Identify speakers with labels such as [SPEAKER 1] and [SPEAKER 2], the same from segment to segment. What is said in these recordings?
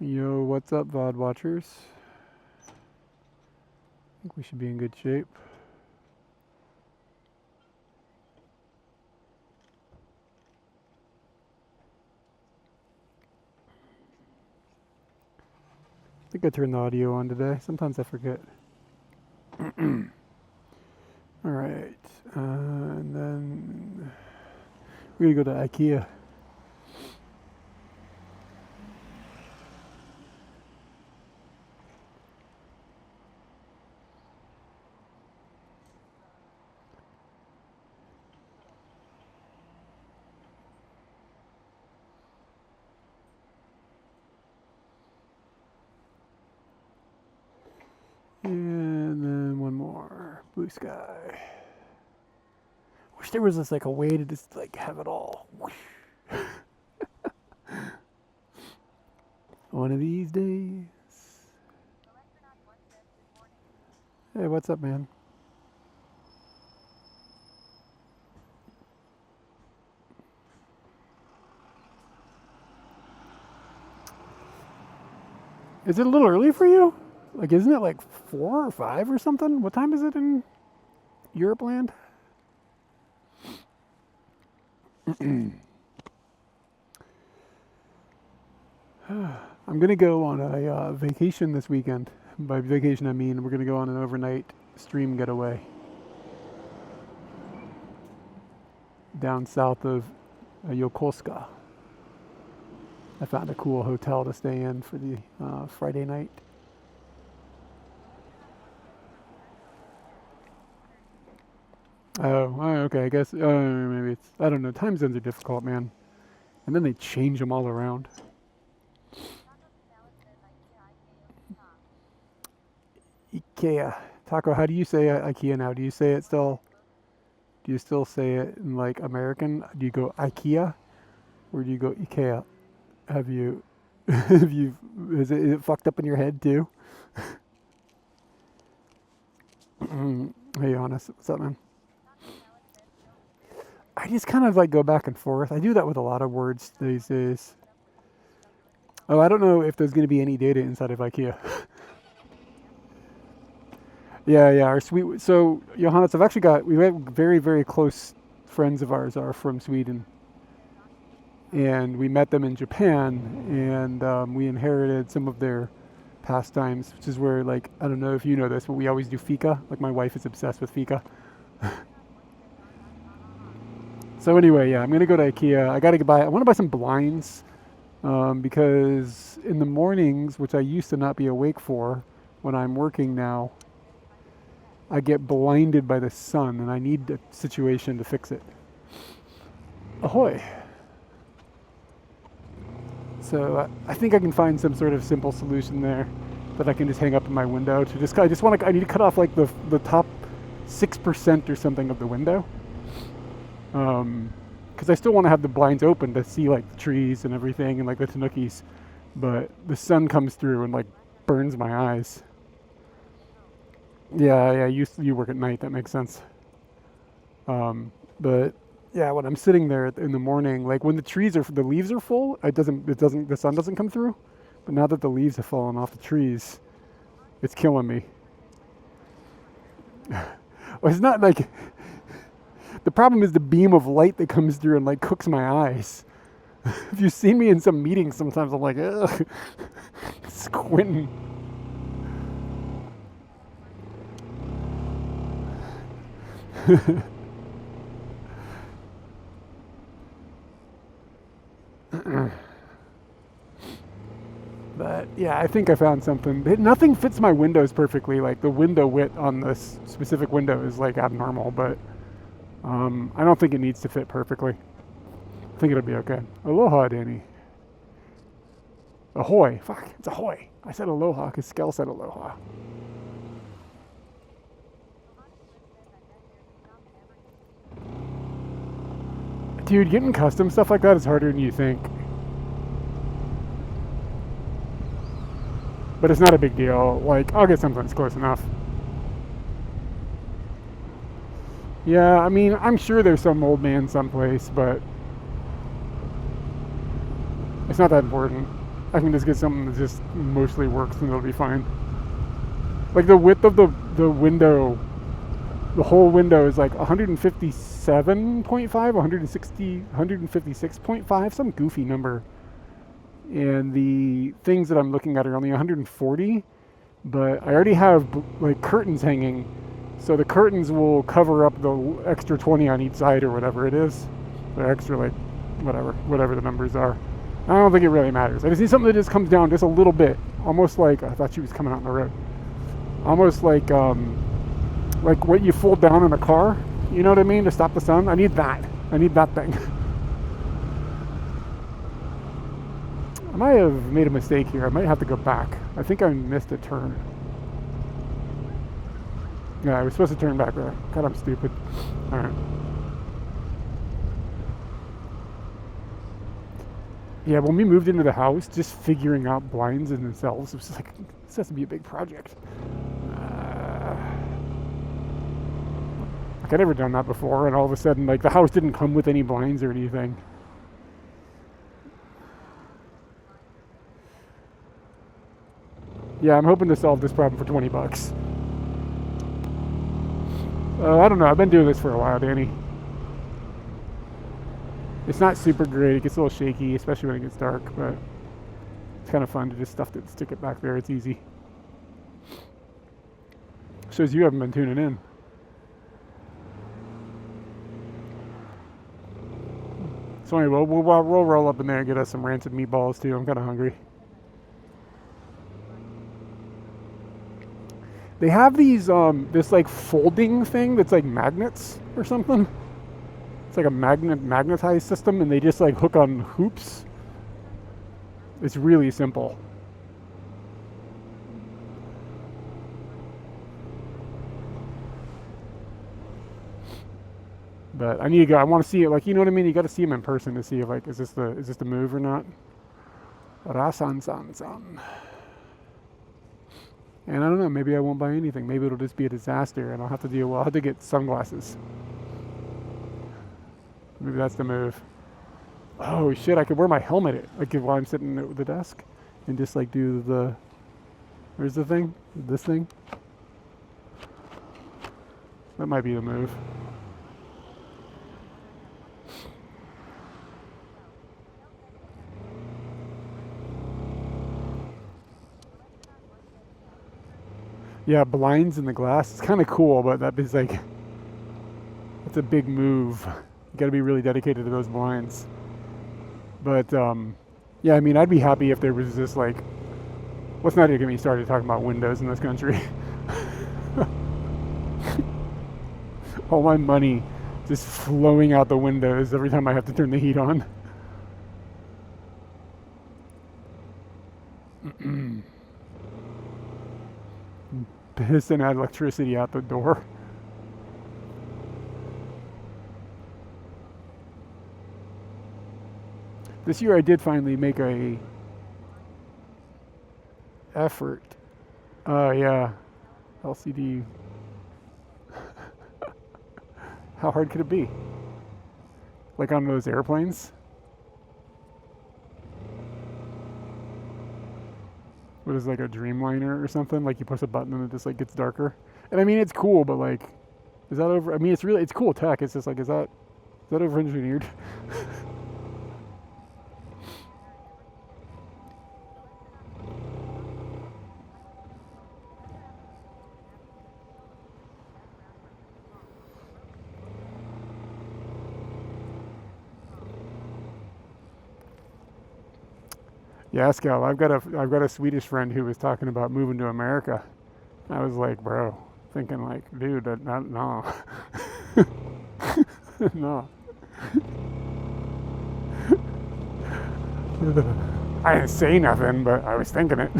[SPEAKER 1] Yo, what's up, VOD watchers? I think we should be in good shape. I think I turned the audio on today. Sometimes I forget. Alright, and then we're gonna go to IKEA. And then one more. Blue sky. Wish there was just like a way to just like have it all. One of these days. Hey, what's up, man? Is it a little early for you? Like, isn't it like 4 or 5 or something? What time is it in Europe land? I'm gonna go on a vacation this weekend. By vacation, I mean we're gonna go on an overnight stream getaway down south of Yokosuka. I found a cool hotel to stay in for the Friday night. Oh, okay. I guess maybe it's, I don't know. Time zones are difficult, man. And then they change them all around. IKEA. Taco, how do you say IKEA now? Do you say it still? Do you still say it in like American? Do you go IKEA or do you go IKEA? Have you, is it fucked up in your head too? Hey, honest, what's up, man? I just kind of like go back and forth. I do that with a lot of words these days. Oh, I don't know if there's going to be any data inside of IKEA. Yeah. Our sweet. So, Johannes, we have very, very close friends of ours are from Sweden, and we met them in Japan, and we inherited some of their pastimes, which is where, like, I don't know if you know this, but we always do fika. Like, my wife is obsessed with fika. So anyway, yeah, I'm gonna go to IKEA. I want to buy some blinds, because in the mornings, which I used to not be awake for, when I'm working now, I get blinded by the sun, and I need a situation to fix it. Ahoy! So I think I can find some sort of simple solution there that I can just hang up in my window to just. I need to cut off like the top 6% or something of the window. Because I still want to have the blinds open to see like the trees and everything and like the tanukis, but the sun comes through and like burns my eyes. Yeah. You work at night. That makes sense. But yeah, when I'm sitting there in the morning, like when the leaves are full, the sun doesn't come through. But now that the leaves have fallen off the trees, it's killing me. Well, it's not like the problem is the beam of light that comes through and like cooks my eyes. If you've seen me in some meetings, sometimes I'm like, ugh, squinting. But yeah, I think I found something. Nothing fits my windows perfectly. Like the window width on this specific window is like abnormal, but I don't think it needs to fit perfectly. I think it'll be okay. Aloha, Danny. Ahoy. Fuck, it's ahoy. I said aloha because Skell said aloha. Dude, getting custom stuff like that is harder than you think. But it's not a big deal. Like, I'll get something that's close enough. Yeah, I mean, I'm sure there's some old man someplace, but it's not that important. I can just get something that just mostly works and it'll be fine. Like the width of the window, the whole window is like 157.5, 160, 156.5, some goofy number. And the things that I'm looking at are only 140, but I already have like curtains hanging, so the curtains will cover up the extra 20 on each side or whatever it is. The extra like whatever the numbers are. I don't think it really matters. I just need something that just comes down just a little bit, almost like I thought she was coming out on the road. Almost like what you fold down in a car. You know what I mean? To stop the sun. I need that. I need that thing. I might have made a mistake here. I might have to go back. I think I missed a turn. Yeah, I was supposed to turn back there. God, I'm stupid. All right. Yeah, when we moved into the house, just figuring out blinds in themselves, it was just like, this has to be a big project. Like, I'd never done that before, and all of a sudden, like, the house didn't come with any blinds or anything. Yeah, I'm hoping to solve this problem for 20 bucks. I don't know, I've been doing this for a while, Danny. It's not super great, it gets a little shaky, especially when it gets dark, but it's kind of fun to just stick it back there, it's easy. Shows you haven't been tuning in. So anyway, we'll roll up in there and get us some rancid meatballs too, I'm kind of hungry. They have these, this like folding thing that's like magnets or something. It's like a magnetized system, and they just like hook on hoops. It's really simple. But I need to go. I want to see it. Like, you know what I mean? You got to see them in person to see if like is this the move or not. Rasan. And I don't know, maybe I won't buy anything. Maybe it'll just be a disaster and I'll have to get sunglasses. Maybe that's the move. Oh shit, I could wear my helmet like while I'm sitting at the desk and just like do the, where's the thing? This thing? That might be the move. Yeah, blinds in the glass. It's kind of cool, but that is like, it's a big move. You got to be really dedicated to those blinds. But yeah, I mean, I'd be happy if there was this like, let's not even get me started talking about windows in this country. All my money just flowing out the windows every time I have to turn the heat on. Pissing out electricity out the door. This year I did finally make a effort. Yeah, LCD. How hard could it be? Like on those airplanes? What is like a Dreamliner or something? Like you push a button and it just like gets darker. And I mean it's cool, but like, is that over? I mean it's cool tech. It's just like, is that over engineered? Yeah, Scal, I've got a Swedish friend who was talking about moving to America. I was like, bro, thinking like, dude, no. No. I didn't say nothing, but I was thinking it.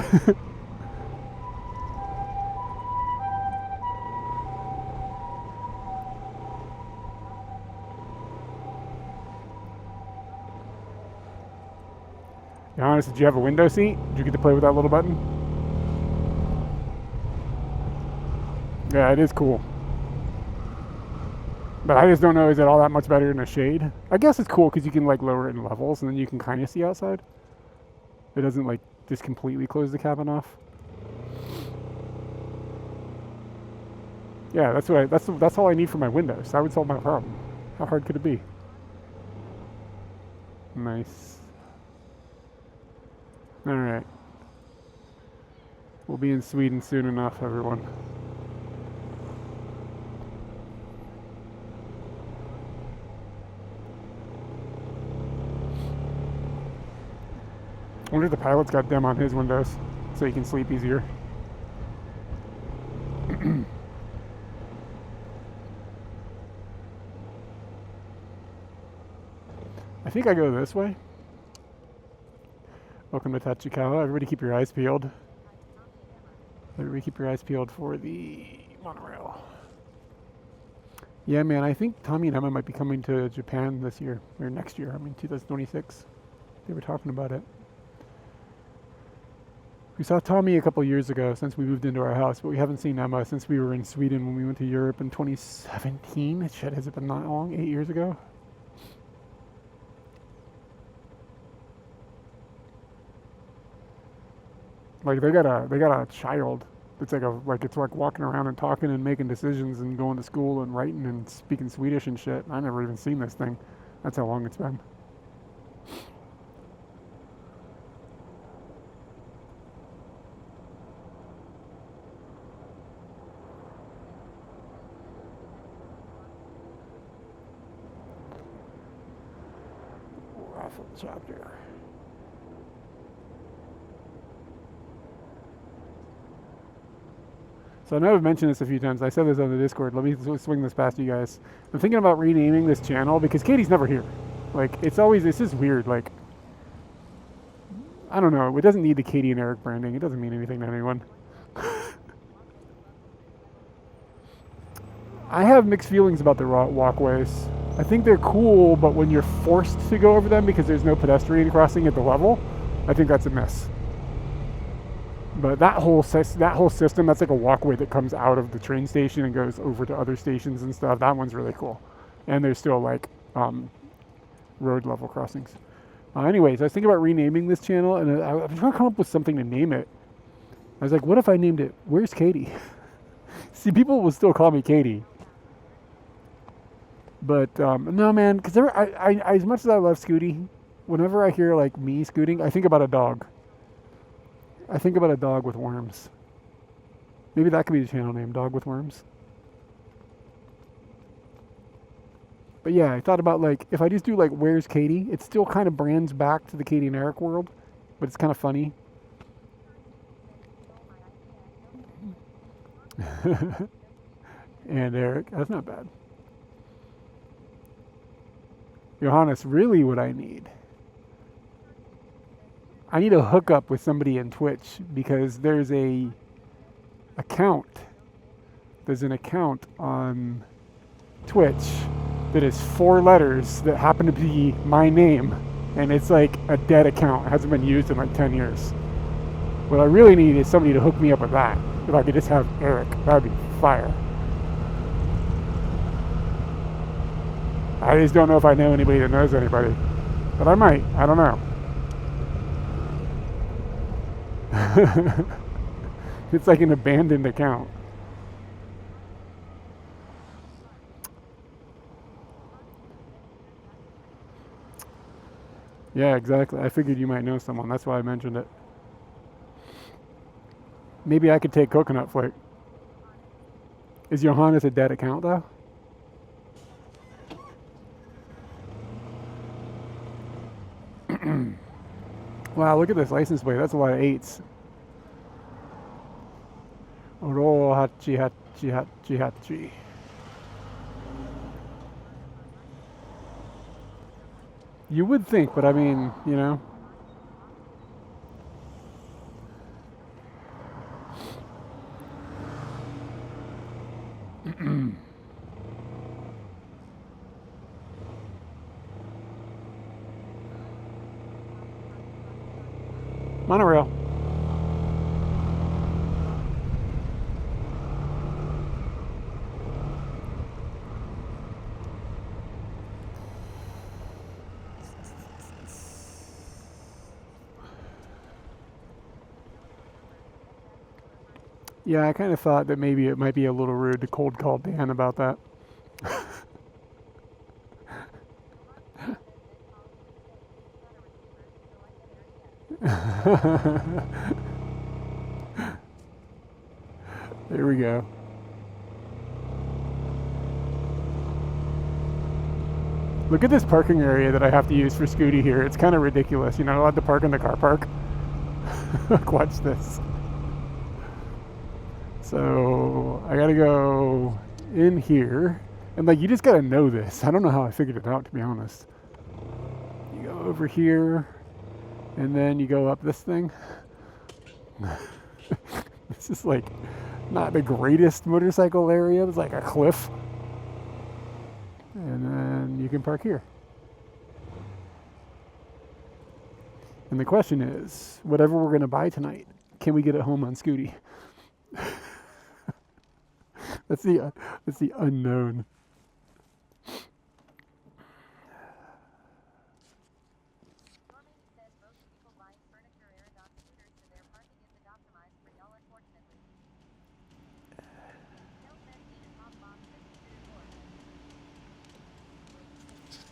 [SPEAKER 1] Honest, did you have a window seat? Did you get to play with that little button? Yeah, it is cool. But I just don't know, is it all that much better in the shade? I guess it's cool because you can like lower it in levels and then you can kind of see outside. It doesn't like just completely close the cabin off. Yeah, that's all I need for my windows. That would solve my problem. How hard could it be? Nice. All right. We'll be in Sweden soon enough, everyone. I wonder if the pilot's got dim on his windows so he can sleep easier. I think I go this way. Welcome to Tachikawa. Everybody keep your eyes peeled. Everybody keep your eyes peeled for the monorail. Yeah, man, I think Tommy and Emma might be coming to Japan this year, or next year, 2026. They were talking about it. We saw Tommy a couple years ago since we moved into our house, but we haven't seen Emma since we were in Sweden when we went to Europe in 2017. Shit, has it been that long? 8 years ago? Like they got a child. It's like walking around and talking and making decisions and going to school and writing and speaking Swedish and shit. I never even seen this thing. That's how long it's been. Raffle chapter. So I know I've mentioned this a few times. I said this on the Discord. Let me swing this past you guys. I'm thinking about renaming this channel because Katie's never here. Like, it's just weird. Like, I don't know. It doesn't need the Katie and Eric branding. It doesn't mean anything to anyone. I have mixed feelings about the walkways. I think they're cool, but when you're forced to go over them because there's no pedestrian crossing at the level, I think that's a miss. But that whole system, that's like a walkway that comes out of the train station and goes over to other stations and stuff. That one's really cool. And there's still like road level crossings. Anyways, I was thinking about renaming this channel, and I was trying to come up with something to name it. I was like, what if I named it Where's Katie? See, people will still call me Katie. But no, man, because I as much as I love Scooty, whenever I hear like me scooting, I think about a dog. I think about a dog with worms. Maybe that could be the channel name, Dog with Worms. But yeah, I thought about like, if I just do like, Where's Katie? It still kind of brands back to the Katie and Eric world, but it's kind of funny. And Eric, that's not bad. Johannes, really what I need a hookup with somebody in Twitch because there's an account on Twitch that is 4 letters that happen to be my name, and it's like a dead account. It hasn't been used in like 10 years. What I really need is somebody to hook me up with that. If I could just have Eric, that'd be fire. I just don't know if I know anybody that knows anybody, but I might. I don't know. It's like an abandoned account. Yeah, exactly. I figured you might know someone. That's why I mentioned it. Maybe I could take Coconut Flake. Is Johannes a dead account, though? Wow, look at this license plate. That's a lot of 8s. Oro hachi hachi hachi hachi. You would think, but I mean, you know. Monorail. Yeah, I kind of thought that maybe it might be a little rude to cold call Dan about that. There we go. Look at this parking area that I have to use for Scooty here. It's kind of ridiculous. You're not allowed to park in the car park. Like, watch this. So I gotta go in here, and like you just gotta know this. I don't know how I figured it out, to be honest. You go over here, and then you go up this thing. This is like not the greatest motorcycle area. It's like a cliff, and then you can park here. And the question is, whatever we're gonna buy tonight, can we get it home on Scooty? That's the unknown.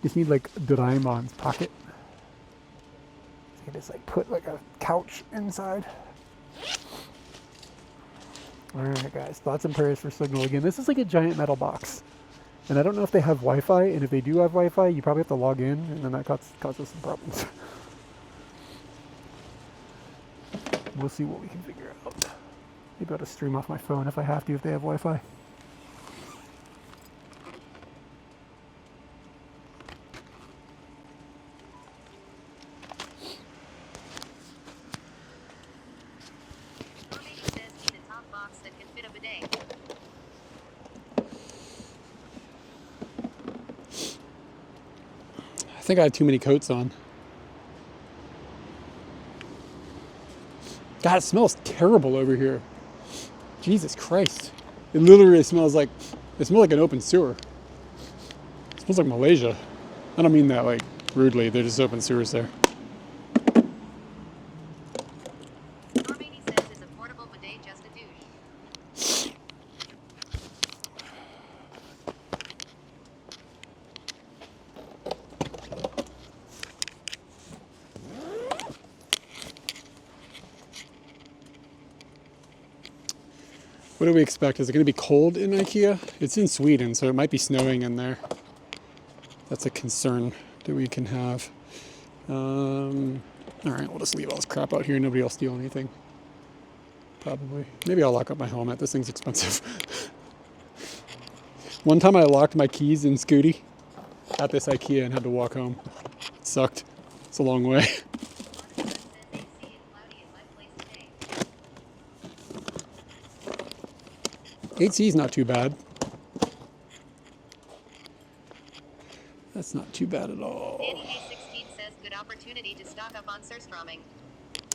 [SPEAKER 1] Just need like Doraemon's pocket. So you can just like put like a couch inside. Alright guys, thoughts and prayers for Signal again. This is like a giant metal box. And I don't know if they have Wi-Fi, and if they do have Wi-Fi, you probably have to log in, and then that causes some problems. We'll see what we can figure out. Maybe I'll just stream off my phone if I have to, if they have Wi-Fi. I think I had too many coats on. God, it smells terrible over here. Jesus Christ. It literally smells like an open sewer. It smells like Malaysia. I don't mean that like rudely, they're just open sewers there.
[SPEAKER 2] Armani says it's a portable bidet, just a douche.
[SPEAKER 1] What do we expect? Is it going to be cold in IKEA? It's in Sweden, so it might be snowing in there. That's a concern that we can have. All right, we'll just leave all this crap out here. Nobody will steal anything. Probably. Maybe I'll lock up my helmet. This thing's expensive. One time I locked my keys in Scooty at this IKEA and had to walk home. It sucked. It's a long way. AC is not too bad. That's not too bad at all.
[SPEAKER 2] Danny A16 says good opportunity to stock up on surströmming.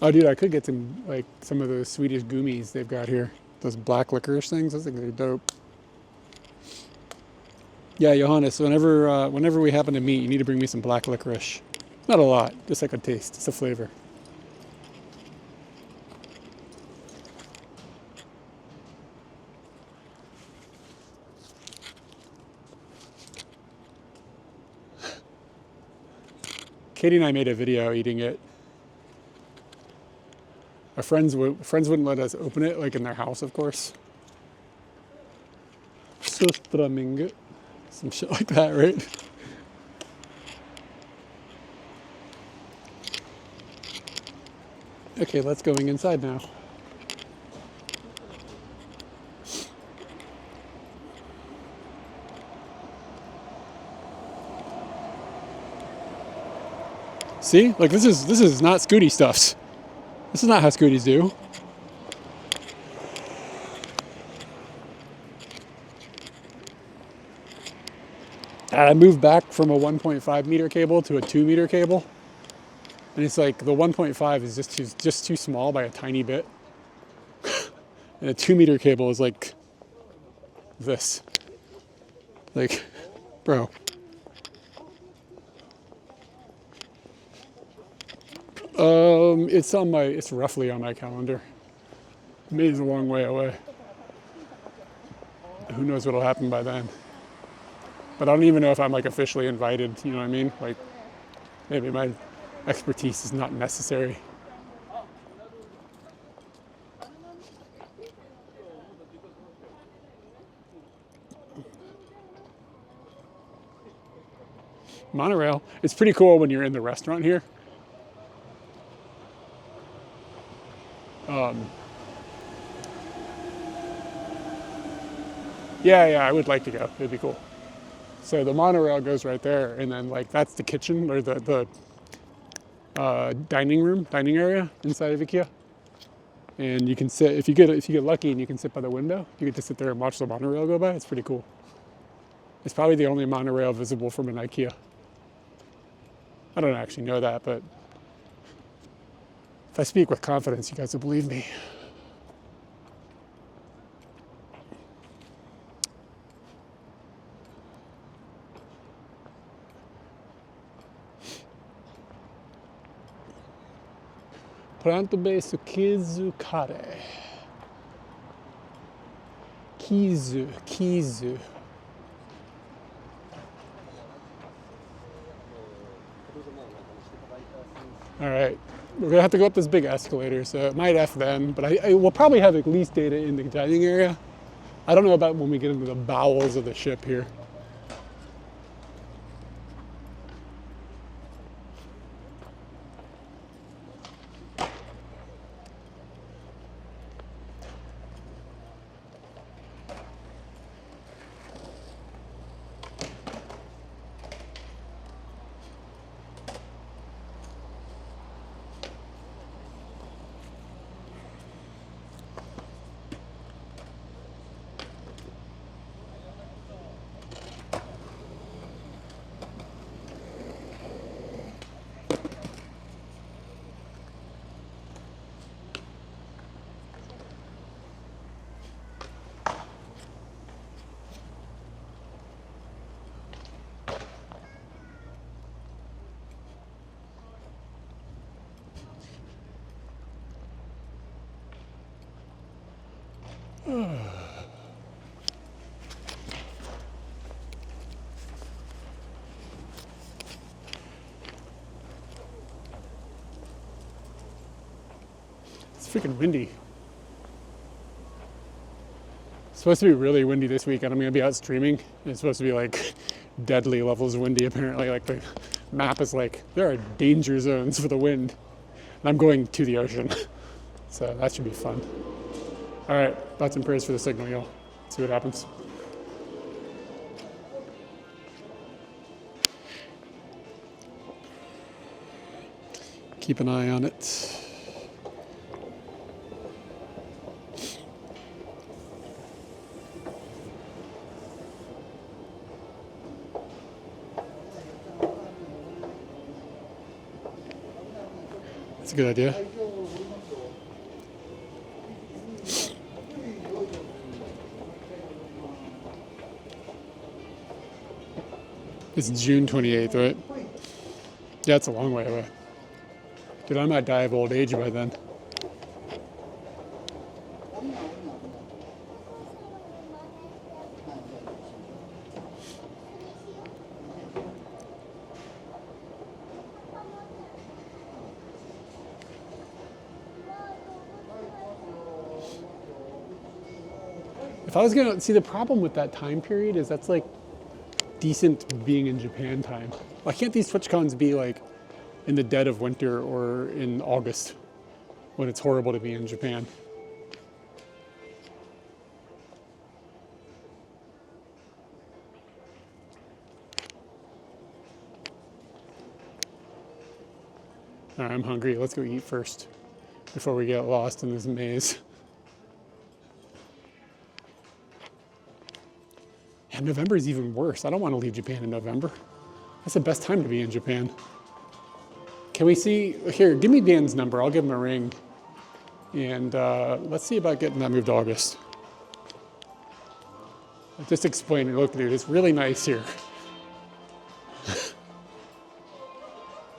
[SPEAKER 1] Oh, dude, I could get some of those Swedish gummies they've got here. Those black licorice things. Those things are dope. Yeah, Johannes. Whenever we happen to meet, you need to bring me some black licorice. Not a lot, just like a taste, just a flavor. Katie and I made a video eating it. Our friends wouldn't let us open it, like in their house, of course. Surströmming, some shit like that, right? Okay, let's going inside now. See, like this is not Scooty stuffs. This is not how Scooties do. I moved back from a 1.5 meter cable to a 2 meter cable, and it's like the 1.5 is just too small by a tiny bit, and a 2 meter cable is like this. Like, bro. It's roughly on my calendar. Maybe it's a long way away. who knows what'll happen by then. But I don't even know if I'm like officially invited, you know what I mean? Like maybe my expertise is not necessary. Monorail. It's pretty cool when you're in the restaurant here. Yeah, I would like to go. It'd be cool. So the monorail goes right there, and then like that's the kitchen or the dining area inside of IKEA. And you can sit if you get lucky and you can sit by the window. You get to sit there and watch the monorail go by. It's pretty cool. It's probably the only monorail visible from an IKEA. I don't actually know that, but if I speak with confidence, you guys will believe me. Pranto-based kizu kare. Kizu. All right, we're gonna have to go up this big escalator, so it might F then, but I will probably have at least data in the dining area. I don't know about when we get into the bowels of the ship here. It's freaking windy. It's supposed to be really windy this week, and I'm gonna be out streaming. It's supposed to be like deadly levels windy apparently. Like the map is like, there are danger zones for the wind. And I'm going to the ocean. So that should be fun. All right, thoughts and prayers for the signal, y'all. See what happens. Keep an eye on it. That's a good idea. It's June 28th, right? Yeah, it's a long way away. Dude, I might die of old age by then. If I was gonna see, the problem with that time period is that's like decent being in Japan time. Why can't these TwitchCons be like in the dead of winter or in August when it's horrible to be in Japan? All right, I'm hungry. Let's go eat first before we get lost in this maze. And November is even worse. I don't want to leave Japan in November. That's the best time to be in Japan. Can we see, here, give me Dan's number. I'll give him a ring. And let's see about getting that moved to August. I'll just explain it. Look, dude, it's really nice here.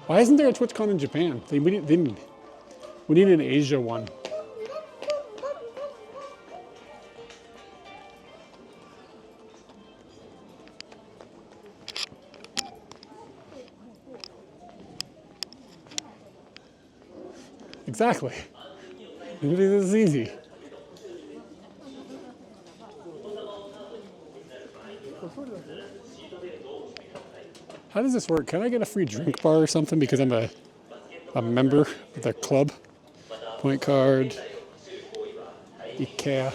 [SPEAKER 1] Why isn't there a TwitchCon in Japan? We need an Asia one. Exactly. This is easy. How does this work? Can I get a free drink bar or something because I'm a member of the club? Point card, IKEA.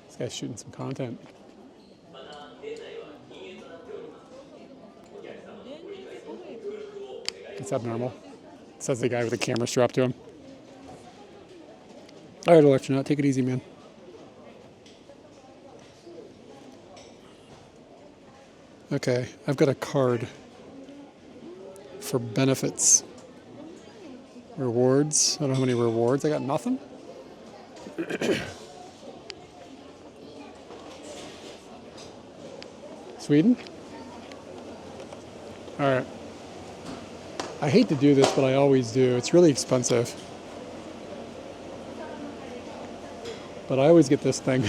[SPEAKER 1] This guy's shooting some content. It's abnormal. Says the guy with the camera strapped to him. All right, Electronaut, take it easy, man. Okay, I've got a card for benefits. Rewards. I don't know how many rewards. I got nothing. Sweden? All right. I hate to do this, but I always do. It's really expensive. But I always get this thing.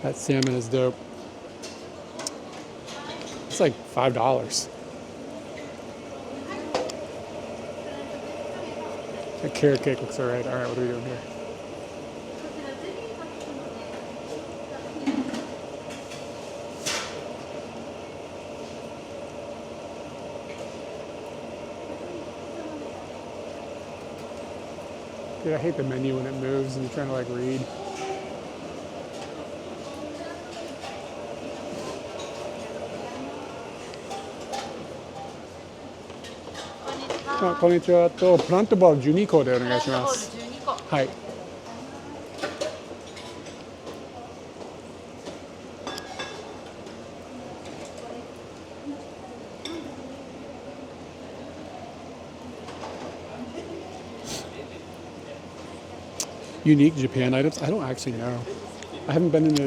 [SPEAKER 1] That salmon is dope. It's like $5. The carrot cake looks alright. Alright, what are we doing here? Dude, I hate the menu when it moves and you're trying to like read. Ah, こんにちは。プラントボール12個でお願いします。はい。Unique Japan items? I don't actually know. I haven't been in a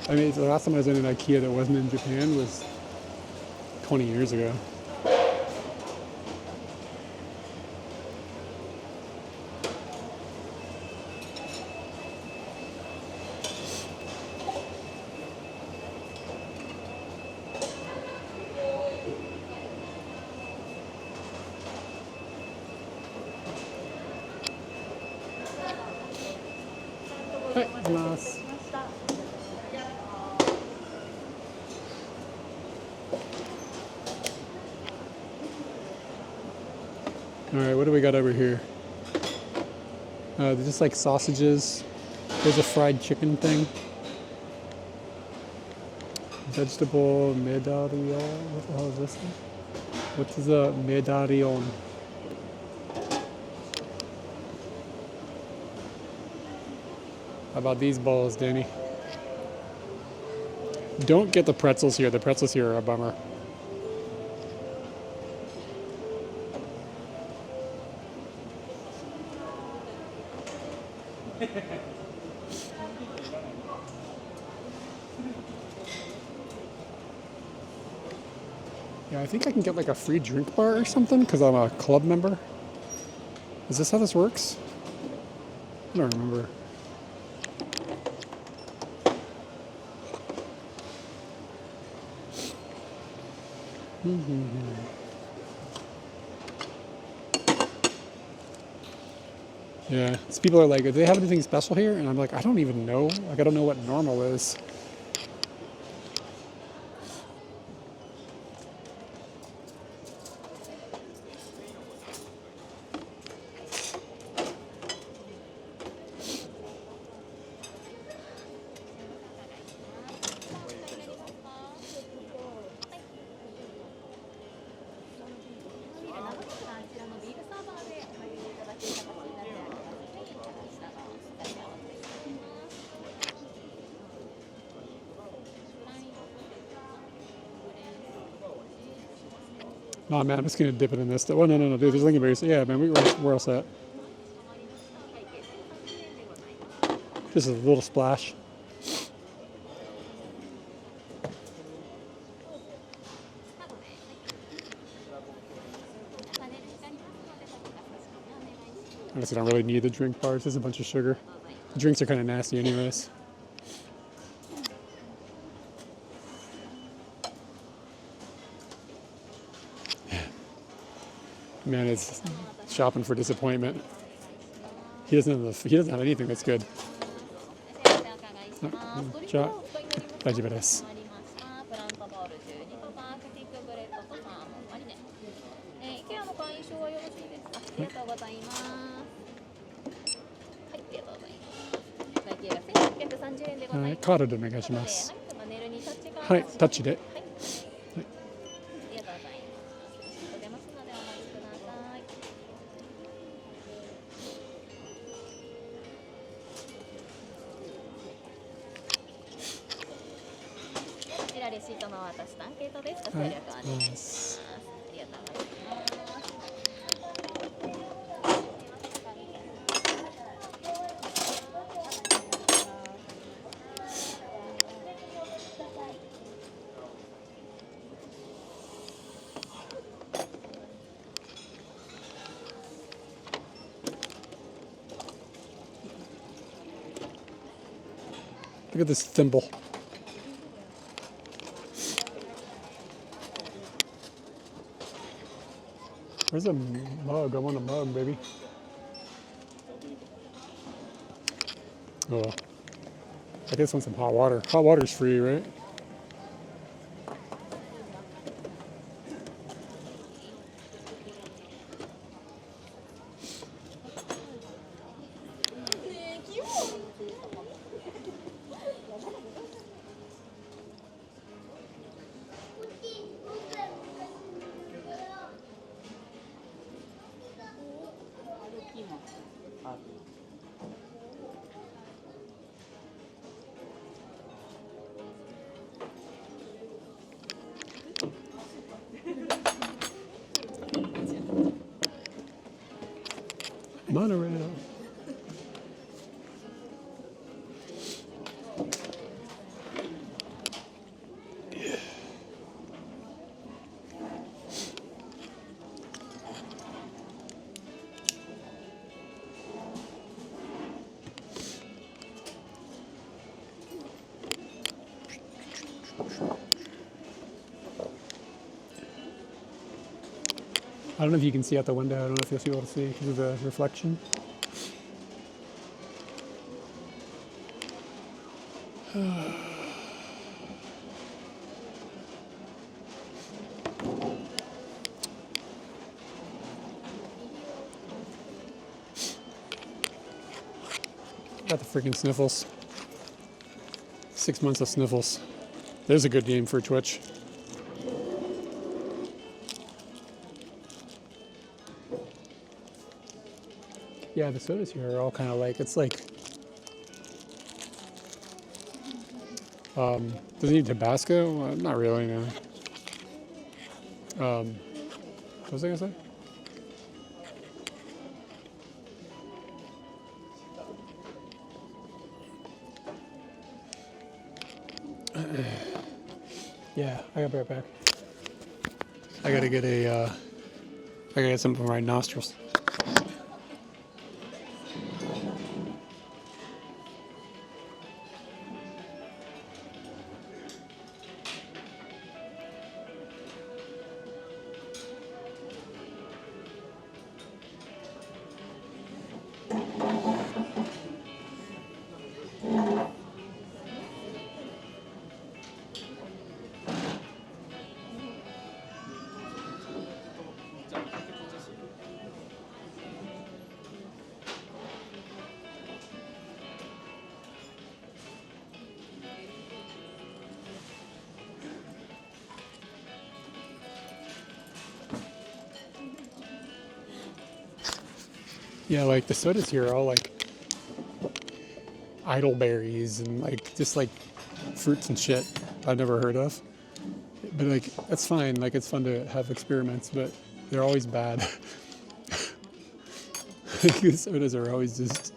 [SPEAKER 1] I mean, the last time I was in an IKEA that wasn't in Japan was 20 years ago. Alright, what do we got over here? They're just like sausages. There's a fried chicken thing. Vegetable medallion. What the hell is this thing? What is a medallion? How about these balls, Danny? Don't get the pretzels here. The pretzels here are a bummer. Yeah, I think I can get like a free drink bar or something because I'm a club member. Is this how this works? I don't remember. Yeah, so people are like, do they have anything special here? And I'm like, I don't even know. Like, I don't know what normal is. Nah, man, I'm just gonna dip it in this. Oh, no, dude, there's lingonberries. Yeah, man, we're all set. Just a little splash. I guess I don't really need the drink bars. There's a bunch of sugar. The drinks are kind of nasty anyways. Man is shopping for disappointment. He doesn't have anything that's good.
[SPEAKER 3] お伺いします。ドリンク
[SPEAKER 1] じゃあ
[SPEAKER 3] はお一人乗りますか？
[SPEAKER 1] 大丈夫です。
[SPEAKER 3] 決まりました。プラントボール12とかアークティックブレッドとサーモンマリネ。ケアの会員証はよろしいですか？ありがとうございます。はい、ありがとうございます。会計が1830円でございます。
[SPEAKER 1] カードでお願いします。
[SPEAKER 3] はい、パネルにタッチが
[SPEAKER 1] はい、タッチで。
[SPEAKER 3] はい。ありがとうございます。出ますのでお待ちください。こちらレシートの渡しアンケートです。ご協力お願いします。ありがとうございます。
[SPEAKER 1] Look at this thimble. Where's a mug? I want a mug, baby. Oh, I guess want some hot water. Hot water's free, right? Monorail. I don't know if you can see out the window. I don't know if you'll be able to see because of the reflection. Got the freaking sniffles. 6 months of sniffles. There's a good game for Twitch. Yeah, the sodas here are all kind of like, it's like, does it need Tabasco? Well, not really, no. What was I gonna say? Yeah, I gotta be right back. I gotta get I gotta get something for my nostrils. Yeah, like the sodas here are all like idleberries and like just like fruits and shit I've never heard of. But like that's fine. Like it's fun to have experiments, but they're always bad. Like the sodas are always just.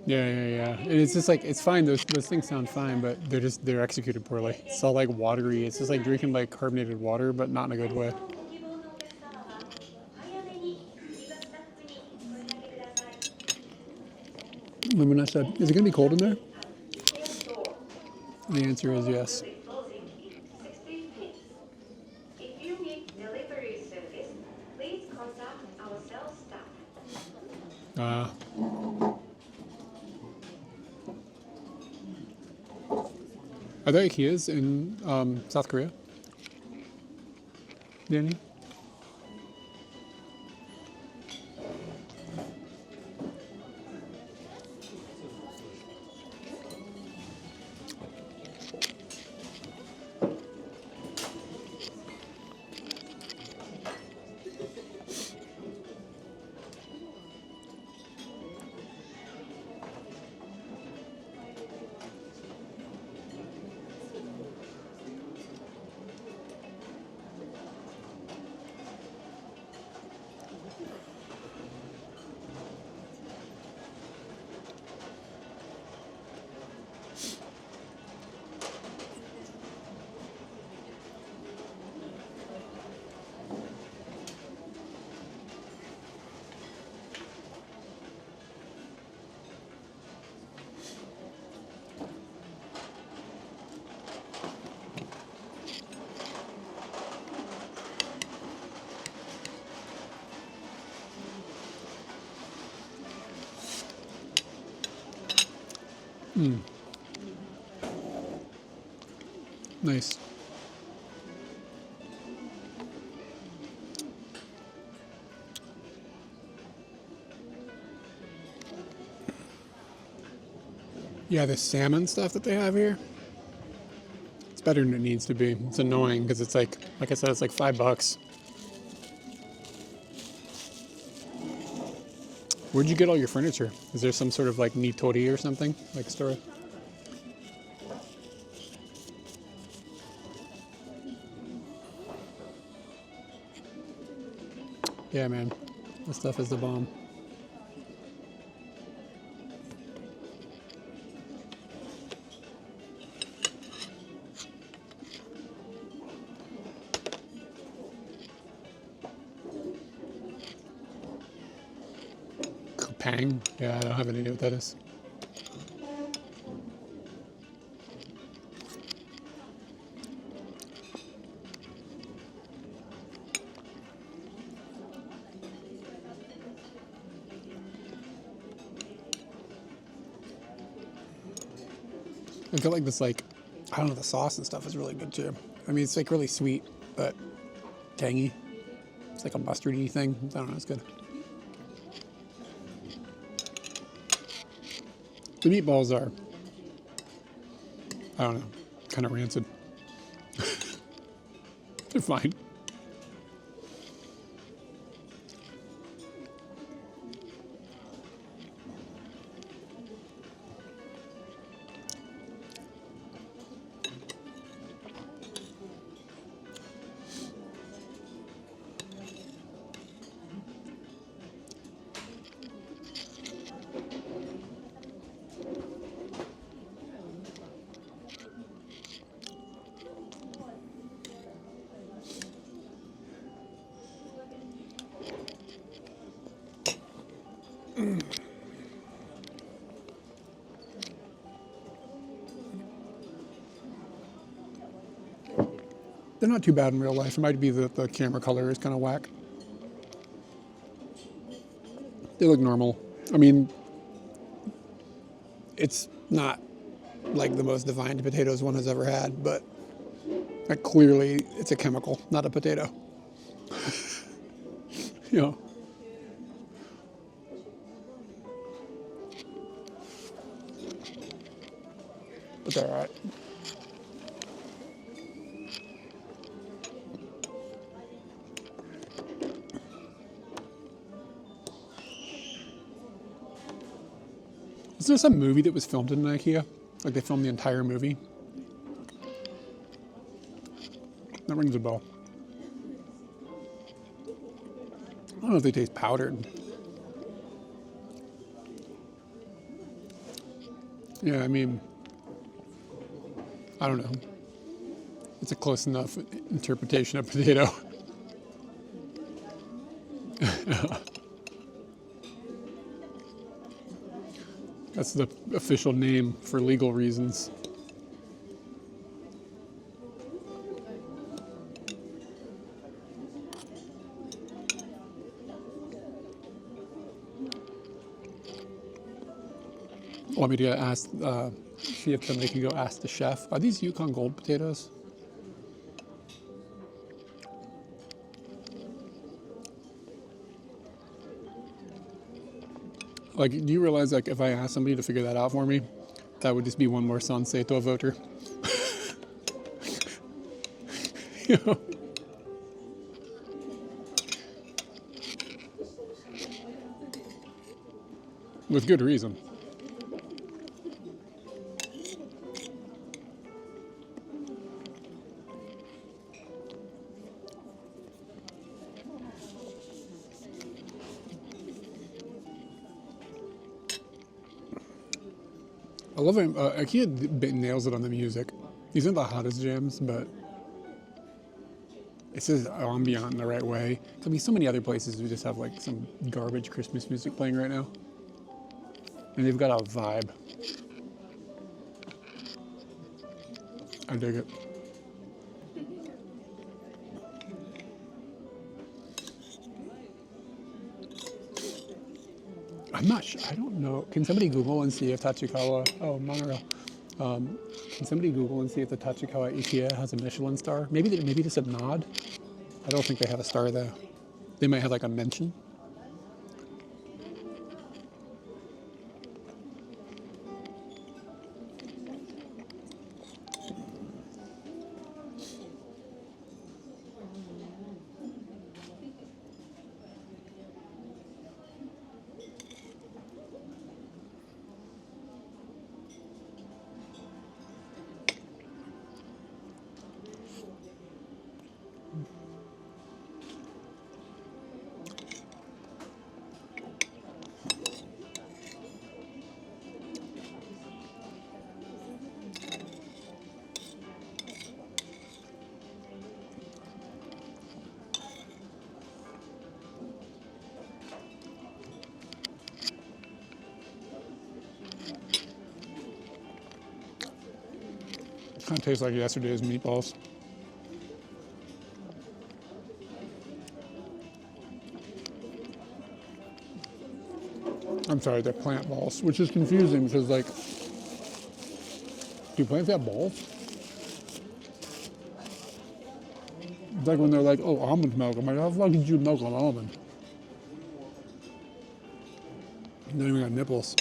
[SPEAKER 1] Yeah, yeah, yeah. And it's just like it's fine. Those things sound fine, but they're executed poorly. It's all like watery. It's just like drinking like carbonated water, but not in a good way. Lumina said, "Is it gonna be cold in there?" The answer is yes.
[SPEAKER 2] If you need delivery service, please contact our sales staff.
[SPEAKER 1] Uh, are there IKEAs in South Korea, Danny? Nice. Yeah, the salmon stuff that they have here, it's better than it needs to be. It's annoying because it's like I said, it's like $5. Where'd you get all your furniture? Is there some sort of like Nitori or something like store? Yeah, man, this stuff is the bomb. Kupang? Yeah, I don't have any idea what that is. I feel like this, like, I don't know, the sauce and stuff is really good too. I mean, it's like really sweet, but tangy. It's like a mustardy thing. I don't know, it's good. The meatballs are, I don't know, kind of rancid. They're fine. They're not too bad in real life. It might be that the camera color is kind of whack. They look normal. I mean, it's not like the most divine potatoes one has ever had, but like clearly it's a chemical, not a potato. You know. But they're all right. Was there some movie that was filmed in an IKEA? Like they filmed the entire movie? That rings a bell. I don't know if they taste powdered. Yeah, I mean, I don't know. It's a close enough interpretation of potato. That's the official name for legal reasons. Want me to ask, see if somebody can go ask the chef. Are these Yukon Gold potatoes? Like, do you realize, like, if I asked somebody to figure that out for me, that would just be one more Sanseto voter? You know? With good reason. I love him. Ikea nails it on the music. These aren't the hottest jams, but it's just ambient in the right way. I mean, so many other places we just have like some garbage Christmas music playing right now, and they've got a vibe. I dig it. I'm not sure. I don't know. Can somebody Google and see if Tachikawa? Oh, monorail. Can somebody Google and see if the Tachikawa IKEA has a Michelin star? Maybe just a nod. I don't think they have a star though. They might have like a mention. Kind of tastes like yesterday's meatballs. I'm sorry, they're plant balls, which is confusing because, like, do plants have balls? It's like when they're like, oh, almond milk. I'm like, how the fuck did you milk an almond? They don't even got nipples.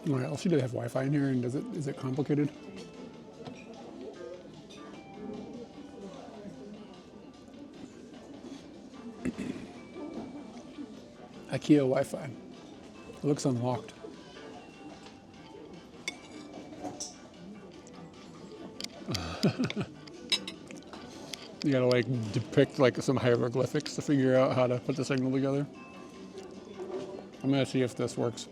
[SPEAKER 1] All right, I'll see. Do they have Wi-Fi in here, and is it complicated? IKEA Wi-Fi. It looks unlocked. You gotta like depict like some hieroglyphics to figure out how to put the signal together. I'm gonna see if this works.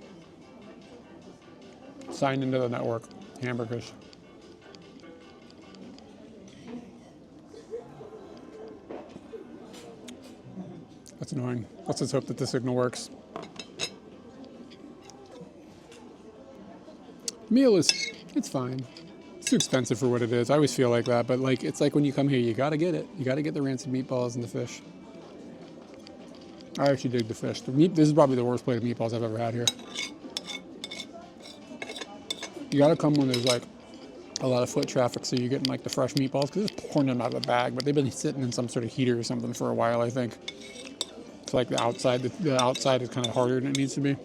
[SPEAKER 1] Sign into the network. Hamburgers. That's annoying. Let's just hope that the signal works. Meal it's fine. It's too expensive for what it is. I always feel like that, but like it's like when you come here, you gotta get it. You gotta get the rancid meatballs and the fish. I actually dig the fish. This is probably the worst plate of meatballs I've ever had here. You gotta come when there's like a lot of foot traffic, so you're getting like the fresh meatballs because it's pouring them out of the bag, but they've been sitting in some sort of heater or something for a while, I think. It's like the outside is kind of harder than it needs to be.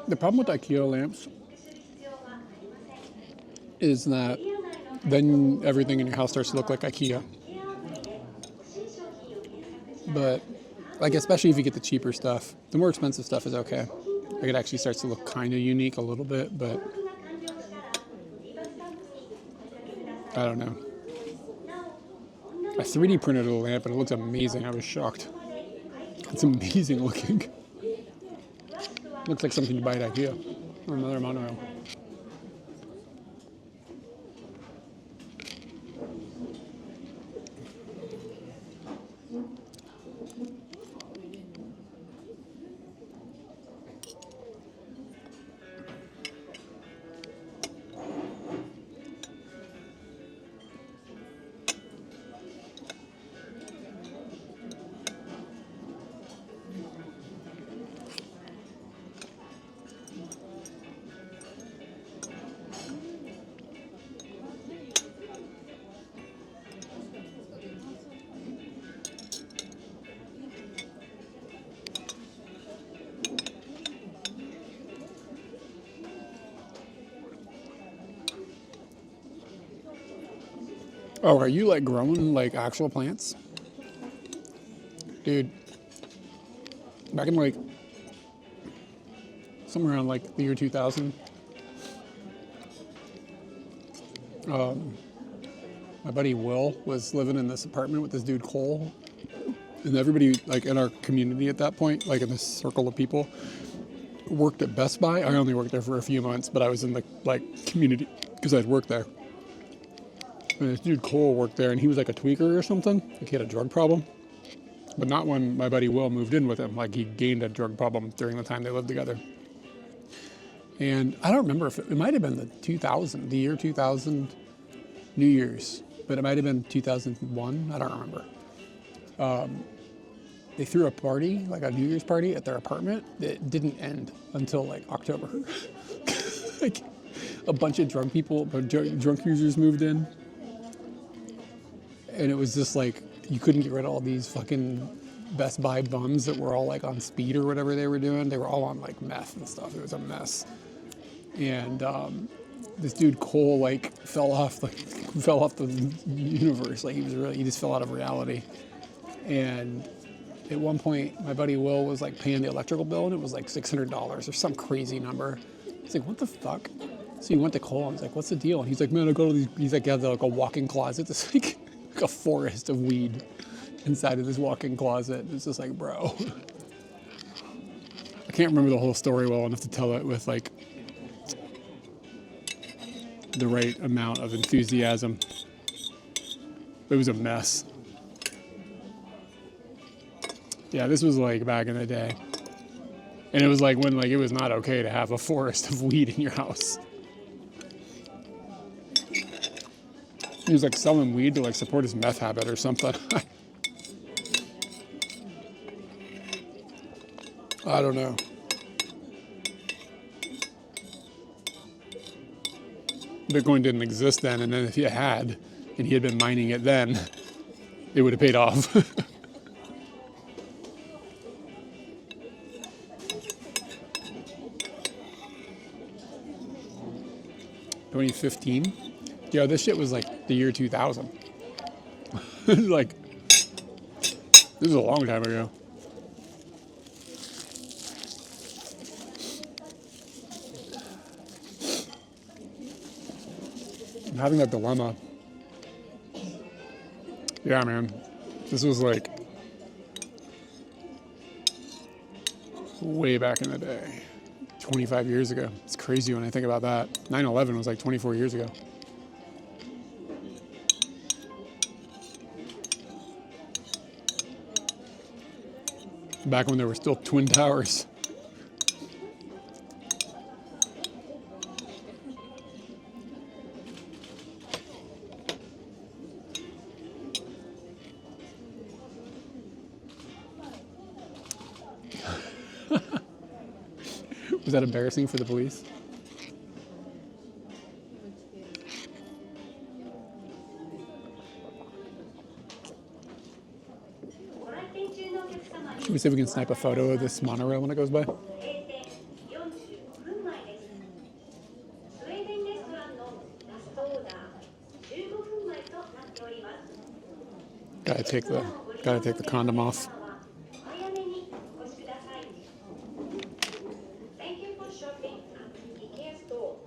[SPEAKER 1] The problem with IKEA lamps is that then everything in your house starts to look like IKEA. But like, especially if you get the cheaper stuff, the more expensive stuff is okay. Like, it actually starts to look kind of unique a little bit, but I don't know. I 3D printed a lamp and it looks amazing. I was shocked. It's amazing looking. Looks like something you buy at IKEA or another monorail. Oh, are you like growing like actual plants? Dude, back in like somewhere around like the year 2000, my buddy Will was living in this apartment with this dude Cole, and everybody like in our community at that point, like in this circle of people, worked at Best Buy. I only worked there for a few months, but I was in the like community because I'd worked there. And this dude Cole worked there, and he was like a tweaker or something. Like, he had a drug problem, but not when my buddy Will moved in with him. Like, he gained a drug problem during the time they lived together. And I don't remember if it might have been the year 2000 New Year's, but it might have been 2001. I don't remember. They threw a party, like a New Year's party at their apartment that didn't end until like October. Like, a bunch of drunk users moved in. And it was just like, you couldn't get rid of all these fucking Best Buy bums that were all like on speed or whatever they were doing. They were all on like meth and stuff. It was a mess. And this dude Cole like fell off the universe. Like, he just fell out of reality. And at one point, my buddy Will was like paying the electrical bill, and it was like $600 or some crazy number. He's like, what the fuck? So he went to Cole and he's like, what's the deal? And he's like, man, I got all these. He's like, he has like a walk-in closet. It's like a forest of weed inside of this walk-in closet. It's just like, bro. I can't remember the whole story well enough to tell it with like the right amount of enthusiasm. It was a mess. Yeah, this was like back in the day. And it was like when like it was not okay to have a forest of weed in your house. He was like selling weed to like support his meth habit or something. I don't know. Bitcoin didn't exist then, and then if he had, and he had been mining it then, it would have paid off. 2015? Yeah, this shit was like the year 2000. Like, this is a long time ago. I'm having that dilemma. Yeah, man. This was like way back in the day. 25 years ago. It's crazy when I think about that. 9/11 was like 24 years ago. Back when there were still twin towers. Was that embarrassing for the police? Let me see if we can snipe a photo of this monorail when it goes by. Gotta take the condom off.
[SPEAKER 2] Thank you for shopping at IKEA store.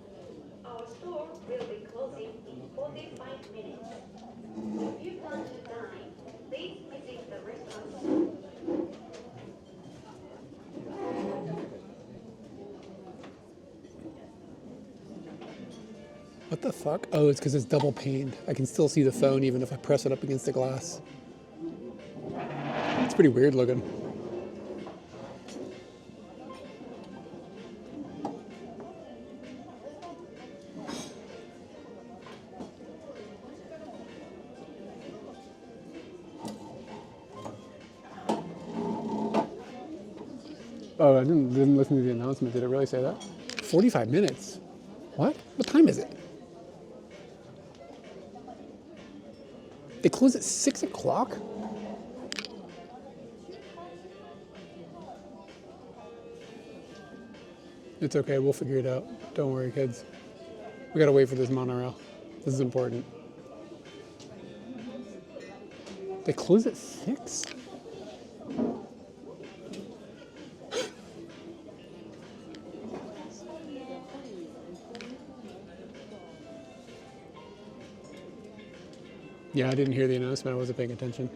[SPEAKER 2] Our store will be closing in 45 minutes. If you plan to dine, please visit the restaurant.
[SPEAKER 1] What the fuck? Oh, it's because it's double paned. I can still see the phone even if I press it up against the glass. It's pretty weird looking. Oh, I didn't listen to the announcement. Did it really say that? 45 minutes? What? What time is it? They close at 6 o'clock? It's okay, we'll figure it out. Don't worry, kids. We gotta wait for this monorail. This is important. They close at 6? Yeah, I didn't hear the announcement. I wasn't paying attention.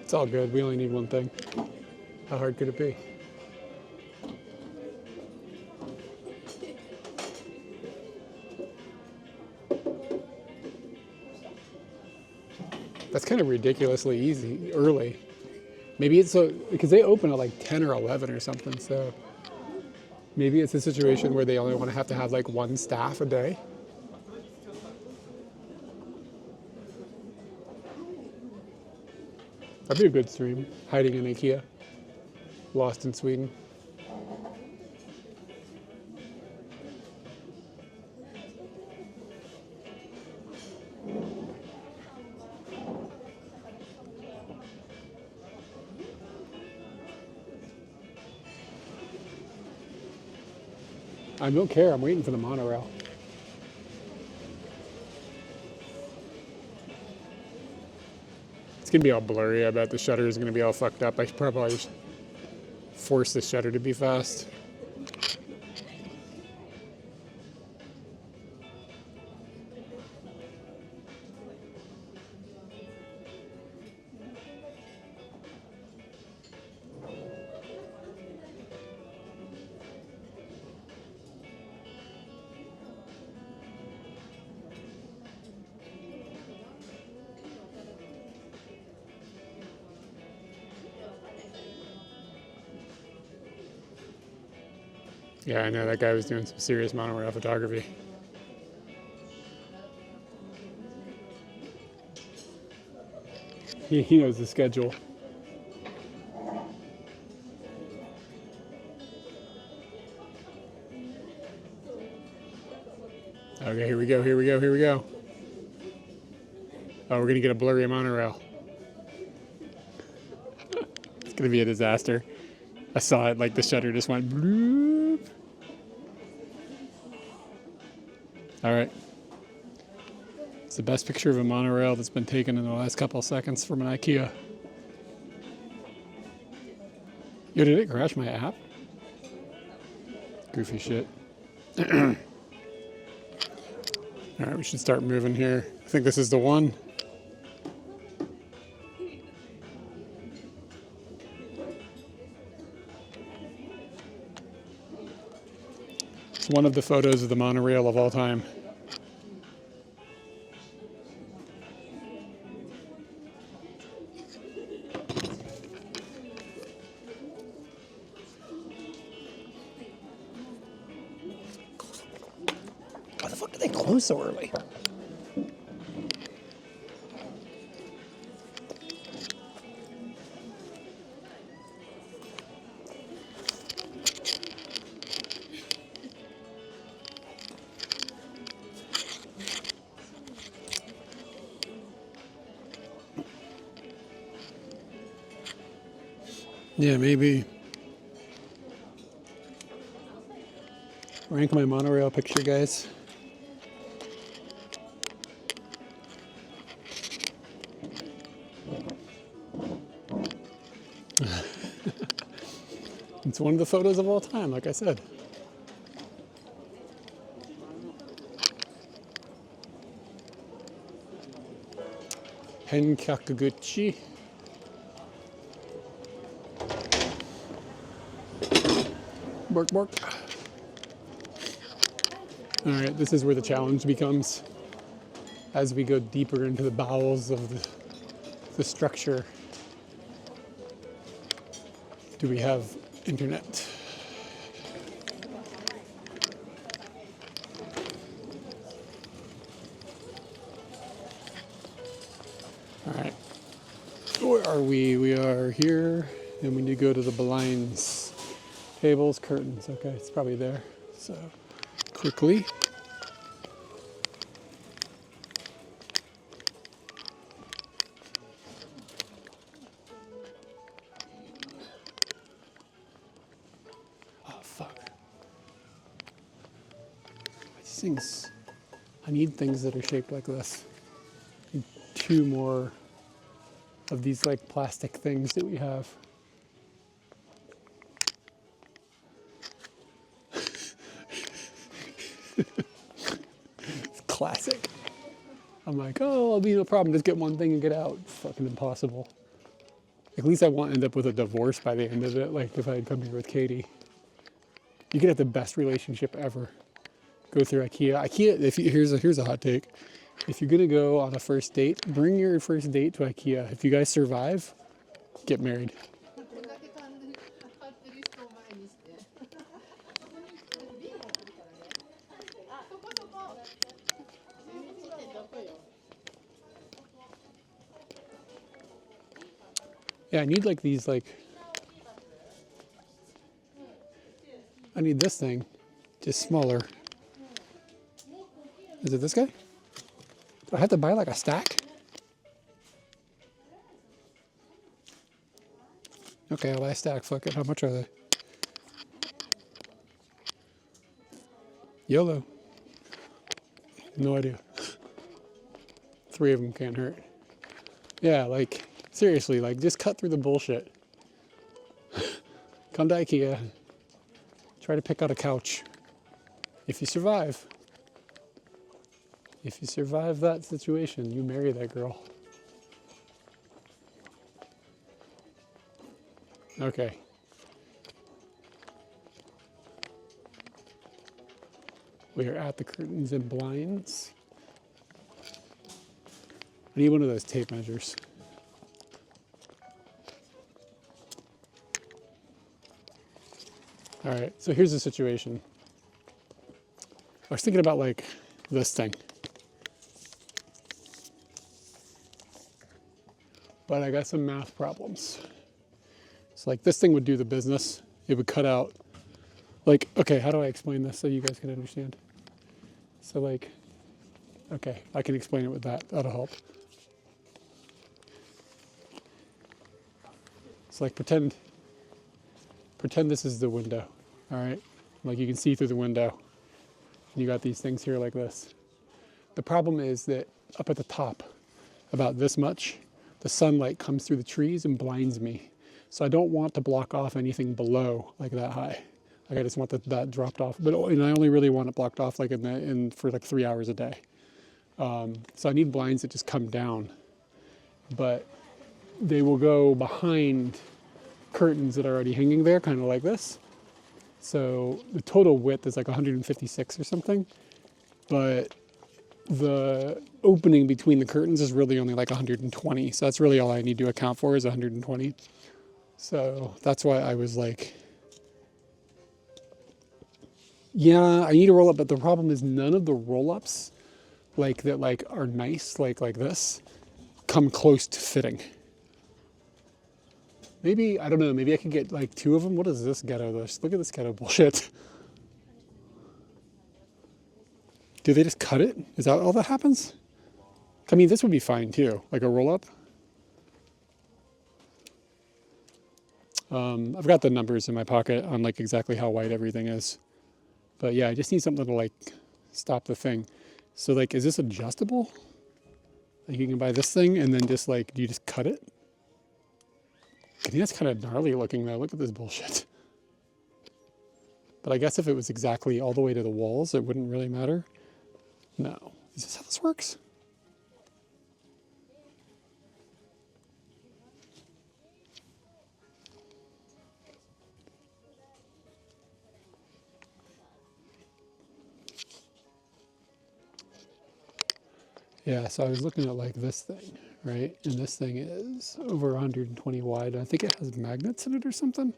[SPEAKER 1] It's all good. We only need one thing. How hard could it be? That's kind of ridiculously easy, early. Maybe it's so, because they open at like 10 or 11 or something, so maybe it's a situation where they only want to have like one staff a day. That'd be a good stream. Hiding in IKEA. Lost in Sweden. I don't care. I'm waiting for the monorail. It's gonna be all blurry. I bet the shutter is gonna be all fucked up. I should probably force the shutter to be fast. Yeah, I know that guy was doing some serious monorail photography. He knows the schedule. Okay, here we go, here we go, here we go. Oh, we're gonna get a blurry monorail. It's gonna be a disaster. I saw it, like the shutter just went bloop. All right. It's the best picture of a monorail that's been taken in the last couple of seconds from an IKEA. Yo, did it crash my app? Goofy shit. All right, we should start moving here. I think this is the one. It's one of the photos of the monorail of all time. Why the fuck did they close so early? Yeah, maybe. Rank my monorail picture, guys. It's one of the photos of all time, like I said. Henkakuguchi. Bork, bork. All right, this is where the challenge becomes. As we go deeper into the bowels of the structure, do we have internet? All right, where are we? We are here, and we need to go to the blinds, tables, curtains. Okay, it's probably there. So quickly. Oh, fuck. These things, I need things that are shaped like this. I need 2 more of these like plastic things that we have. It's classic. I'm like, oh, I'll be no problem. Just get one thing and get out. Fucking impossible. At least I won't end up with a divorce by the end of it. Like if I had come here with Katie, you could have the best relationship ever. Go through IKEA. IKEA. Here's a hot take. If you're gonna go on a first date, bring your first date to IKEA. If you guys survive, get married. Yeah, I need like these like. I need this thing, just smaller. Is it this guy? Do I have to buy like a stack? Okay, I'll buy a stack. Fuck it. How much are they? YOLO. No idea. 3 of them can't hurt. Yeah, like, seriously, like, just cut through the bullshit. Come to IKEA. Try to pick out a couch. If you survive. If you survive that situation, you marry that girl. Okay. We are at the curtains and blinds. I need one of those tape measures. All right, so here's the situation. I was thinking about like this thing. But I got some math problems. So like this thing would do the business. It would cut out, like, okay, how do I explain this so you guys can understand? So like, okay, I can explain it with that. That'll help. It's like pretend this is the window, all right? Like you can see through the window. And you got these things here like this. The problem is that up at the top, about this much, the sunlight comes through the trees and blinds me. So I don't want to block off anything below like that high. Like I just want that dropped off. But and I only really want it blocked off like for like 3 hours a day. So I need blinds that just come down. But they will go behind curtains that are already hanging there, kind of like this. So the total width is like 156 or something. But the opening between the curtains is really only like 120. So that's really all I need to account for is 120. So that's why I was like, yeah, I need to roll up. But the problem is none of the roll-ups like that like are nice, like this, come close to fitting. Maybe, I don't know, maybe I could get like 2 of them. What is this ghetto? Look at this ghetto bullshit. Do they just cut it? Is that all that happens? I mean, this would be fine too, like a roll-up. I've got the numbers in my pocket on like exactly how wide everything is. But yeah, I just need something to like stop the thing. So like, is this adjustable? Like you can buy this thing and then just like, do you just cut it? I think that's kind of gnarly looking though. Look at this bullshit. But I guess if it was exactly all the way to the walls, it wouldn't really matter. No. Is this how this works? Yeah, so I was looking at like this thing, right? And this thing is over 120 wide. I think it has magnets in it or something.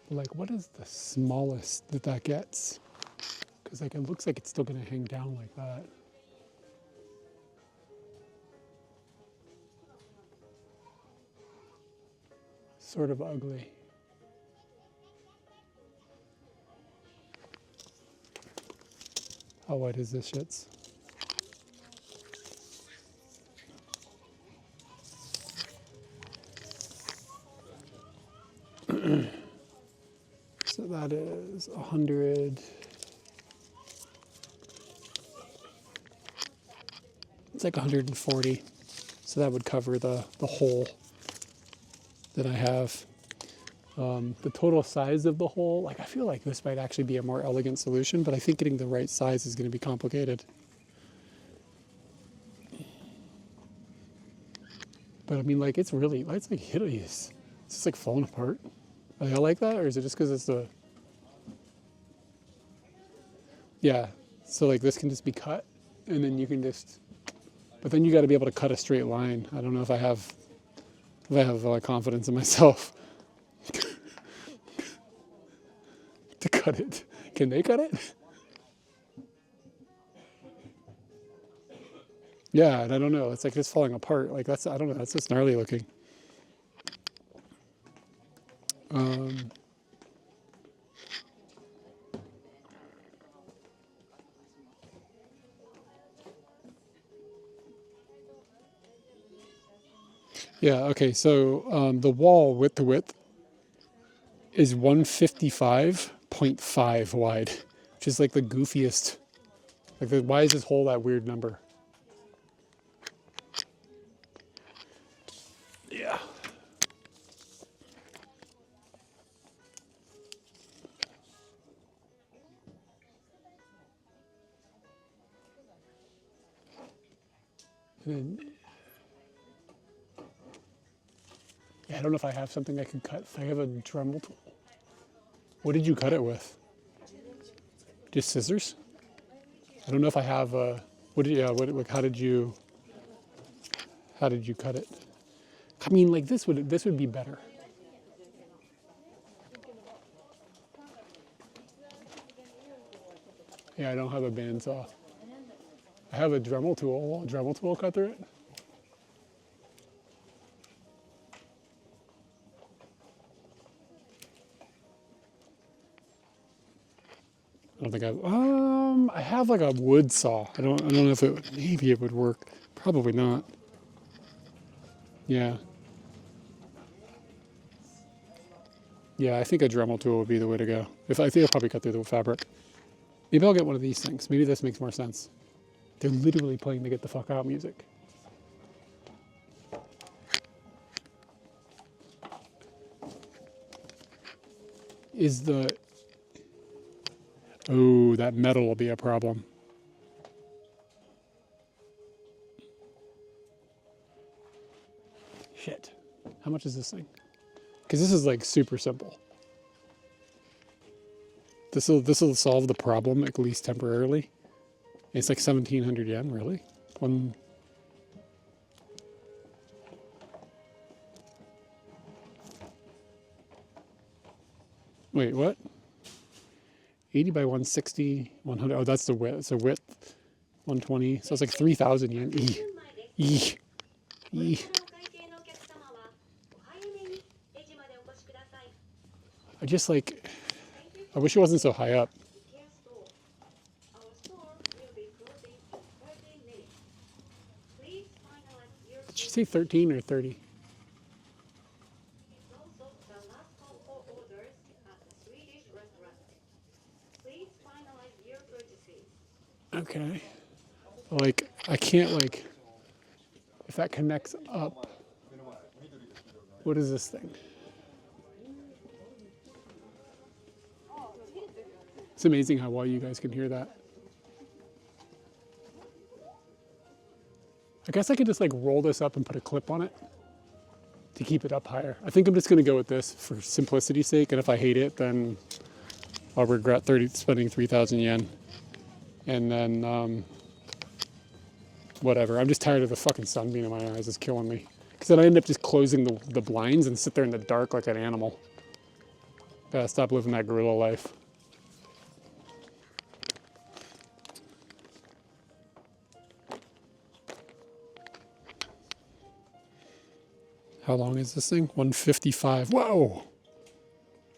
[SPEAKER 1] Like, what is the smallest that that gets? Because like it looks like it's still going to hang down like that. Sort of ugly. How wide is this shits? So that is 100. It's like 140. So that would cover the hole that I have. The total size of the hole, like I feel like this might actually be a more elegant solution, but I think getting the right size is going to be complicated. But I mean, like it's like hideous. It's just like falling apart. Are y'all like that, or is it just because it's the? Yeah. So like this can just be cut, and then you can just. But then you got to be able to cut a straight line. I don't know if I have confidence in myself to cut it. Can they cut it? Yeah, and I don't know. It's like just falling apart. Like that's, I don't know. That's just gnarly looking. Yeah. Okay. So the wall width to width is 155.5 wide, which is like the goofiest. Like, why is this hole that weird number? Yeah. And then, yeah, I don't know if I have something I could cut. If I have a Dremel tool. What did you cut it with? Just scissors? I don't know if I have a. What did how did you cut it? I mean, like this would be better. Yeah, I don't have a bandsaw. I have a Dremel tool. Will a Dremel tool cut through it? I don't think I have like a wood saw. I don't know if maybe it would work. Probably not. Yeah. Yeah, I think a Dremel tool would be the way to go. I think I'll probably cut through the fabric. Maybe I'll get one of these things. Maybe this makes more sense. They're literally playing the Get the Fuck Out music. Oh, that metal will be a problem. Shit. How much is this thing? Because this is like super simple. This will solve the problem at least temporarily. It's like 1,700 yen, really? Wait, what? 80 by 160, 100. Oh, that's the width. It's a width, 120. So it's like 3,000 yen. I just like, I wish it wasn't so high up. Did she say 13 or 30?
[SPEAKER 2] Please finalize your purchases.
[SPEAKER 1] Okay. Like, I can't, like, if that connects up, what is this thing? It's amazing how well you guys can hear that. I guess I could just like roll this up and put a clip on it to keep it up higher. I think I'm just gonna go with this for simplicity's sake, and if I hate it, then I'll regret spending 3,000 yen. And then, whatever. I'm just tired of the fucking sun being in my eyes. It's killing me. Because then I end up just closing the blinds and sit there in the dark like an animal. Gotta stop living that gorilla life. How long is this thing? 155. Whoa!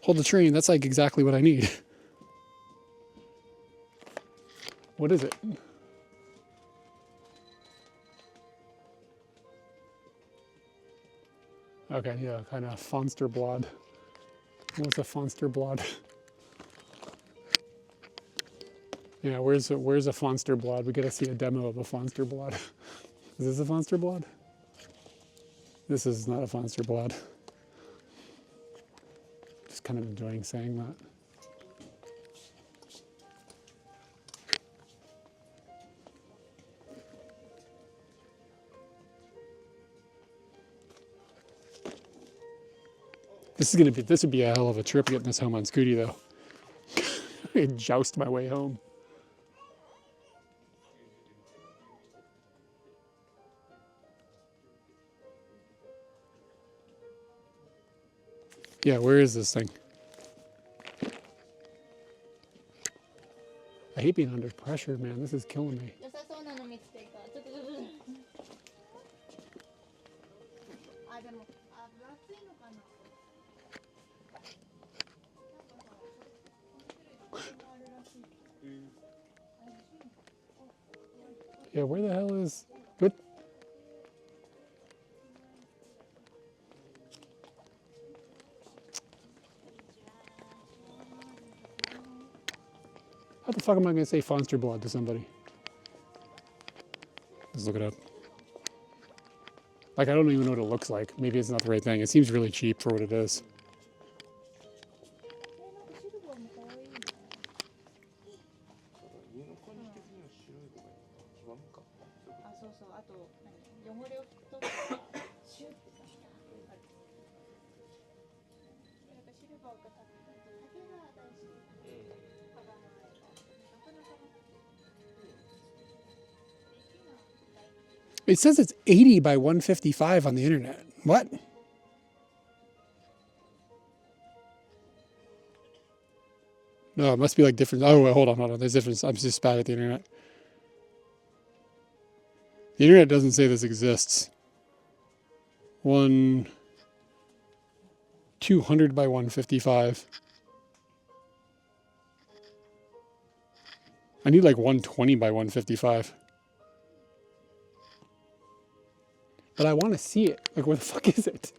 [SPEAKER 1] Hold the train. That's like exactly what I need. What is it? Okay, yeah, kind of Fonsterblad. What's a Fonsterblad? Yeah, where's a Fonsterblad? We gotta see a demo of a Fonsterblad. Is this a Fonsterblad? This is not a Fonsterblad. Just kind of enjoying saying that. This would be a hell of a trip getting this home on Scooty though. I joust my way home. Yeah, where is this thing? I hate being under pressure, man. This is killing me. Yeah, where the hell is... What? How the fuck am I going to say Fonsterblad to somebody? Let's look it up. Like, I don't even know what it looks like. Maybe it's not the right thing. It seems really cheap for what it is. It says it's 80 by 155 on the internet. What? No, it must be like different. Oh, wait, hold on. There's difference. I'm just bad at the internet. The internet doesn't say this exists. 200 by 155. I need like 120 by 155. But I want to see it. Like, where the fuck is it?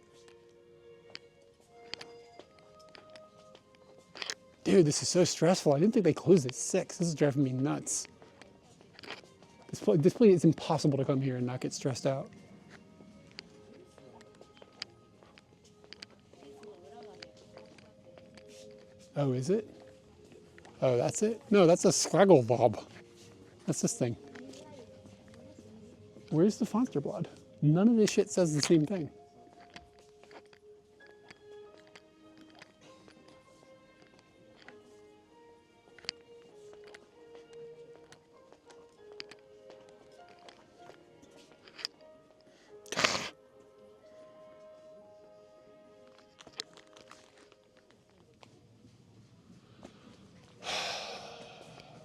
[SPEAKER 1] Dude, this is so stressful. I didn't think they closed at 6. This is driving me nuts. This place is impossible to come here and not get stressed out. Oh, is it? Oh, that's it? No, that's a Scraggle Bob. That's this thing. Where's the Fonsterblad? None of this shit says the same thing.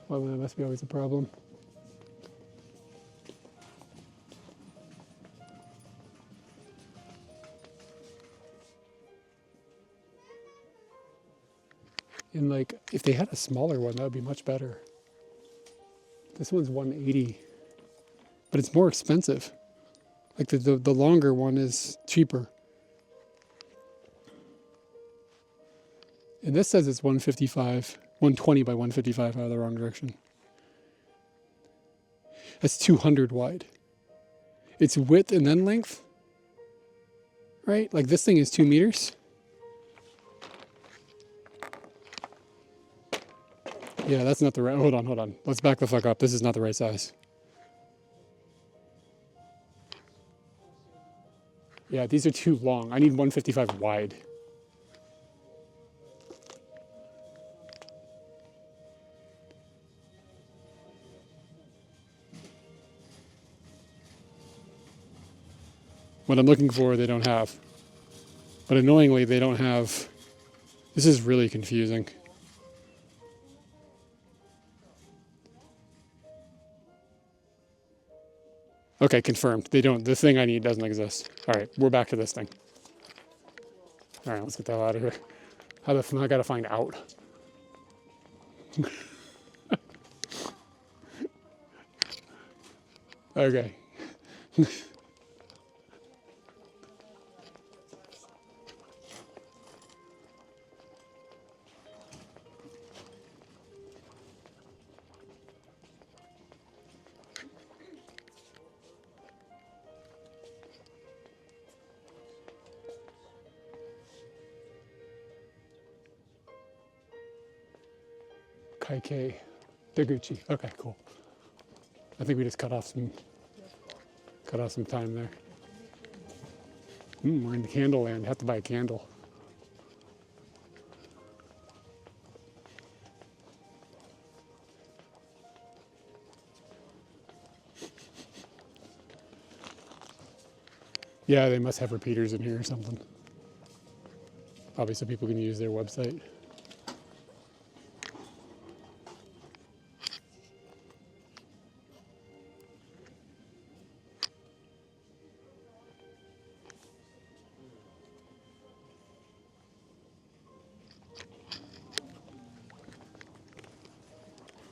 [SPEAKER 1] Well, that must be always a problem. And like, if they had a smaller one, that would be much better. This one's 180, but it's more expensive. Like the longer one is cheaper. And this says it's 155, 120 by 155 out of the wrong direction. That's 200 wide. It's width and then length, right? Like this thing is 2 meters. Yeah, that's not the right, hold on. Let's back the fuck up. This is not the right size. Yeah, these are too long. I need 155 wide. What I'm looking for, they don't have. But annoyingly, they don't have. This is really confusing. Okay, confirmed. They don't. The thing I need doesn't exist. All right, we're back to this thing. All right, let's get the hell out of here. How the fuck I gotta find out? Okay. Kaikei Deguchi. Okay, cool. I think we just cut off some time there. We're in the candle land. Have to buy a candle. Yeah, they must have repeaters in here or something. Probably so people can use their website.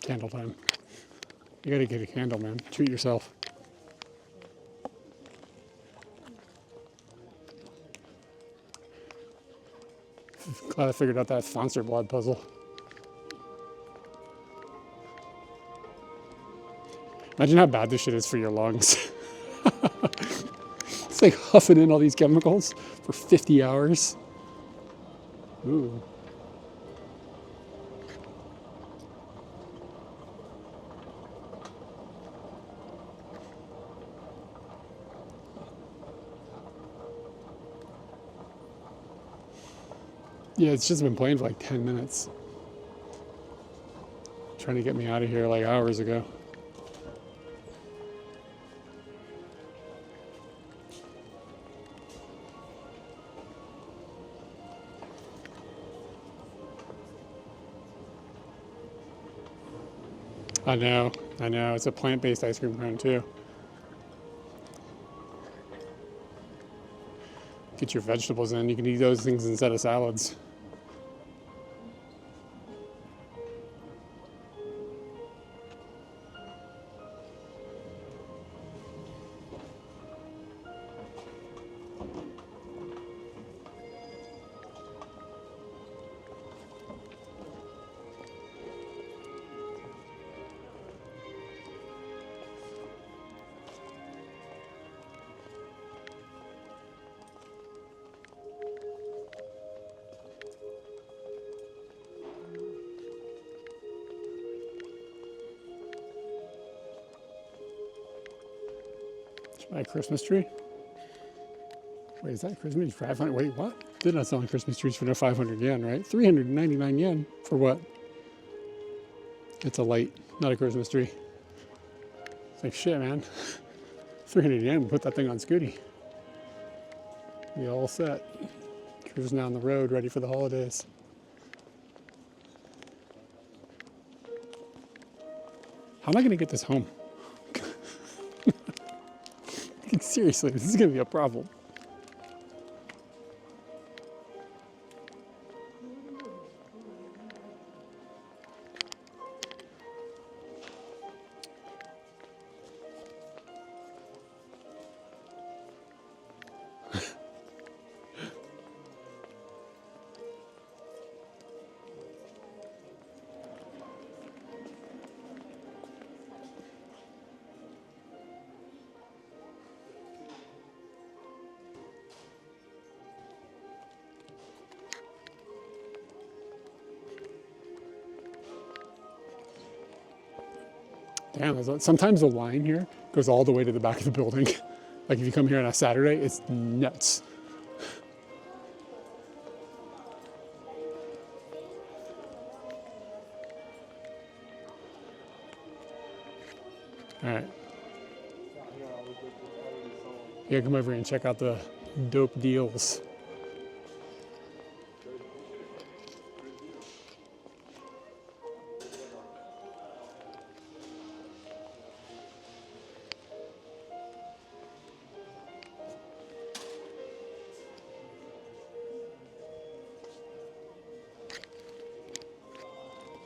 [SPEAKER 1] Candle time. You gotta get a candle, man. Treat yourself. Glad I figured out that sponsor blood puzzle. Imagine how bad this shit is for your lungs. It's like huffing in all these chemicals for 50 hours. Ooh. Yeah, it's just been playing for like 10 minutes. Trying to get me out of here like hours ago. I know. It's a plant-based ice cream cone too. Get your vegetables in. You can eat those things instead of salads. Buy a Christmas tree? Wait, is that a Christmas tree? 500? Wait, what? They're not selling Christmas trees for no 500 yen, right? 399 yen for what? It's a light, not a Christmas tree. It's like, shit, man. 300 yen, put that thing on Scooty. Be all set. Cruising down the road, ready for the holidays. How am I gonna get this home? Seriously, this is gonna be a problem. Damn, sometimes the line here goes all the way to the back of the building. Like if you come here on a Saturday, it's nuts. All right. Yeah, come over here and check out the dope deals.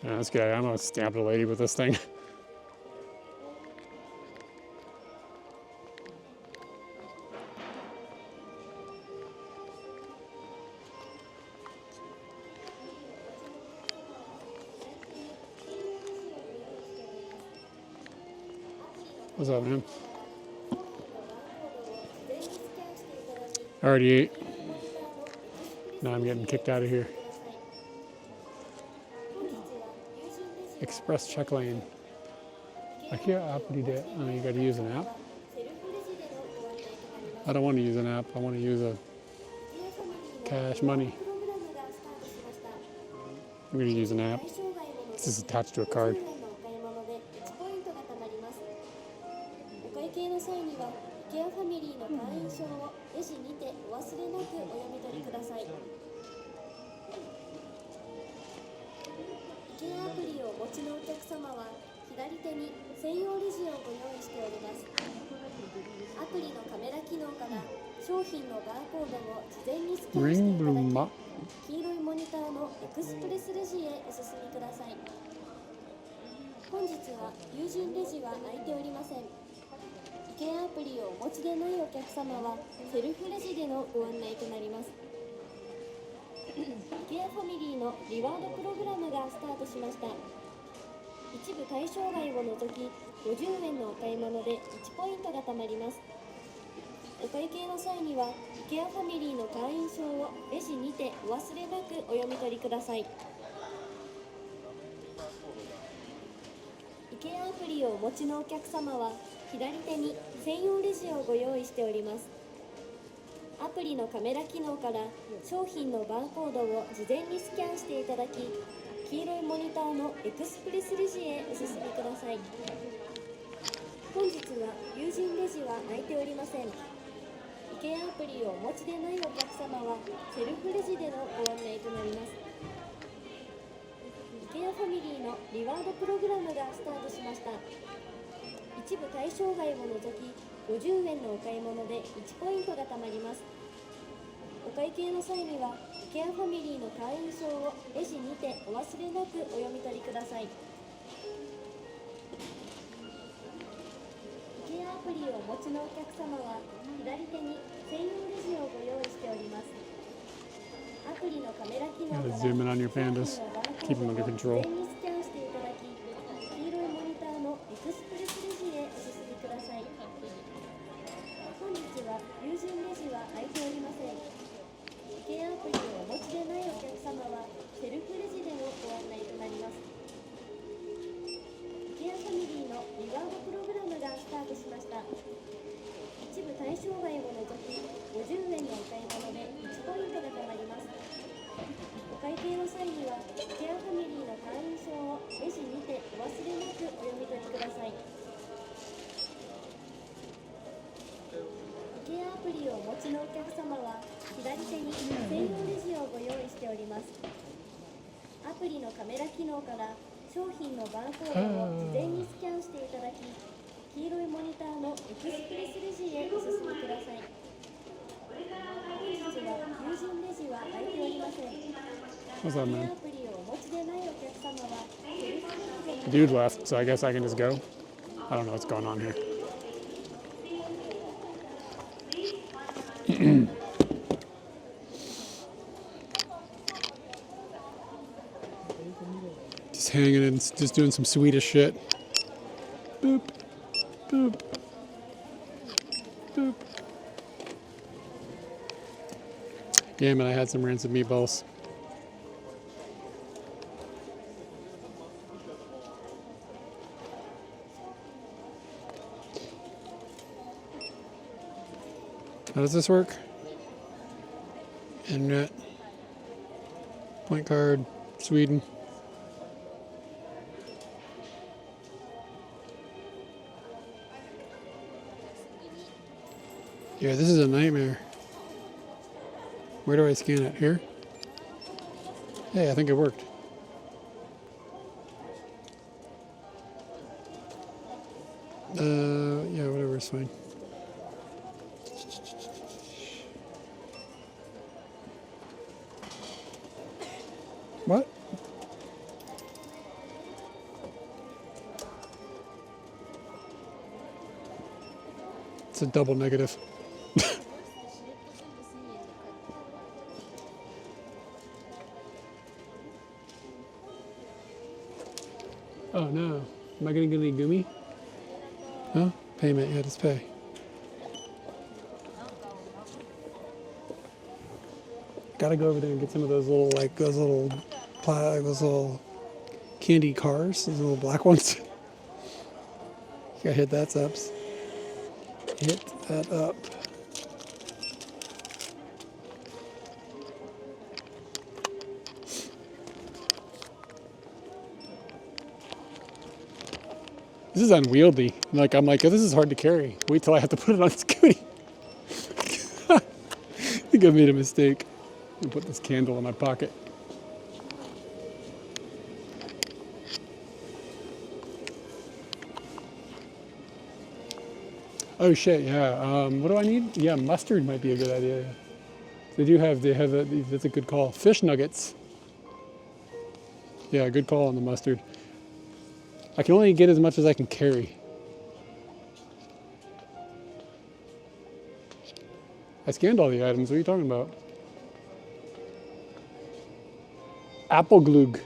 [SPEAKER 1] Yeah, that's good. I'm gonna stamp a lady with this thing. What's up, man? I already ate. Now I'm getting kicked out of here. Express check lane. IKEA app did it. Oh, you gotta use an app? I don't want to use an app. I want to use a cash money. I'm gonna use an app. This is attached to a card.
[SPEAKER 4] アプリのカメラ機能から商品のバーコードを事前にスキャンしていただき、黄色いモニターのエクスプレスレジへお進みください。本日は有人レジは空いておりません。IKEAアプリをお持ちでないお客様はセルフレジでのご案内となります。IKEA ファミリーのリワードプログラムがスタートしました。一部対象外を除き50円のお買い物で1ポイントが貯まります。お会計の際には IKEA ファミリーの会員証をレジにてお忘れなくお読み取りください。IKEA アプリをお持ちのお客様は左手に専用レジをご用意しております。アプリのカメラ機能から商品のバーコードを事前にスキャンしていただき、黄色いモニターのエクスプレスレジへお進みください。本日は有人レジは空いておりません。IKEA アプリをお持ちでないお客様はセルフレジでのご案内となります。IKEA ファミリーのリワードプログラムがスタートしました。一部対象外を除き50円のお買い物で1ポイントが貯まります。お会計の際には IKEA ファミリーの会員証をレジにてお忘れなくお読み取りください。IKEA アプリをお持ちのお客様は左手に専用レジをご用意しております。アプリのカメラ機能から商品のバーコードを事前にスキャンしていただき、黄色いモニターのエクスプレスレジへお進みください。本日は有人レジは空いておりません。IKEA アプリをお持ちでないお客様はセルフレジでのご案内となります。IKEA ファミリーのリワードプログラムがスタートしました。一部対象外を除き50円のお買い物で1ポイントが貯まります。お会計の際には IKEA ファミリーの会員証をレジにてお忘れなくお読み取りください。IKEA アプリをお持ちのお客様は左手に専用レジをご用意しております。アプリのカメラ機能から商品のバーコードを事前にスキャンしていただき、黄色いモニターのエクスプレスレジへお進みください。本日は有人レジは空いておりません。
[SPEAKER 1] What's up,
[SPEAKER 4] IKEA
[SPEAKER 1] man?
[SPEAKER 4] アプリをお持ちでないお客様はセルフレジで
[SPEAKER 1] Dude left, so I guess I can just go. I don't know what's going on here. Just hanging in, just doing some Swedish shit. Boop, boop, boop. Yeah, man, I had some rancid meatballs. How does this work? Internet. Point card. Sweden. Yeah, this is a nightmare. Where do I scan it? Here? Hey, I think it worked. Yeah, whatever, it's fine. What? It's a double negative. Oh no. Am I gonna get any gummy? Huh? Payment, yeah, just pay. Gotta go over there and get some of those little, like, those little candy cars, those little black ones. Gotta hit that up. Hit that up. This is unwieldy. Like, I'm like, oh, this is hard to carry. Wait till I have to put it on Scooty. I think I made a mistake. I'm gonna put this candle in my pocket. Oh shit, yeah. What do I need? Yeah, mustard might be a good idea. They have that's a good call. Fish nuggets. Yeah, good call on the mustard. I can only get as much as I can carry. I scanned all the items. What are you talking about? Apple glug.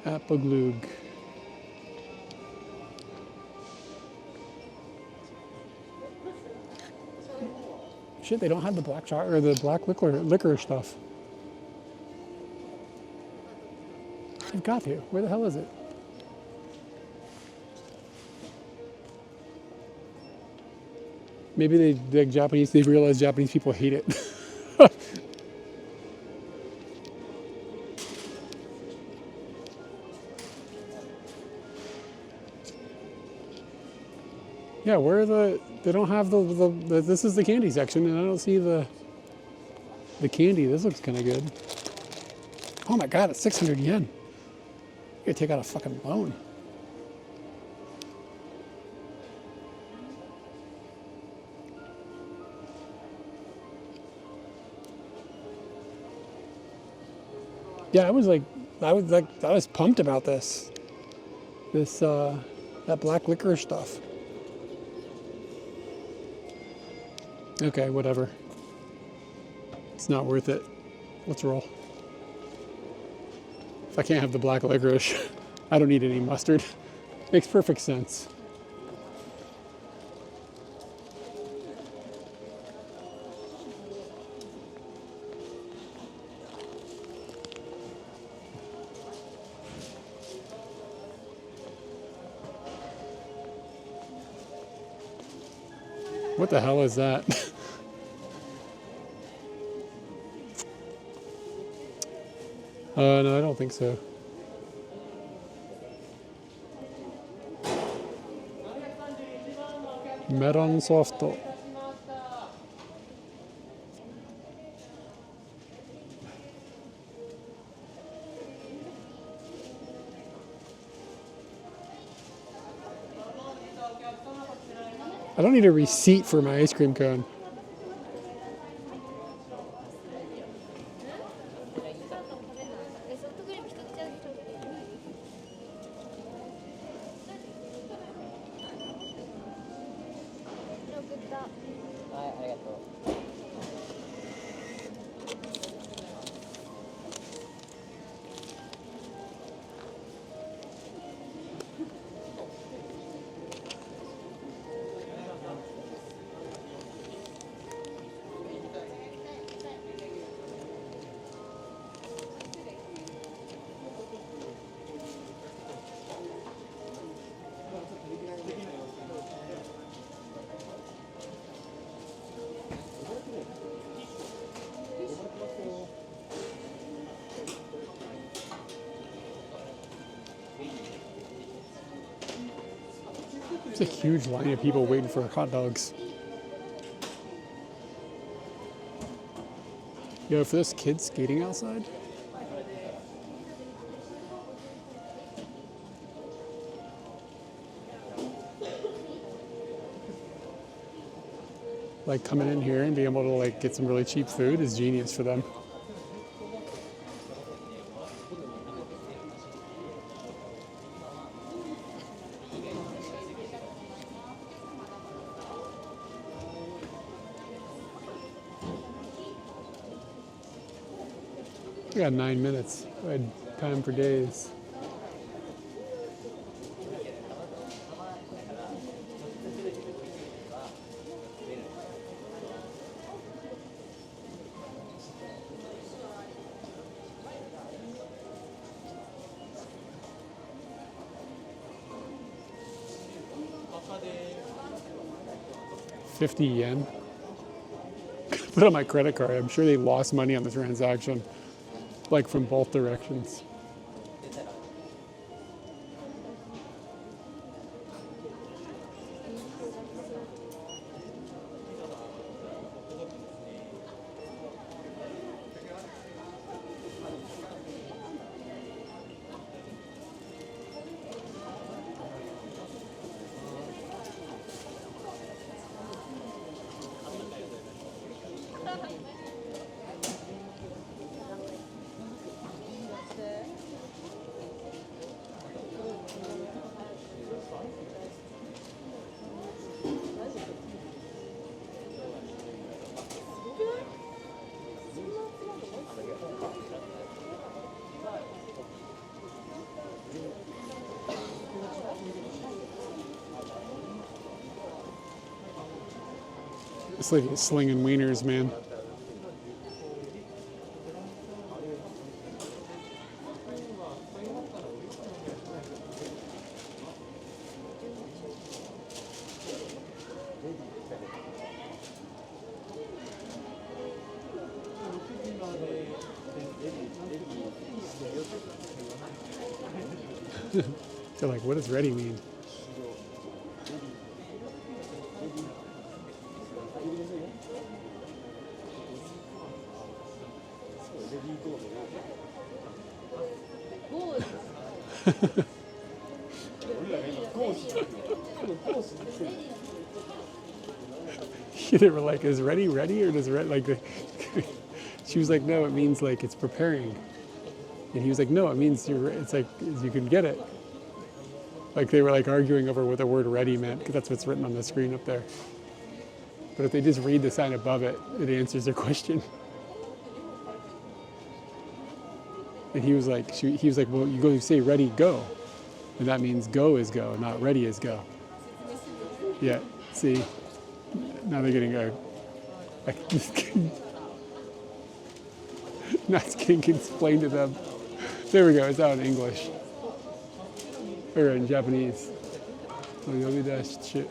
[SPEAKER 1] Apple glug. Shit, they don't have the black chocolate or the black liquor stuff. They've got to. Where the hell is it? Maybe they've realized Japanese people hate it. Yeah, they don't have this is the candy section and I don't see the candy. This looks kind of good. Oh my God, it's 600 yen. You gotta take out a fucking loan. Yeah, I was pumped about this. That black licorice stuff. Okay, whatever. It's not worth it. Let's roll. If I can't have the black licorice, I don't need any mustard. Makes perfect sense. What the hell is that? No, I don't think so. Melon soft. I don't need a receipt for my ice cream cone. There's a huge line of people waiting for hot dogs. Yo, for those kids skating outside? Like coming in here and being able to like get some really cheap food is genius for them. We got 9 minutes. I had time for days. $50. Put on my credit card. I'm sure they lost money on the transaction, like from both directions. It's like slinging wieners, man. They're like, what does ready mean? They were like, is ready ready or does ready like the she was like, no, it means like it's preparing. And he was like, no, it means it's like you can get it. Like they were like arguing over what the word ready meant because that's what's written on the screen up there. But if they just read the sign above it, it answers their question. And he was like, well, you say ready, go. And that means go is go, not ready is go. Yeah, see, now they're getting now it's getting explained to them. There we go, it's out in English. Or in Japanese. Shit.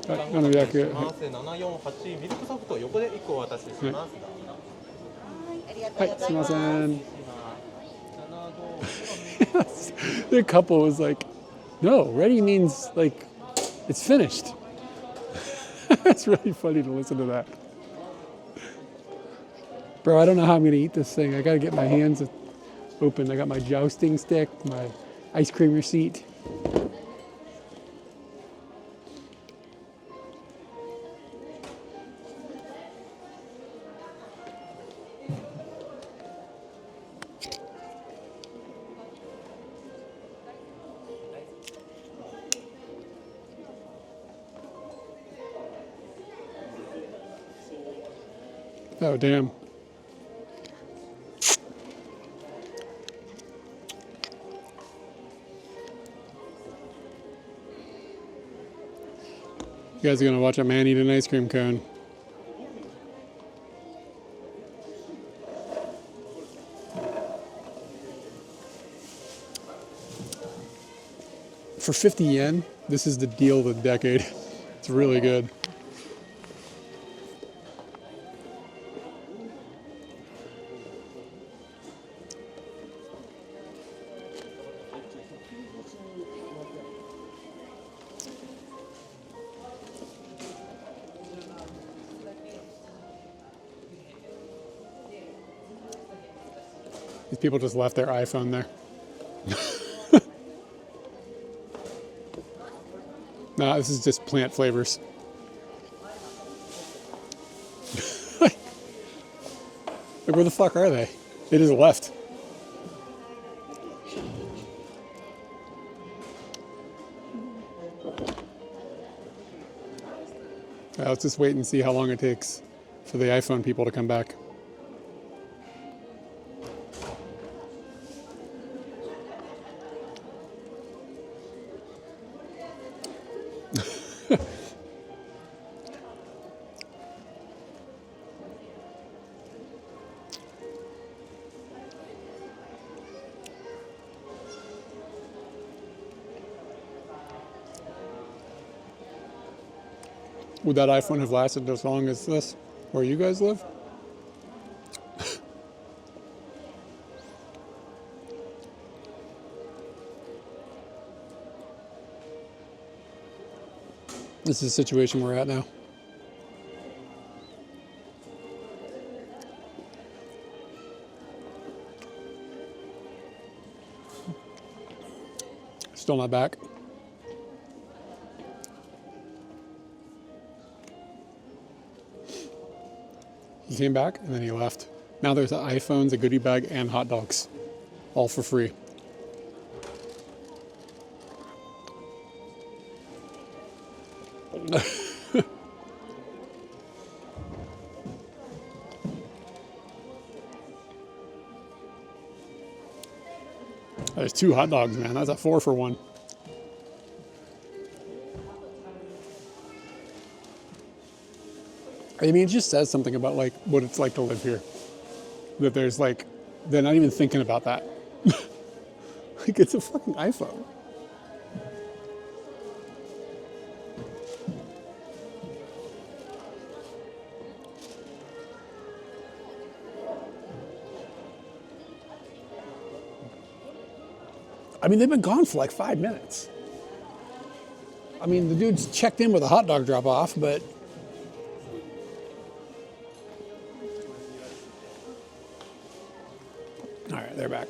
[SPEAKER 1] Right, 700.
[SPEAKER 5] 748ミルクソフト横で1個お渡しします。
[SPEAKER 1] はい、すいません。The couple was like, no, ready means like it's finished. It's really funny to listen to that. Bro, I don't know how I'm gonna eat this thing. I gotta get my hands open. I got my jousting stick, my ice cream receipt. Oh, damn. You guys are gonna watch a man eat an ice cream cone. For 50 yen, this is the deal of the decade. It's really good. These people just left their iPhone there. Nah, this is just plant flavors. Like, where the fuck are they? They just left. Let's just wait and see how long it takes for the iPhone people to come back. Would that iPhone have lasted as long as this, where you guys live? This is the situation we're at now. Still not back. He came back and then he left. Now there's the iPhones, a goodie bag, and hot dogs. All for free. There's 2 hot dogs, man. That's a 4 for 1. I mean, it just says something about like what it's like to live here. That there's like, they're not even thinking about that. Like, it's a fucking iPhone. I mean, they've been gone for like 5 minutes. I mean, the dude's checked in with a hot dog drop off, but all right, they're back.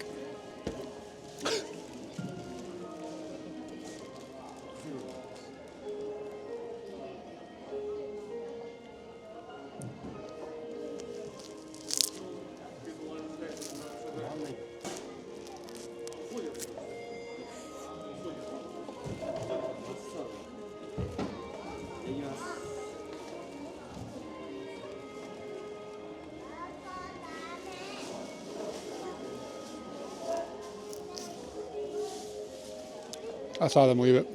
[SPEAKER 1] I saw them leave it.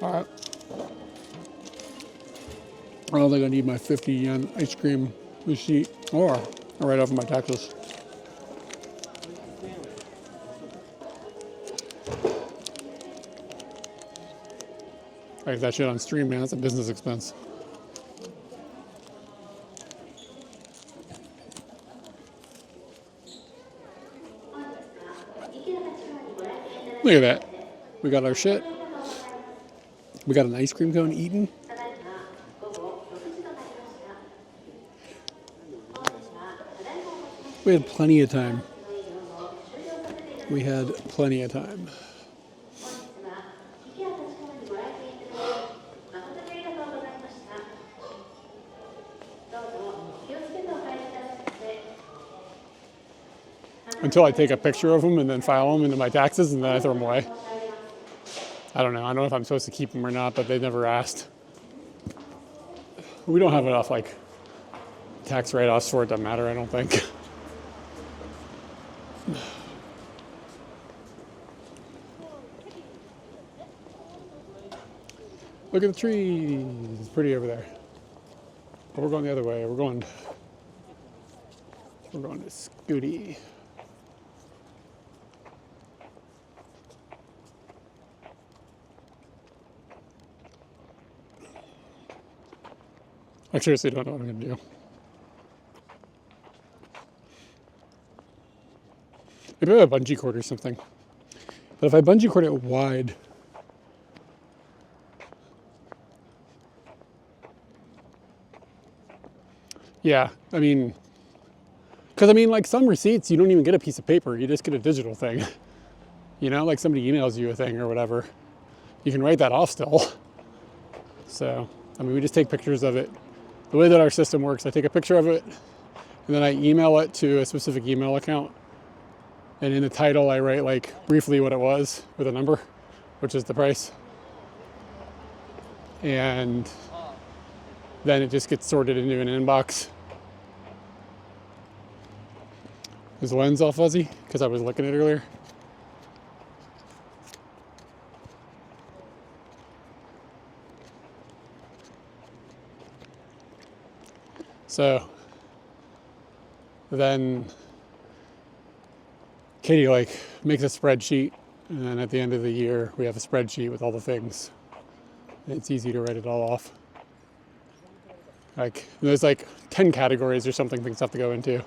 [SPEAKER 1] All right. I don't think I need my 50 yen ice cream receipt, or I'll write off my taxes. I get that shit on stream, man. That's a business expense. Look at that. We got our shit. We got an ice cream cone eaten. We had plenty of time. We had plenty of time. Until I take a picture of them and then file them into my taxes and then I throw them away. I don't know. I don't know if I'm supposed to keep them or not, but they never asked. We don't have enough like tax write-offs for it to matter, I don't think. Look at the tree. It's pretty over there. But we're going the other way. We're going to Scooty. I seriously don't know what I'm going to do. Maybe a bungee cord or something. But if I bungee cord it wide, yeah, I mean, because I mean, like some receipts, you don't even get a piece of paper, you just get a digital thing. You know, like somebody emails you a thing or whatever. You can write that off still. So, I mean, we just take pictures of it. The way that our system works, I take a picture of it, and then I email it to a specific email account. And in the title, I write like briefly what it was with a number, which is the price. And then it just gets sorted into an inbox. Is the lens all fuzzy? Because I was looking at it earlier. So then Katie like makes a spreadsheet, and then at the end of the year we have a spreadsheet with all the things. It's easy to write it all off. Like there's like 10 categories or something things have to go into.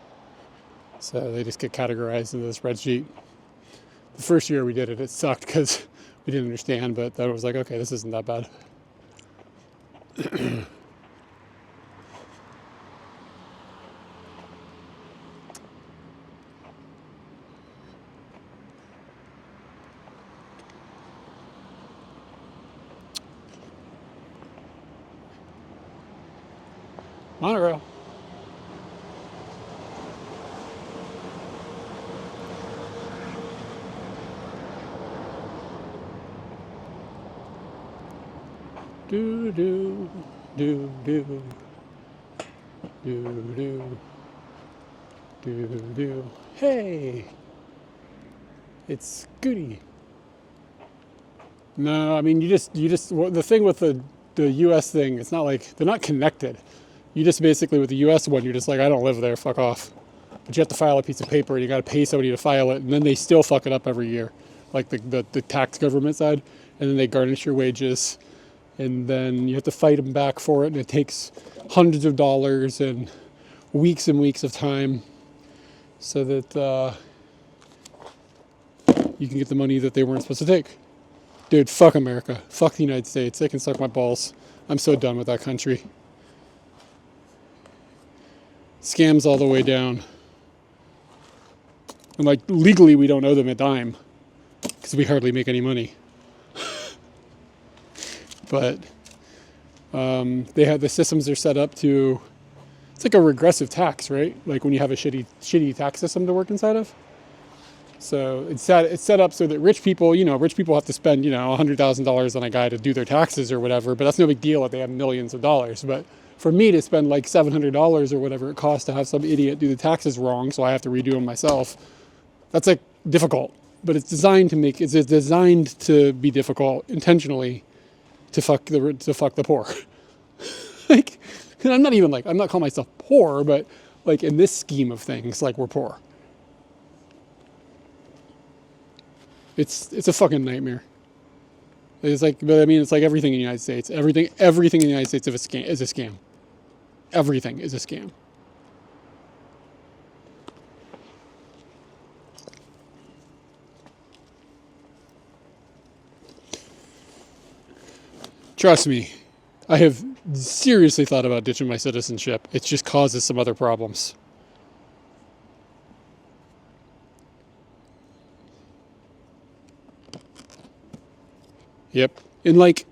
[SPEAKER 1] So they just get categorized into the spreadsheet. The first year we did it, it sucked because we didn't understand, but then it was like, okay, this isn't that bad. Monorail. Do do do do do do do do. Hey, it's Goody. No, I mean you just well, the thing with the U.S. thing, it's not like they're not connected. You just basically with the U.S. one, you're just like, I don't live there, fuck off. But you have to file a piece of paper, and you got to pay somebody to file it, and then they still fuck it up every year, like the tax government side, and then they garnish your wages, and then you have to fight them back for it, and it takes hundreds of dollars and weeks of time, so that you can get the money that they weren't supposed to take. Dude, fuck America, fuck the United States. They can suck my balls. I'm so done with that country. Scams all the way down. And like legally we don't owe them a dime because we hardly make any money. But they have the systems are set up to, it's like a regressive tax, right? Like when you have a shitty tax system to work inside of. So it's set up so that rich people have to spend, $100,000 on a guy to do their taxes or whatever, but that's no big deal if they have millions of dollars. But for me to spend like $700 or whatever it costs to have some idiot do the taxes wrong, so I have to redo them myself, that's like difficult. But it's designed to be difficult intentionally to fuck the poor. Like, and I'm not calling myself poor, but like in this scheme of things, like we're poor. It's a fucking nightmare. It's like, but I mean, it's like everything in the United States. Everything in the United States is a scam. Everything is a scam. Trust me, I have seriously thought about ditching my citizenship. It just causes some other problems. Yep. And like,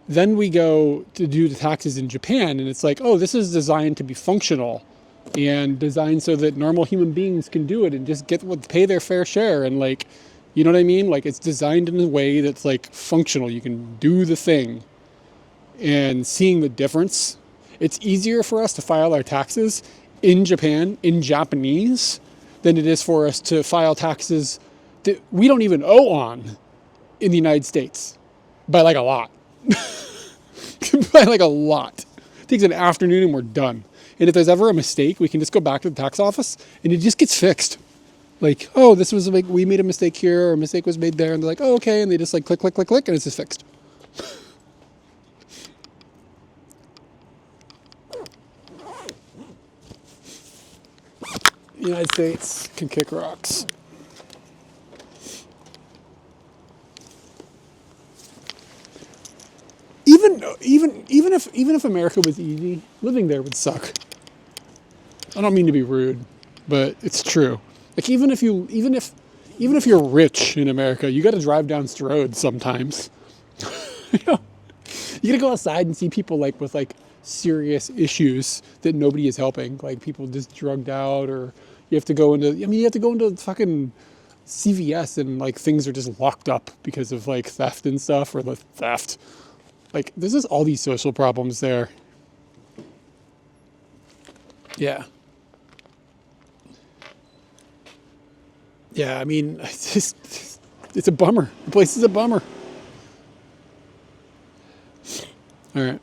[SPEAKER 1] then we go to do the taxes in Japan, and it's like, oh, this is designed to be functional and designed so that normal human beings can do it and just pay their fair share. And like, you know what I mean? Like, it's designed in a way that's like functional. You can do the thing. And seeing the difference, it's easier for us to file our taxes in Japan, in Japanese, than it is for us to file taxes that we don't even owe on in the United States by like a lot. By like a lot. It takes an afternoon and we're done. And if there's ever a mistake, we can just go back to the tax office and it just gets fixed. Like, oh, this was like, we made a mistake here, or a mistake was made there, and they're like, oh, okay, and they just like click, and it's just fixed. The United States can kick rocks. even if America was easy, living there would suck. I don't mean to be rude, but it's true. Like even if you're rich in America, you got to drive down the road sometimes. You know, you got to go outside and see people like with like serious issues that nobody is helping, like people just drugged out, or you have to go into. I mean, you have to go into fucking CVS and like things are just locked up because of like theft and stuff, or the theft. Like there's just all these social problems there. Yeah. Yeah, I mean, it's a bummer. The place is a bummer. All right.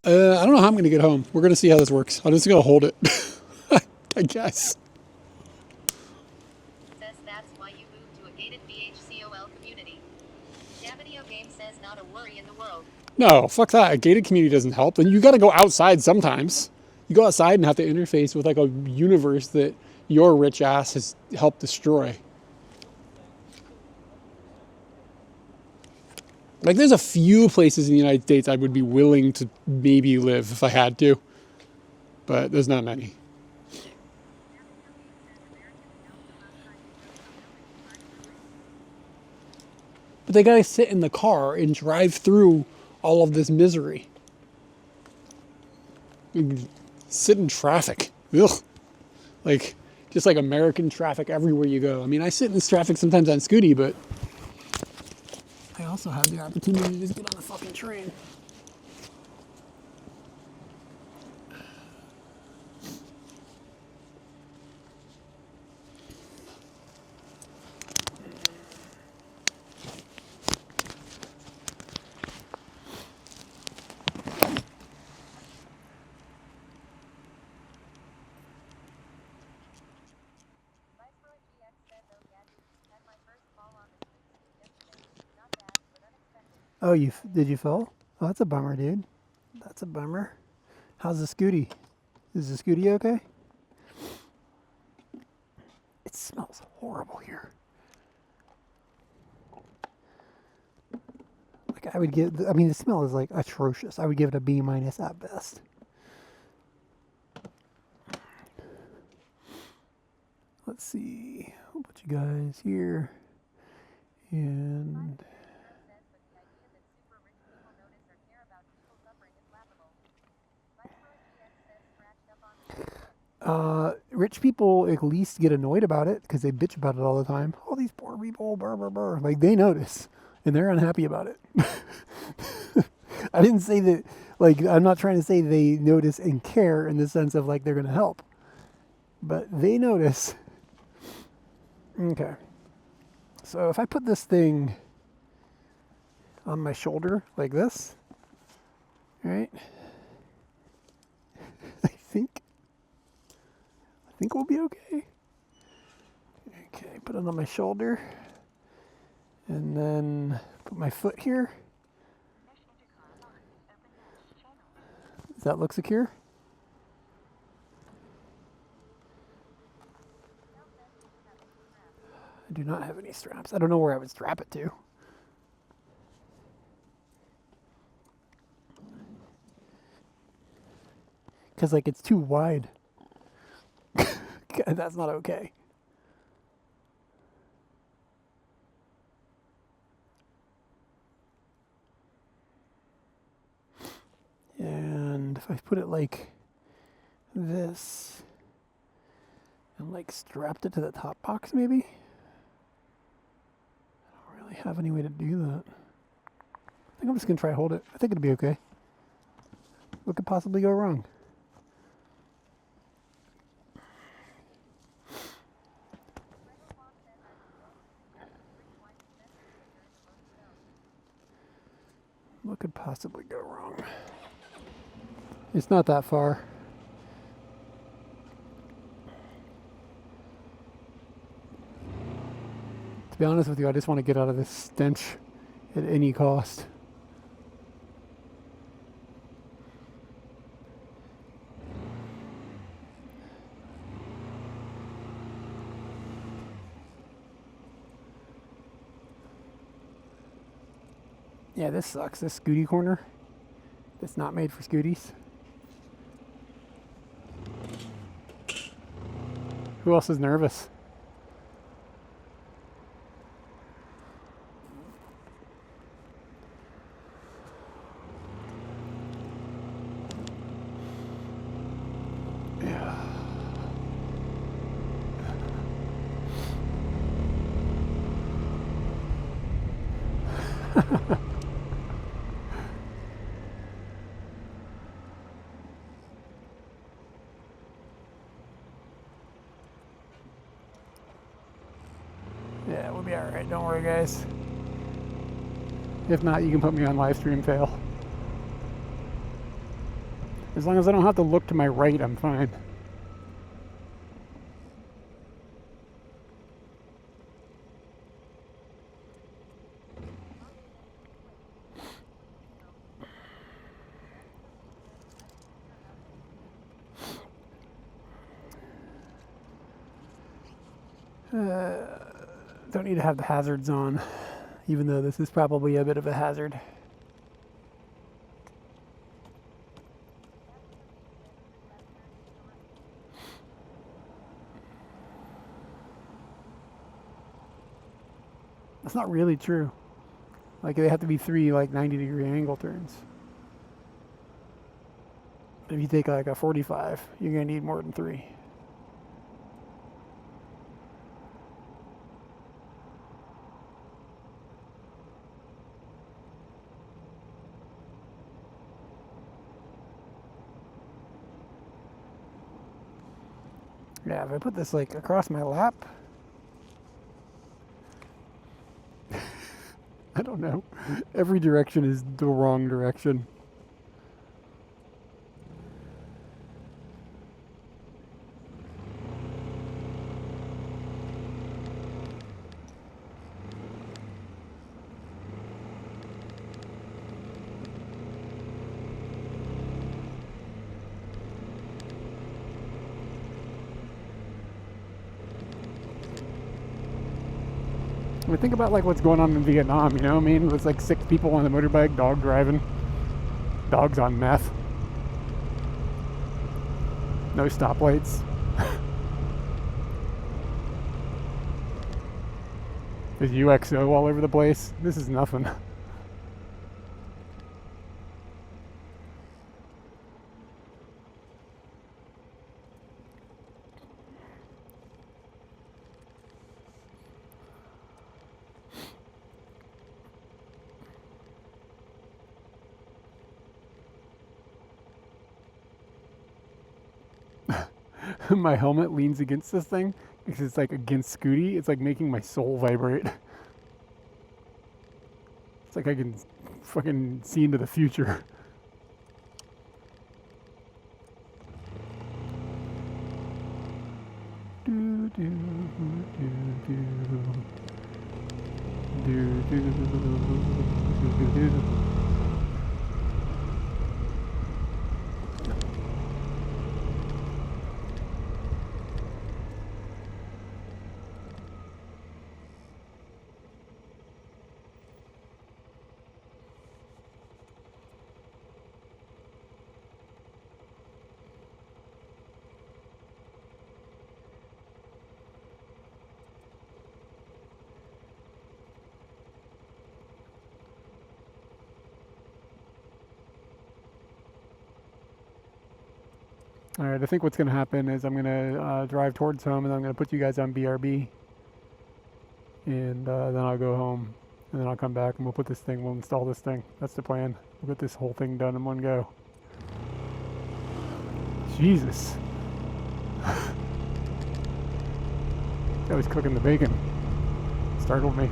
[SPEAKER 1] I don't know how I'm going to get home. We're going to see how this works. I'm just going to hold it, I guess.
[SPEAKER 6] Says that's why you moved to a gated BHCOL community. Davidio Game says not a worry in the world.
[SPEAKER 1] No, fuck that. A gated community doesn't help. And you got to go outside sometimes. You go outside and have to interface with like a universe that your rich ass has helped destroy. Like there's a few places in the United States I would be willing to maybe live if I had to, but there's not many. But they gotta sit in the car and drive through all of this misery. Sit in traffic. Ugh. Like, just like American traffic everywhere you go. I mean, I sit in this traffic sometimes on Scooty, but I also have the opportunity to just get on the fucking train. Oh, did you fall? Oh, that's a bummer, dude. That's a bummer. How's the Scooty? Is the Scooty okay? It smells horrible here. Like I mean, the smell is like atrocious. I would give it a B- at best. Let's see. A whole bunch of guys here. And rich people at least get annoyed about it because they bitch about it all the time. All these poor people, brr, brr, brr. Like they notice and they're unhappy about it. I didn't say that, like, I'm not trying to say they notice and care in the sense of like they're going to help, but they notice. Okay. So if I put this thing on my shoulder like this, right? I think we'll be okay. Okay, put it on my shoulder. And then put my foot here. Does that look secure? I do not have any straps. I don't know where I would strap it to. Because, like, it's too wide. That's not okay. And if I put it like this and like strapped it to the top box maybe? I don't really have any way to do that. I think I'm just going to try to hold it. I think it'll be okay. What could possibly go wrong? What could possibly go wrong? It's not that far. To be honest with you, I just want to get out of this stench at any cost. Yeah, this sucks. This Scooty corner. That's not made for Scooties. Who else is nervous? Yeah. Yeah, we'll be alright. Don't worry, guys. If not, you can put me on livestream fail. As long as I don't have to look to my right, I'm fine. Don't need to have the hazards on, even though this is probably a bit of a hazard. That's not really true. Like, they have to be 3 like 90-degree angle turns. If you take like a 45, you're gonna need more than 3. Yeah, if I put this like across my lap, I don't know. Every direction is the wrong direction. I mean, think about like what's going on in Vietnam, you know what I mean? With like 6 people on a motorbike, dog driving, dogs on meth, no stoplights. There's UXO all over the place. This is nothing. My helmet leans against this thing because it's like against Scooty. It's like making my soul vibrate. It's like I can fucking see into the future. Do do do do do do do do. All right, I think what's going to happen is I'm going to drive towards home, and I'm going to put you guys on BRB, and then I'll go home, and then I'll come back, and we'll install this thing. That's the plan. We'll get this whole thing done in one go. Jesus. I was cooking the bacon. Startled me.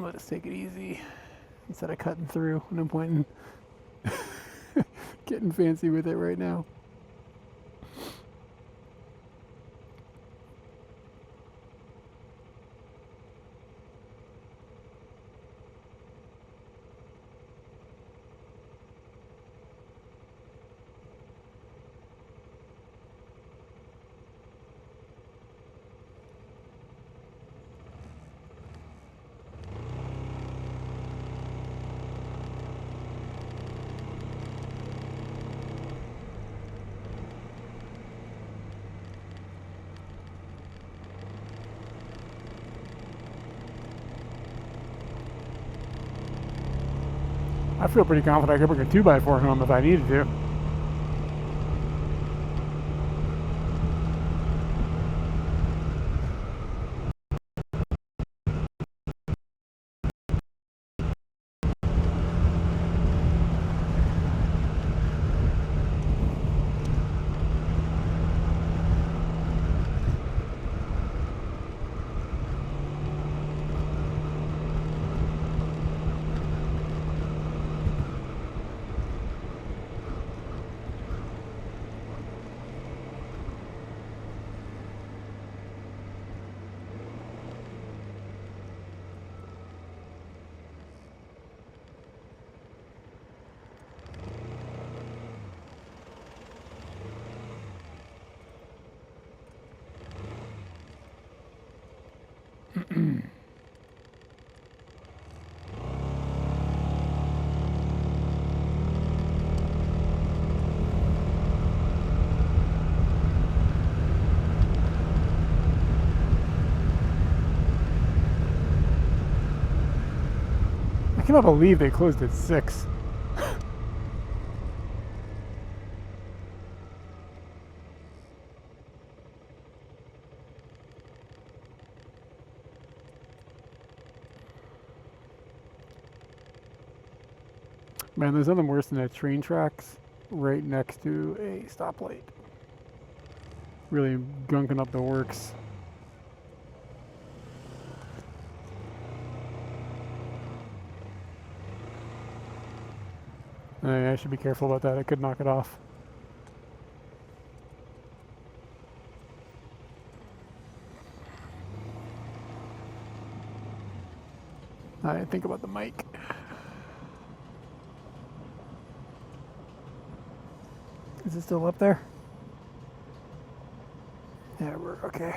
[SPEAKER 1] Let us take it easy instead of cutting through. No point in getting fancy with it right now. I feel pretty confident I could bring a 2x4 home if I needed to. I cannot believe they closed at 6. Man, there's nothing worse than a train tracks right next to a stoplight. Really gunking up the works. I should be careful about that. I could knock it off. I think about the mic. Is it still up there? Yeah, we're okay.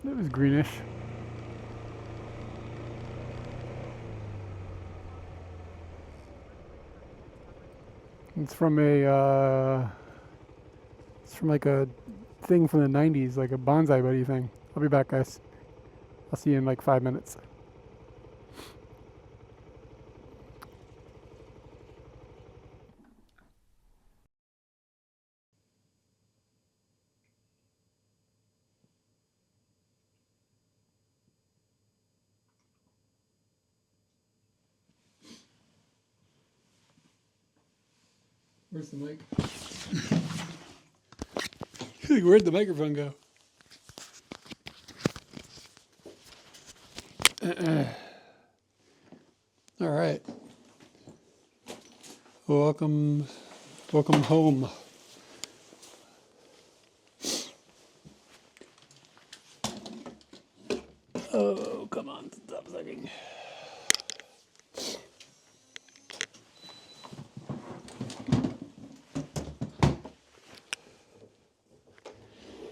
[SPEAKER 1] It was greenish. It's from like a thing from the 90s, like a bonsai buddy thing. I'll be back, guys. I'll see you in like 5 minutes. Where's the mic? Where'd the microphone go? All right. Welcome home. Oh, come on, stop a second exciting.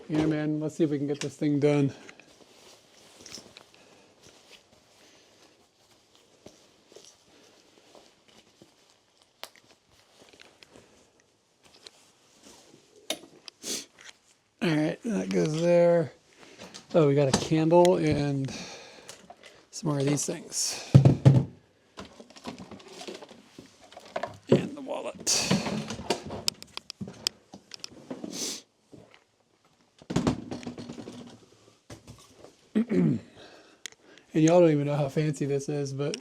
[SPEAKER 1] Yeah, man, let's see if we can get this thing done. All right, that goes there. Oh, we got a candle and some more of these things. And the wallet. And y'all don't even know how fancy this is, but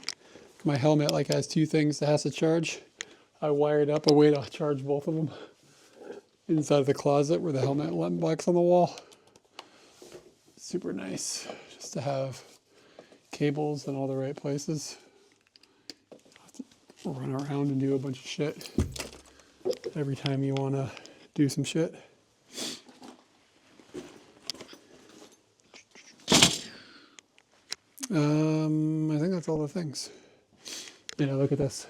[SPEAKER 1] my helmet like has two things that has to charge. I wired up a way to charge both of them inside the closet where the helmet box on the wall. Super nice just to have cables in all the right places. Run around and do a bunch of shit every time you want to do some shit. I think that's all the things. Yeah, look at this.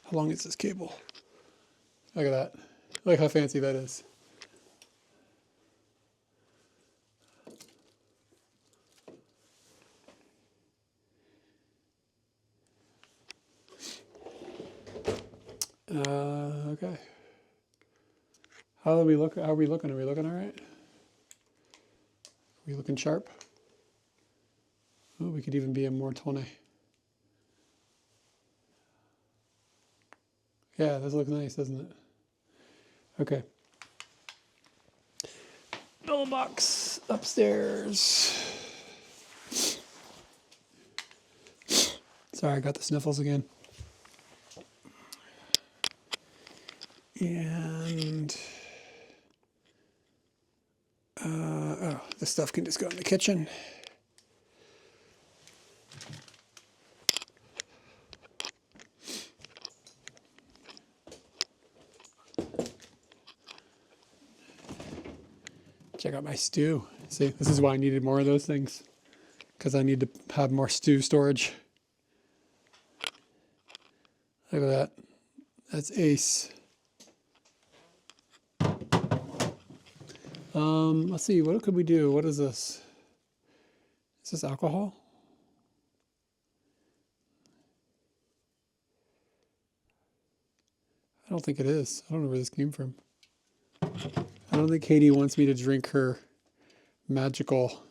[SPEAKER 1] How long is this cable? Look at that. Look how fancy that is. Okay. How are we looking? Are we looking? Are we looking all right? Are we looking sharp? Oh, we could even be in more tone. Yeah, this looks nice, doesn't it? Okay. Bill box upstairs. Sorry, I got the sniffles again. And oh, this stuff can just go in the kitchen. Check out my stew. See, this is why I needed more of those things, because I need to have more stew storage. Look at that. That's ace. Let's see, what could we do? What is this? Is this alcohol? I don't think it is. I don't know where this came from. I don't think Katie wants me to drink her magical,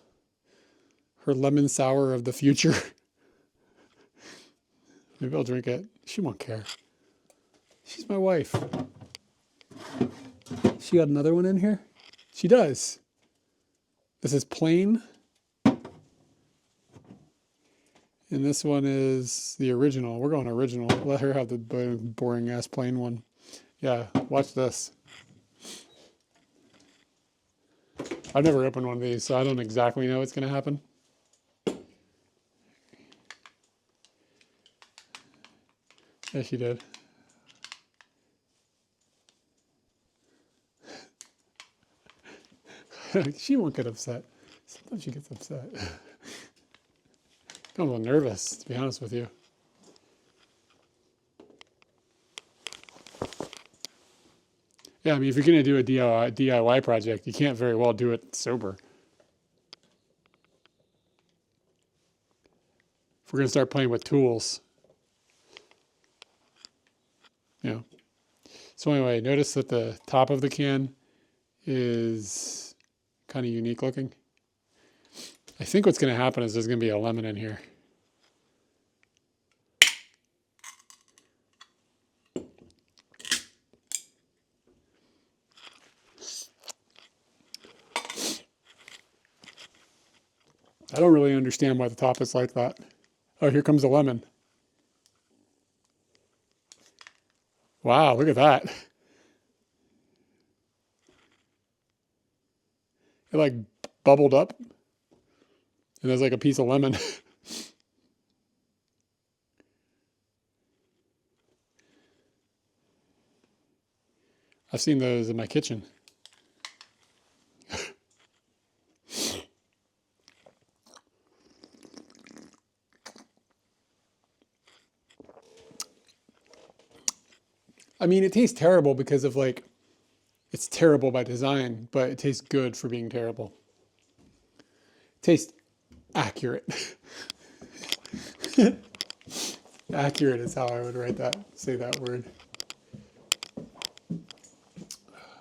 [SPEAKER 1] her lemon sour of the future. Maybe I'll drink it. She won't care. She's my wife. She got another one in here? She does. This is plain. And this one is the original. We're going original. Let her have the boring ass plain one. Yeah, watch this. I've never opened one of these, so I don't exactly know what's going to happen. Yeah, she did. She won't get upset. Sometimes she gets upset. I'm a little nervous, to be honest with you. Yeah, I mean, if you're going to do a DIY project, you can't very well do it sober. If we're going to start playing with tools. Yeah. So anyway, notice that the top of the can is kind of unique looking. I think what's going to happen is there's going to be a lemon in here. I don't really understand why the top is like that. Oh, here comes the lemon. Wow, look at that. It like bubbled up. And there's like a piece of lemon. I've seen those in my kitchen. I mean, it tastes terrible because of like, it's terrible by design, but it tastes good for being terrible. It tastes accurate. Accurate is how I would say that word.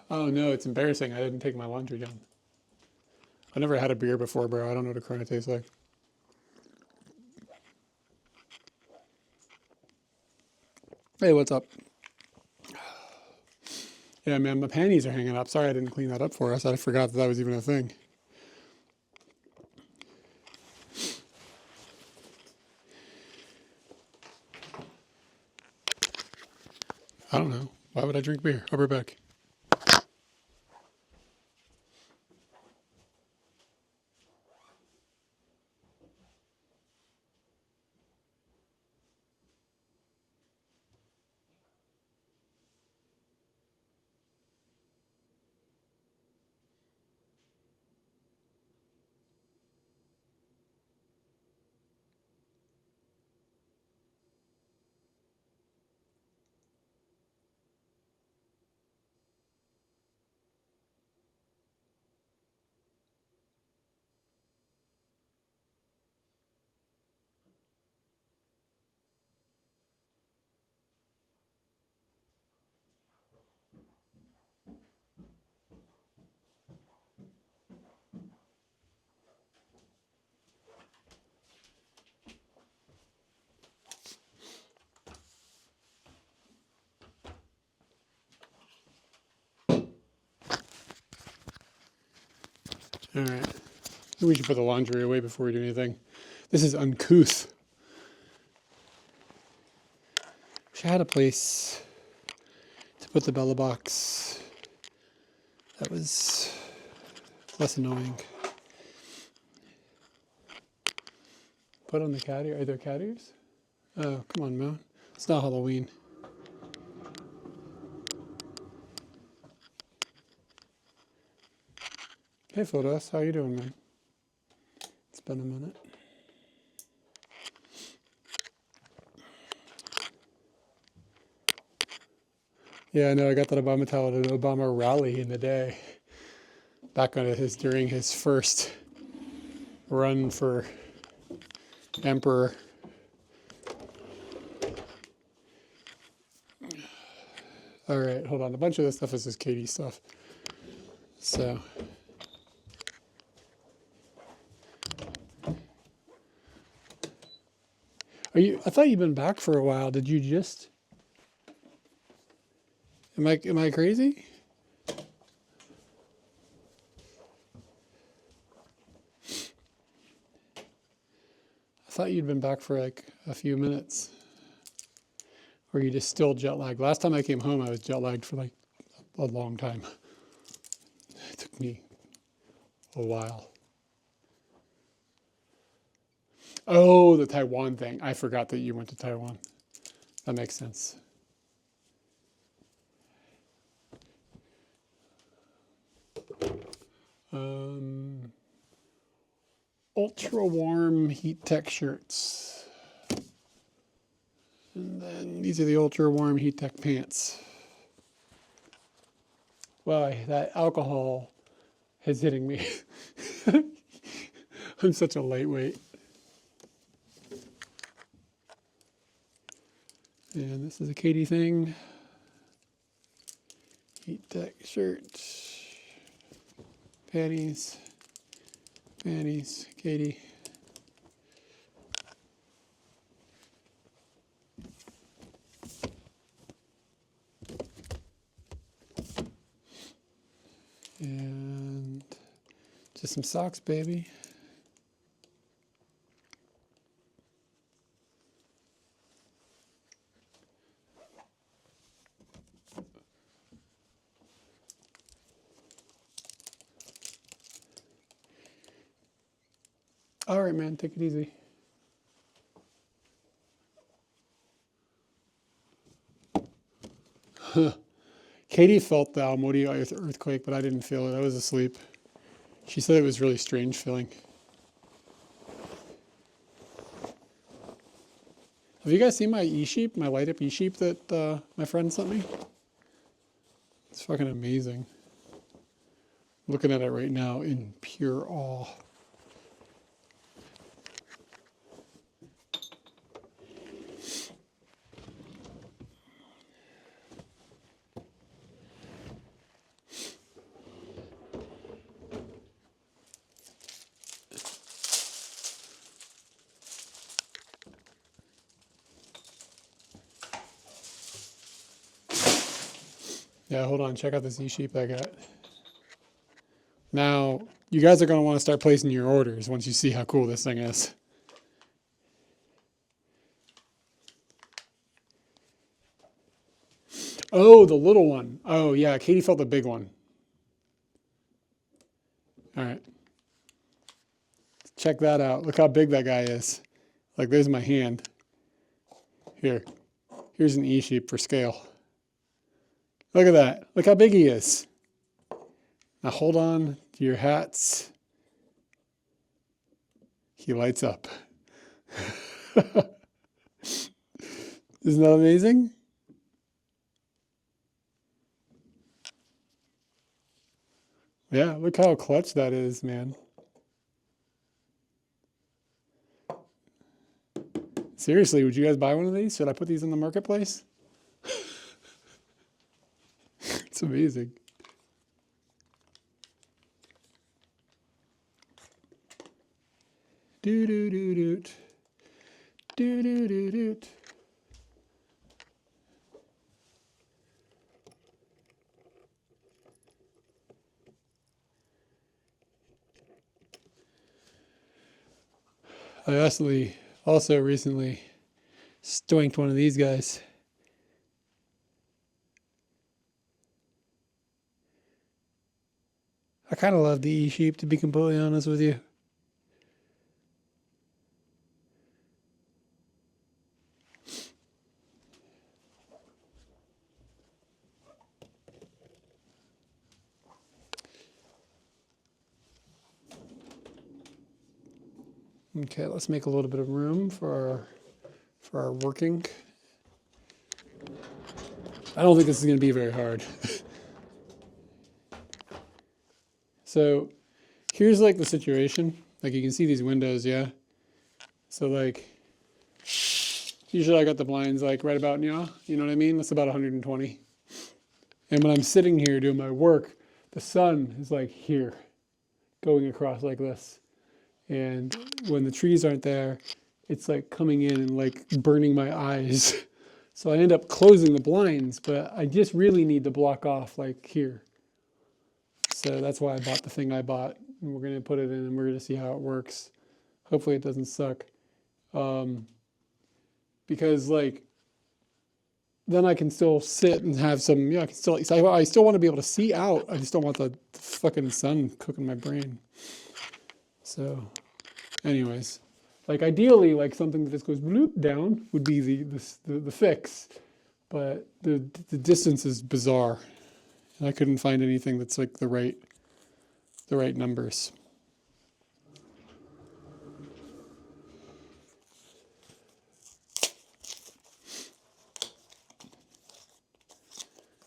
[SPEAKER 1] Oh no, it's embarrassing. I didn't take my laundry down. I never had a beer before, bro. I don't know what a Corona tastes like. Hey, what's up? Yeah, man, my panties are hanging up. Sorry I didn't clean that up for us. I forgot that was even a thing. I don't know. Why would I drink beer? I'll be back. All right. We should put the laundry away before we do anything. This is uncouth. Wish I had a place to put the Bella box that was less annoying. Put on the cat ear. Are there cat ears? Oh, come on, man. It's not Halloween. Hey, Fotos. How you doing, man? It's been a minute. Yeah, I know. I got that Obama towel at an Obama rally in the day. Back on during his first run for emperor. All right, hold on. A bunch of this stuff is just Katie stuff. So. I thought you'd been back for a while. Did you just? Am I crazy? I thought you'd been back for like a few minutes. Or you just still jet lagged? Last time I came home, I was jet lagged for like a long time. It took me a while. Oh, the Taiwan thing. I forgot that you went to Taiwan. That makes sense. Ultra warm heat tech shirts. And then these are the ultra warm heat tech pants. Wow, that alcohol is hitting me. I'm such a lightweight. And this is a Katie thing. Heat tech shirt. Panties. Panties. Katie. And just some socks, baby. All right, man, take it easy. Katie felt the Almodi earthquake, but I didn't feel it. I was asleep. She said it was really strange feeling. Have you guys seen my e-sheep, my light up e-sheep that my friend sent me? It's fucking amazing. Looking at it right now in pure awe. Yeah, hold on. Check out this E-sheep I got. Now, you guys are going to want to start placing your orders once you see how cool this thing is. Oh, the little one. Oh, yeah. Katie felt the big one. All right. Check that out. Look how big that guy is. Like, there's my hand. Here. Here's an E-sheep for scale. Look at that. Look how big he is. Now hold on to your hats. He lights up. Isn't that amazing? Yeah, look how clutch that is, man. Seriously, would you guys buy one of these? Should I put these in the marketplace? It's amazing. Do do do doot. Do do do doot. I also recently stoinked one of these guys. I kind of love the E-sheep, to be completely honest with you. Okay, let's make a little bit of room for our working. I don't think this is going to be very hard. So here's like the situation. Like you can see these windows, yeah? So like, usually I got the blinds like right about now, you know what I mean? That's about 120. And when I'm sitting here doing my work, the sun is like here, going across like this. And when the trees aren't there, it's like coming in and like burning my eyes. So I end up closing the blinds, but I just really need to block off like here. So that's why I bought the thing I bought. And we're going to put it in and we're going to see how it works. Hopefully it doesn't suck. Because like, then I can still sit and have some, yeah, I still want to be able to see out. I just don't want the fucking sun cooking my brain. So anyways, like ideally, like something that just goes bloop down would be the fix. But the distance is bizarre. And I couldn't find anything that's like the right numbers.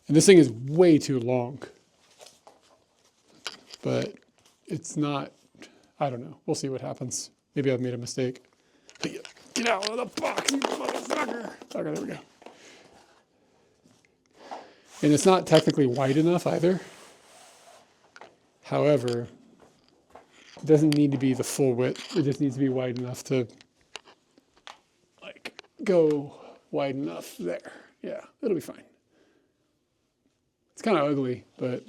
[SPEAKER 1] And this thing is way too long. But it's not, I don't know. We'll see what happens. Maybe I've made a mistake. Get out of the box, you motherfucker. Okay, there we go. And it's not technically wide enough either. However, it doesn't need to be the full width. It just needs to be wide enough to like go wide enough there. Yeah, it'll be fine. It's kind of ugly, but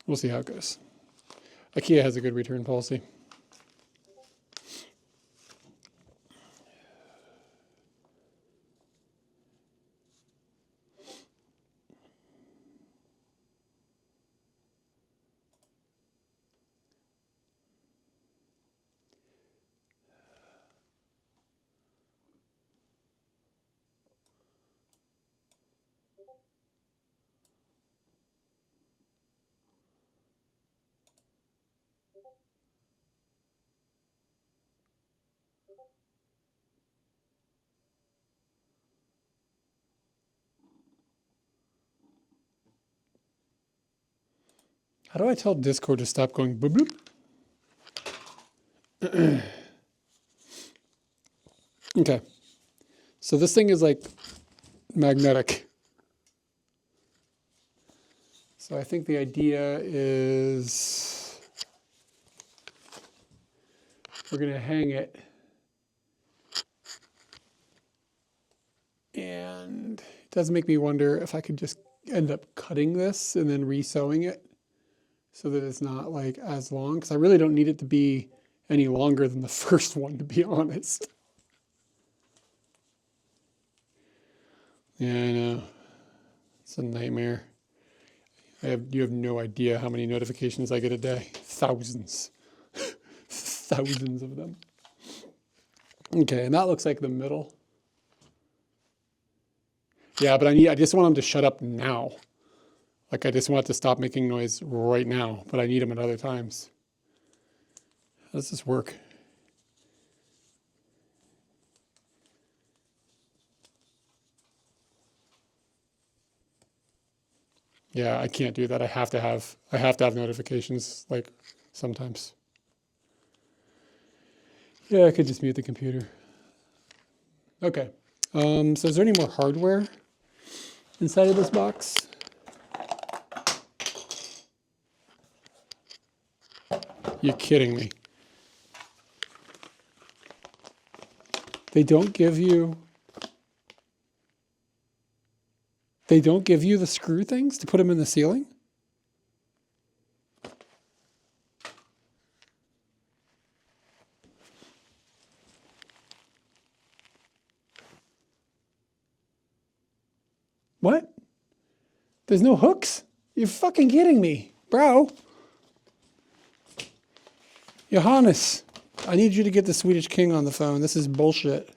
[SPEAKER 1] we'll see how it goes. IKEA has a good return policy. How do I tell Discord to stop going boop boop? Okay. So this thing is like magnetic. So I think the idea is we're going to hang it. And it does make me wonder if I could just end up cutting this and then re-sewing it so that it's not like as long, because I really don't need it to be any longer than the first one, to be honest. Yeah, I know. It's a nightmare. You have no idea how many notifications I get a day. Thousands. Thousands of them. Okay, and that looks like the middle. Yeah, but I just want them to shut up now. Like I just want it to stop making noise right now, but I need them at other times. How does this work? Yeah, I can't do that. I have to have notifications like sometimes. Yeah, I could just mute the computer. Okay. So is there any more hardware inside of this box? You're kidding me. They don't give you the screw things to put them in the ceiling? What? There's no hooks? You're fucking kidding me, bro. Johannes, I need you to get the Swedish King on the phone. This is bullshit.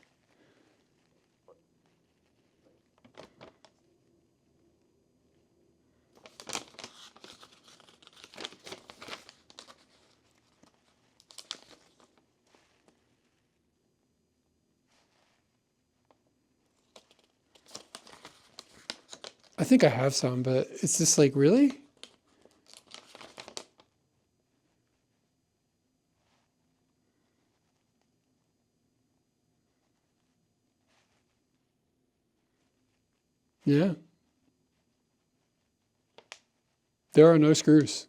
[SPEAKER 1] I think I have some, but it's just like, really? Yeah. There are no screws.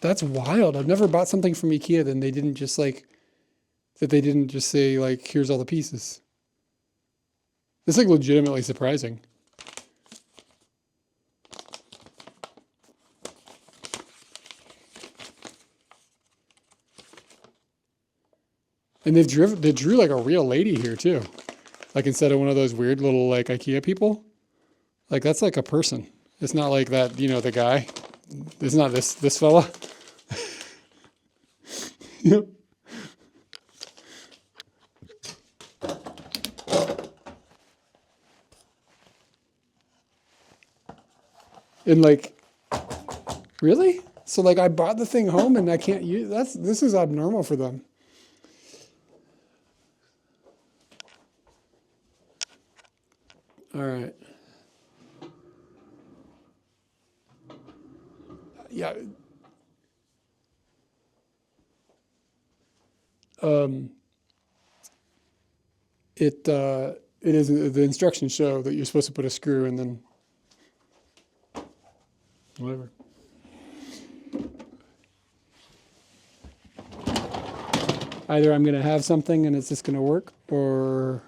[SPEAKER 1] That's wild. I've never bought something from IKEA that they didn't just say like, here's all the pieces. It's like legitimately surprising. And they drew like a real lady here too. Like instead of one of those weird little like IKEA people. Like that's like a person. It's not like that, the guy. It's not this fella. Yep. And like, really? So like I brought the thing home and I can't use this is abnormal for them. All right. Yeah. It is the instructions show that you're supposed to put a screw and then whatever. Either I'm going to have something and it's just going to work, or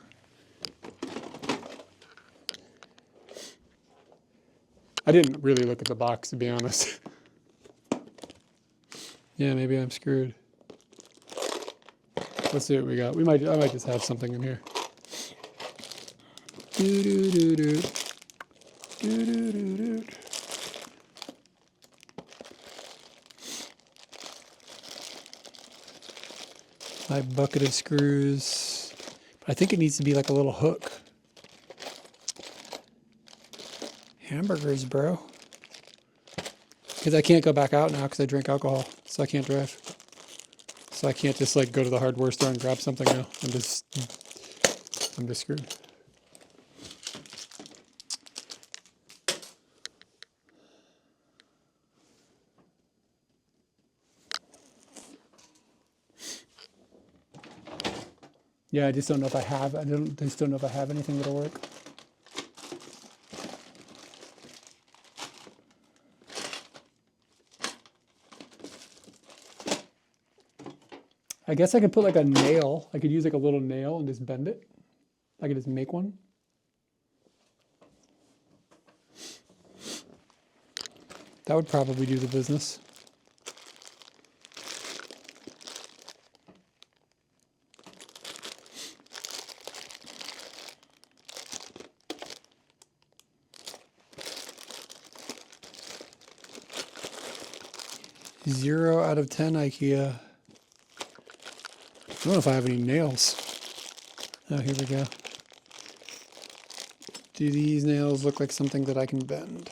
[SPEAKER 1] I didn't really look at the box, to be honest. Yeah, maybe I'm screwed. Let's see what we got. I might just have something in here. Do do do do. Do do do do. My bucket of screws. But I think it needs to be like a little hook. Hamburgers, bro. Because I can't go back out now because I drink alcohol, so I can't drive. So I can't just like go to the hardware store and grab something now. I'm just screwed. Yeah, I just don't know if I have. Just don't know if I have anything that'll work. I guess I could put like a nail. I could use like a little nail and just bend it. I could just make one. That would probably do the business. Zero out of 10 IKEA. I don't know if I have any nails. Oh, here we go. Do these nails look like something that I can bend?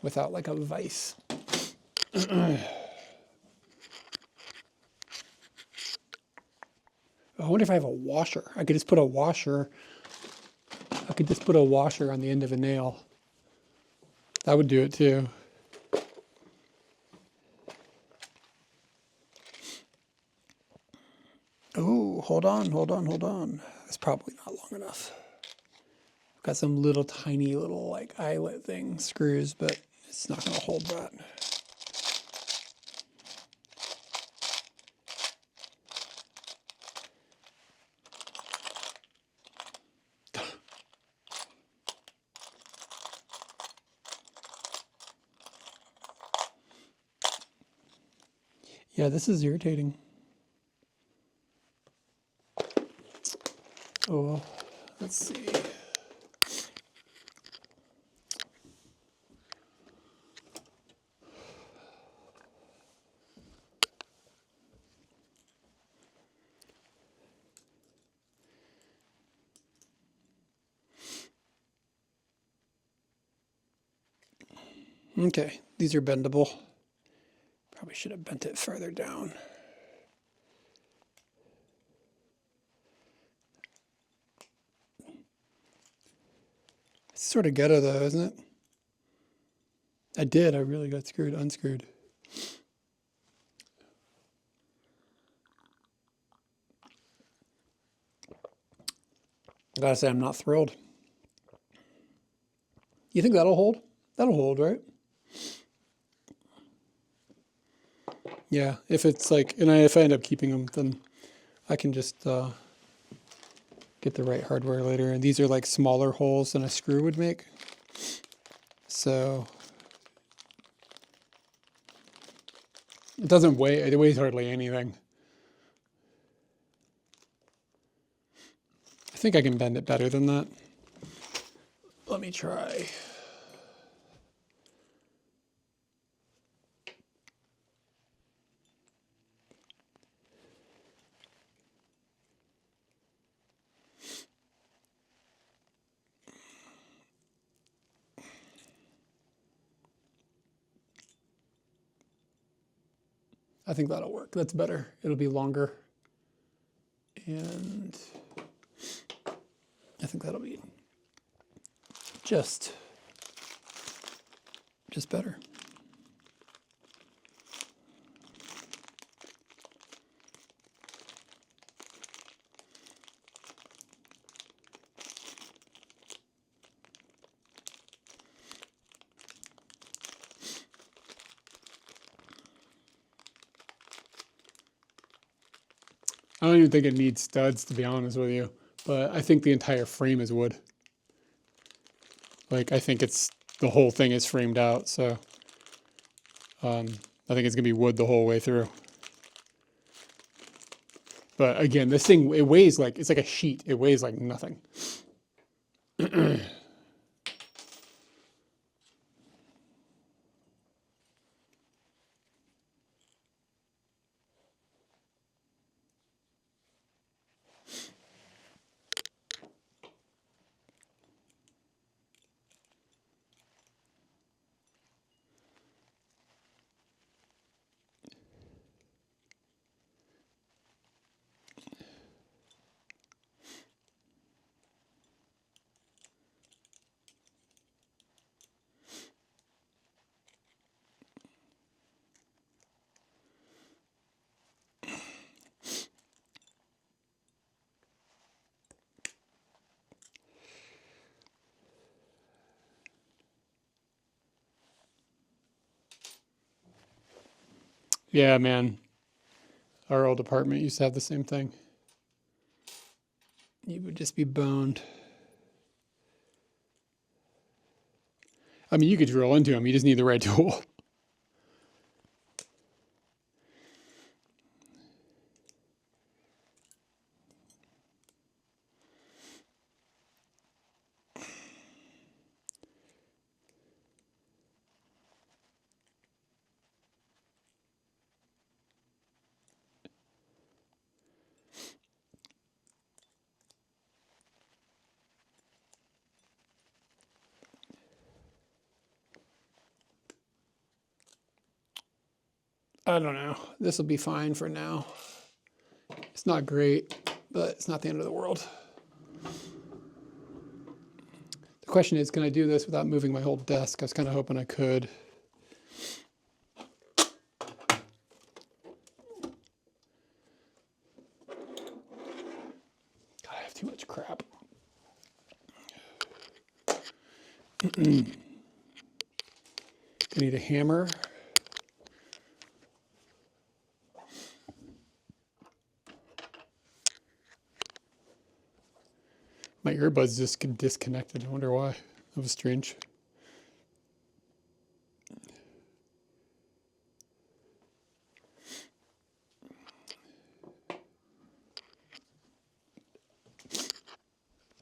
[SPEAKER 1] Without like a vise. I wonder if I have a washer. I could just put a washer. I could just put a washer on the end of a nail. That would do it too. Oh, hold on. That's probably not long enough. I've got some little tiny little like eyelet thing, screws, but it's not gonna hold that. Yeah, this is irritating. Oh, let's see. Okay, these are bendable. Probably should have bent it further down. It's sort of ghetto though, isn't it? I really got unscrewed. I gotta say, I'm not thrilled. You think that'll hold? That'll hold, right? Yeah, if it's like, if I end up keeping them, then I can just get the right hardware later. And these are like smaller holes than a screw would make. So it doesn't weigh, it weighs hardly anything. I think I can bend it better than that. Let me try. I think that'll work. That's better. It'll be longer. And I think that'll be just better. I don't even think it needs studs, to be honest with you, but I think the entire frame is wood. Like, I think the whole thing is framed out, so I think it's gonna be wood the whole way through. But again, this thing, it weighs like, it's like a sheet. It weighs like nothing. Yeah, man. Our old apartment used to have the same thing. You would just be boned. I mean, you could drill into them. You just need the right tool. I don't know. This will be fine for now. It's not great, but it's not the end of the world. The question is, can I do this without moving my whole desk? I was kind of hoping I could. God, I have too much crap. I need a hammer. My earbuds just disconnected. I wonder why. That was strange.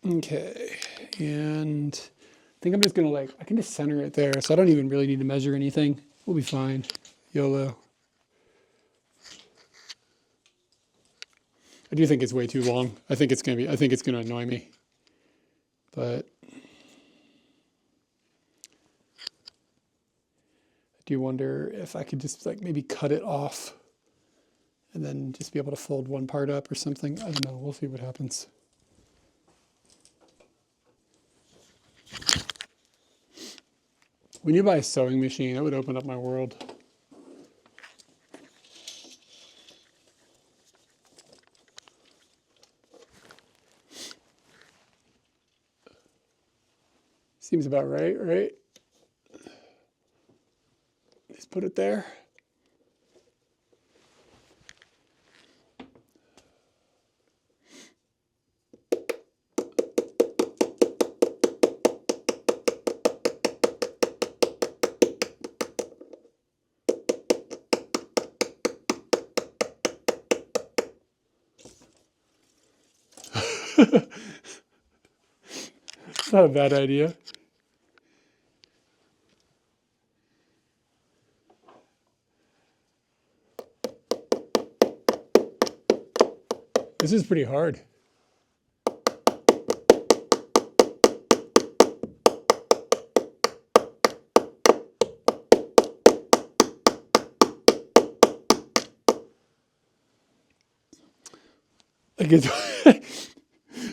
[SPEAKER 1] Okay, and I think I'm just gonna I can just center it there, so I don't even really need to measure anything. We'll be fine. YOLO. I do think it's way too long. I think it's gonna annoy me. But I do wonder if I could just maybe cut it off and then just be able to fold one part up or something. I don't know. We'll see what happens. When you buy a sewing machine, it would open up my world. Seems about right, right? Just put it there. It's not a bad idea. This is pretty hard.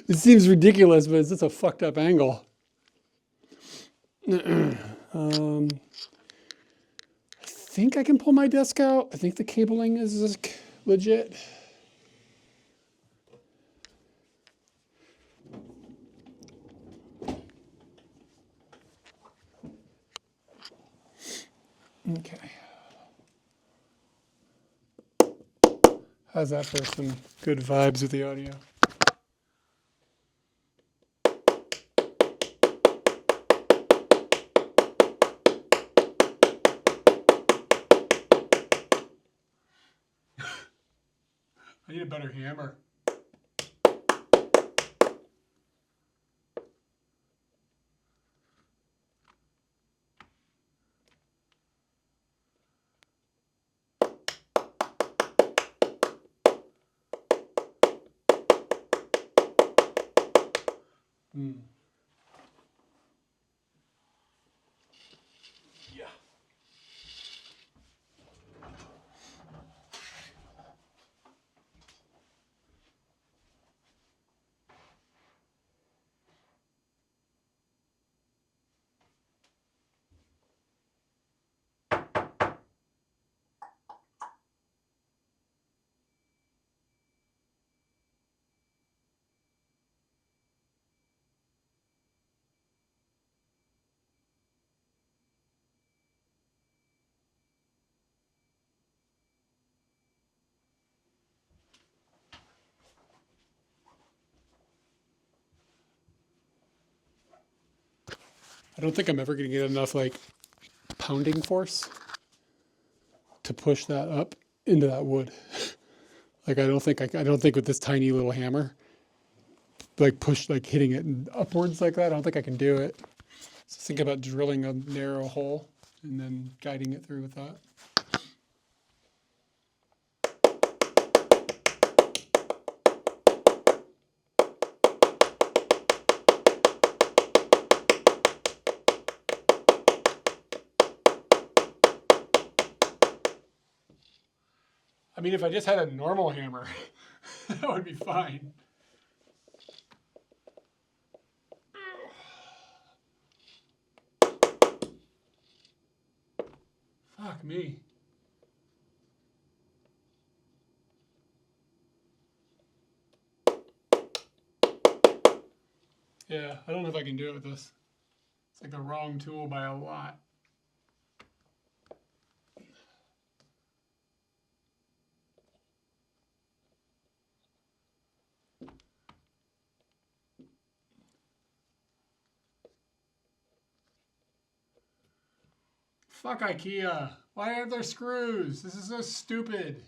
[SPEAKER 1] It seems ridiculous, but it's just a fucked up angle. I think I can pull my desk out. I think the cabling is legit. Okay. How's that for some good vibes with the audio? I need a better hammer. Yeah. I don't think I'm ever going to get enough like pounding force to push that up into that wood. Like I don't think with this tiny little hammer, like push like hitting it upwards like that. I don't think I can do it. So think about drilling a narrow hole and then guiding it through with that. I mean, if I just had a normal hammer, that would be fine. Fuck me. Yeah, I don't know if I can do it with this. It's like the wrong tool by a lot. Fuck IKEA. Why aren't there screws? This is so stupid.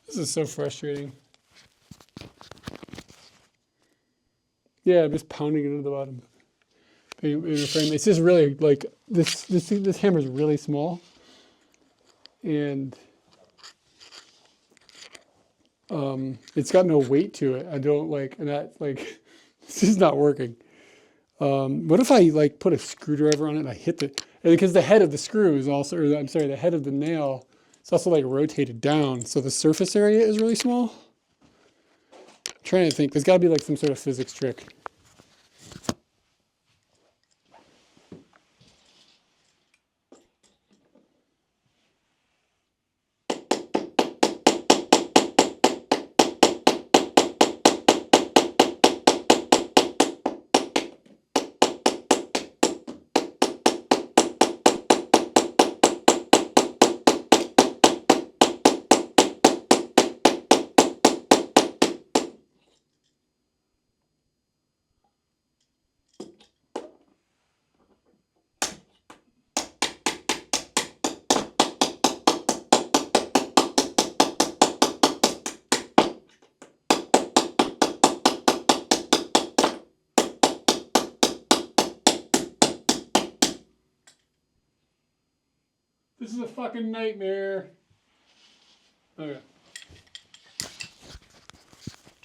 [SPEAKER 1] This is so frustrating. Yeah, I'm just pounding it into the bottom. It's just really like this hammer is really small, and it's got no weight to it. I don't like, and that like this is not working. What if I like put a screwdriver on it and I hit because the head of the screw is also, or I'm sorry, the head of the nail, it's also like rotated down, so the surface area is really small. I'm trying to think. There's got to be like some sort of physics trick. This is a fucking nightmare. Okay.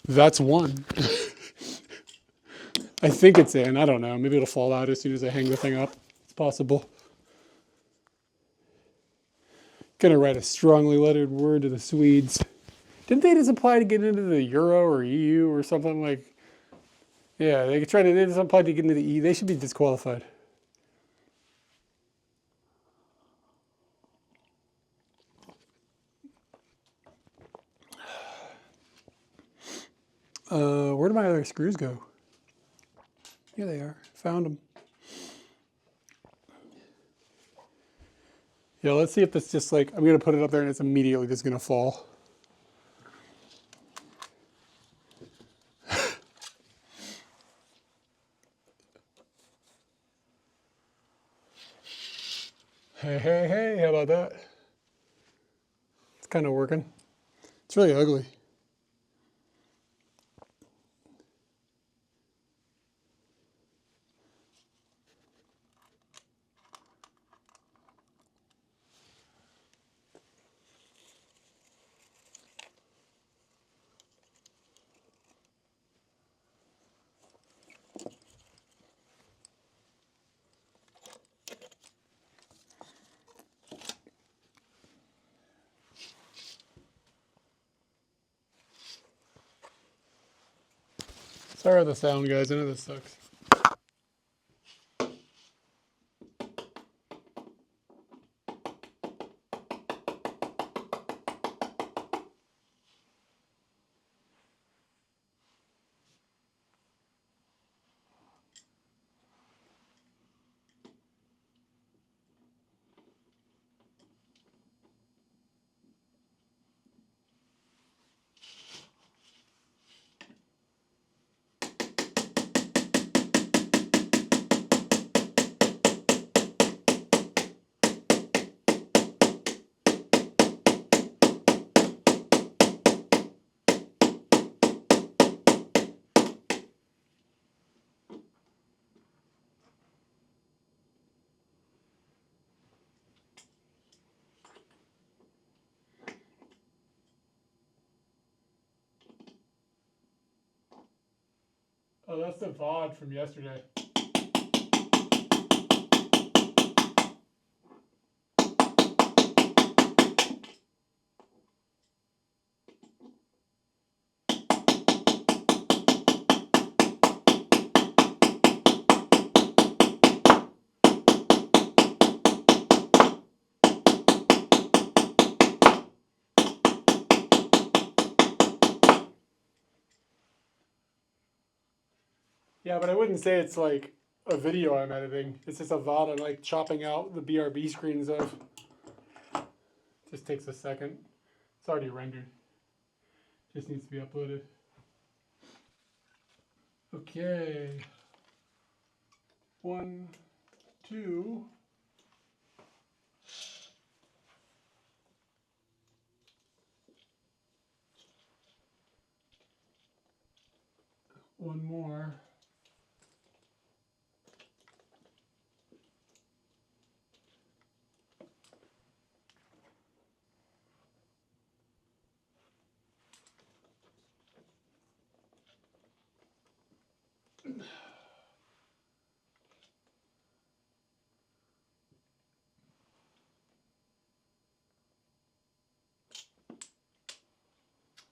[SPEAKER 1] That's one. I think it's in. I don't know. Maybe it'll fall out as soon as I hang the thing up. It's possible. Gonna write a strongly lettered word to the Swedes. Didn't they just apply to get into the Euro or EU or something like? Yeah, they just apply to get into the EU. They should be disqualified. Where did my other screws go? Here they are. Found them. Yeah, let's see if it's just like, I'm going to put it up there and it's immediately just going to fall. Hey, how about that? It's kind of working. It's really ugly. Sorry about the sound, guys. I know this sucks. Oh, that's the VOD from yesterday. Yeah, but I wouldn't say it's like a video I'm editing. It's just a VOD I'm like chopping out the BRB screens of. Just takes a second. It's already rendered. Just needs to be uploaded. Okay. 1, 2. One more.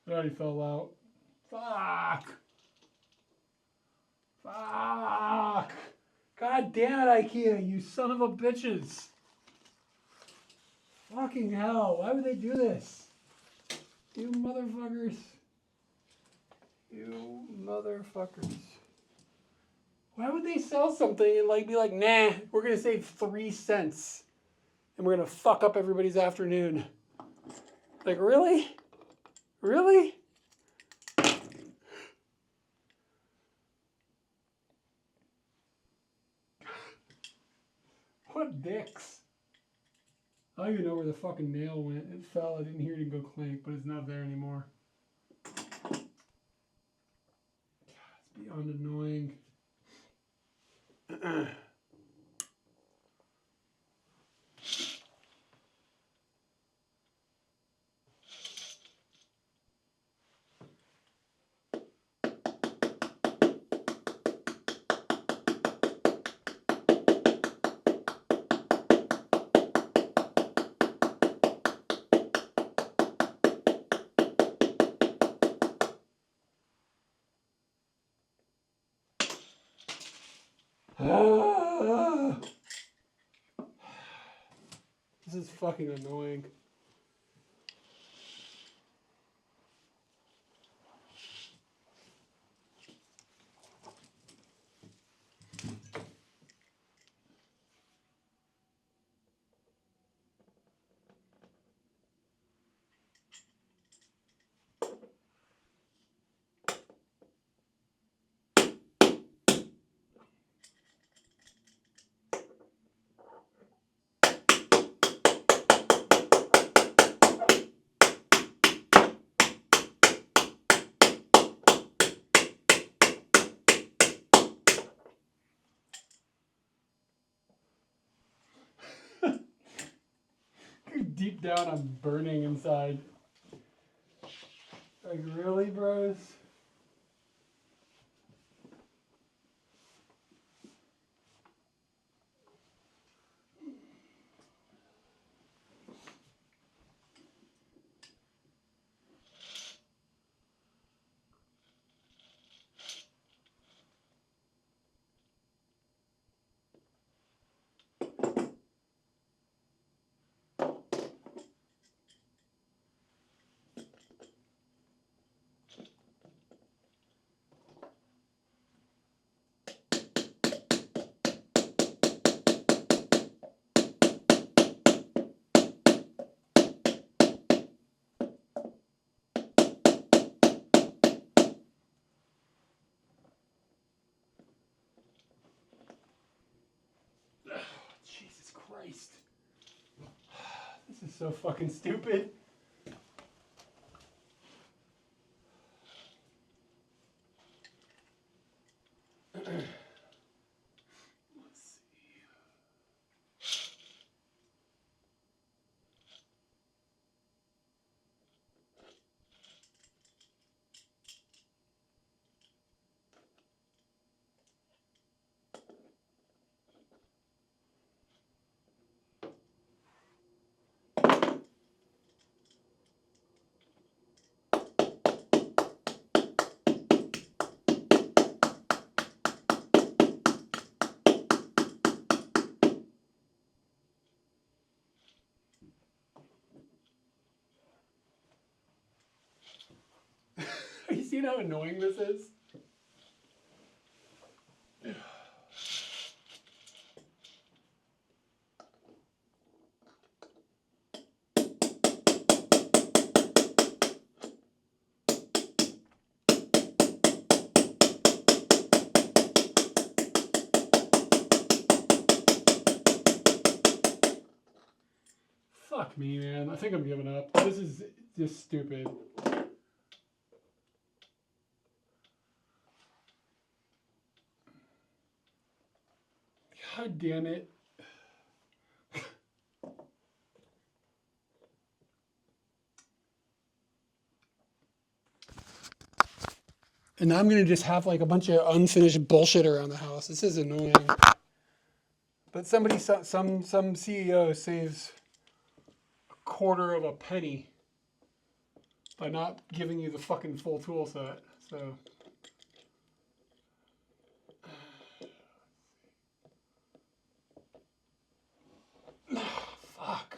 [SPEAKER 1] It already fell out. Fuck! Fuck! God damn it, IKEA, you son of a bitches! Fucking hell, why would they do this? You motherfuckers. You motherfuckers. Why would they sell something and like be like, nah, we're gonna save 3 cents and we're gonna fuck up everybody's afternoon? Like, really? Really? What dicks? I don't even know where the fucking nail went. It fell. I didn't hear it go clank, but it's not there anymore. God, it's beyond annoying. This is fucking annoying. Deep down, I'm burning inside. Like, really, bros? Jesus Christ. This is so fucking stupid. seen how annoying this is? Fuck me, man. I think I'm giving up. This is just stupid. God damn it. And now I'm going to just have like a bunch of unfinished bullshit around the house. This is annoying. But somebody, some CEO saves a quarter of a penny by not giving you the fucking full tool set. So. Fuck.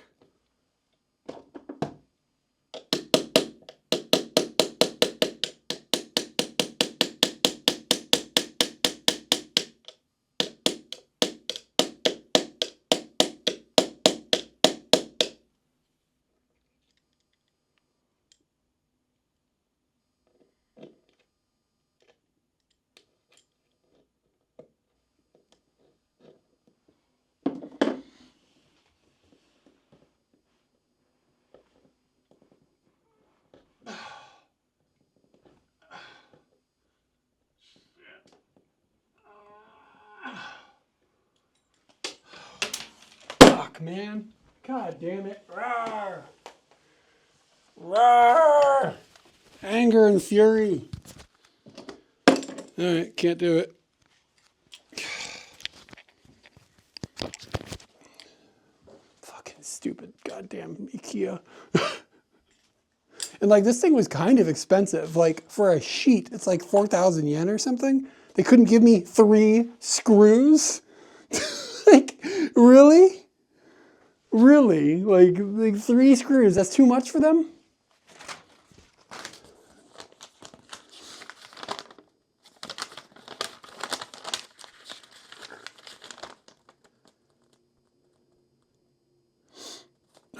[SPEAKER 1] Fuck, man. God damn it. Rawr. Rawr. Anger and fury. Alright, can't do it. Fucking stupid goddamn IKEA. And like this thing was kind of expensive. Like for a sheet, it's like 4,000 yen or something. They couldn't give me 3 screws. Like, really? Really? Like 3 screws, that's too much for them?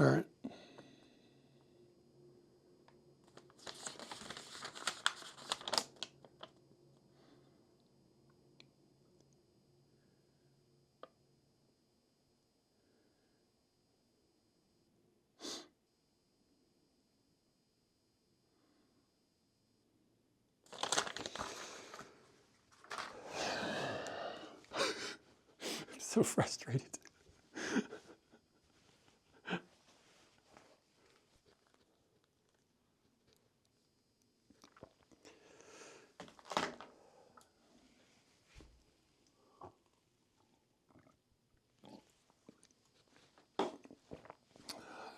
[SPEAKER 1] All right. I'm so frustrated.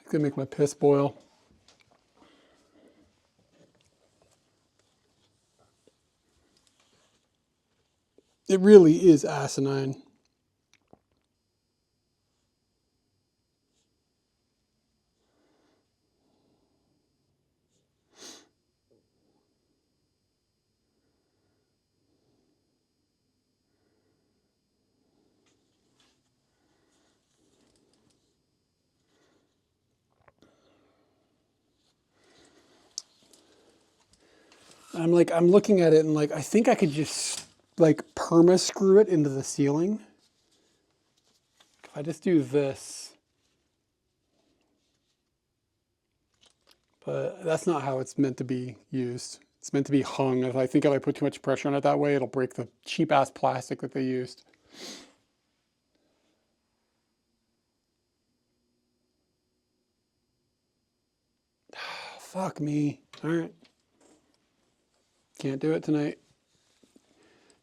[SPEAKER 1] It's gonna make my piss boil. It really is asinine. I'm looking at it and like, I think I could just like perma screw it into the ceiling. If I just do this, but that's not how it's meant to be used. It's meant to be hung. I think if I put too much pressure on it that way, it'll break the cheap ass plastic that they used. Fuck me. All right. Can't do it tonight.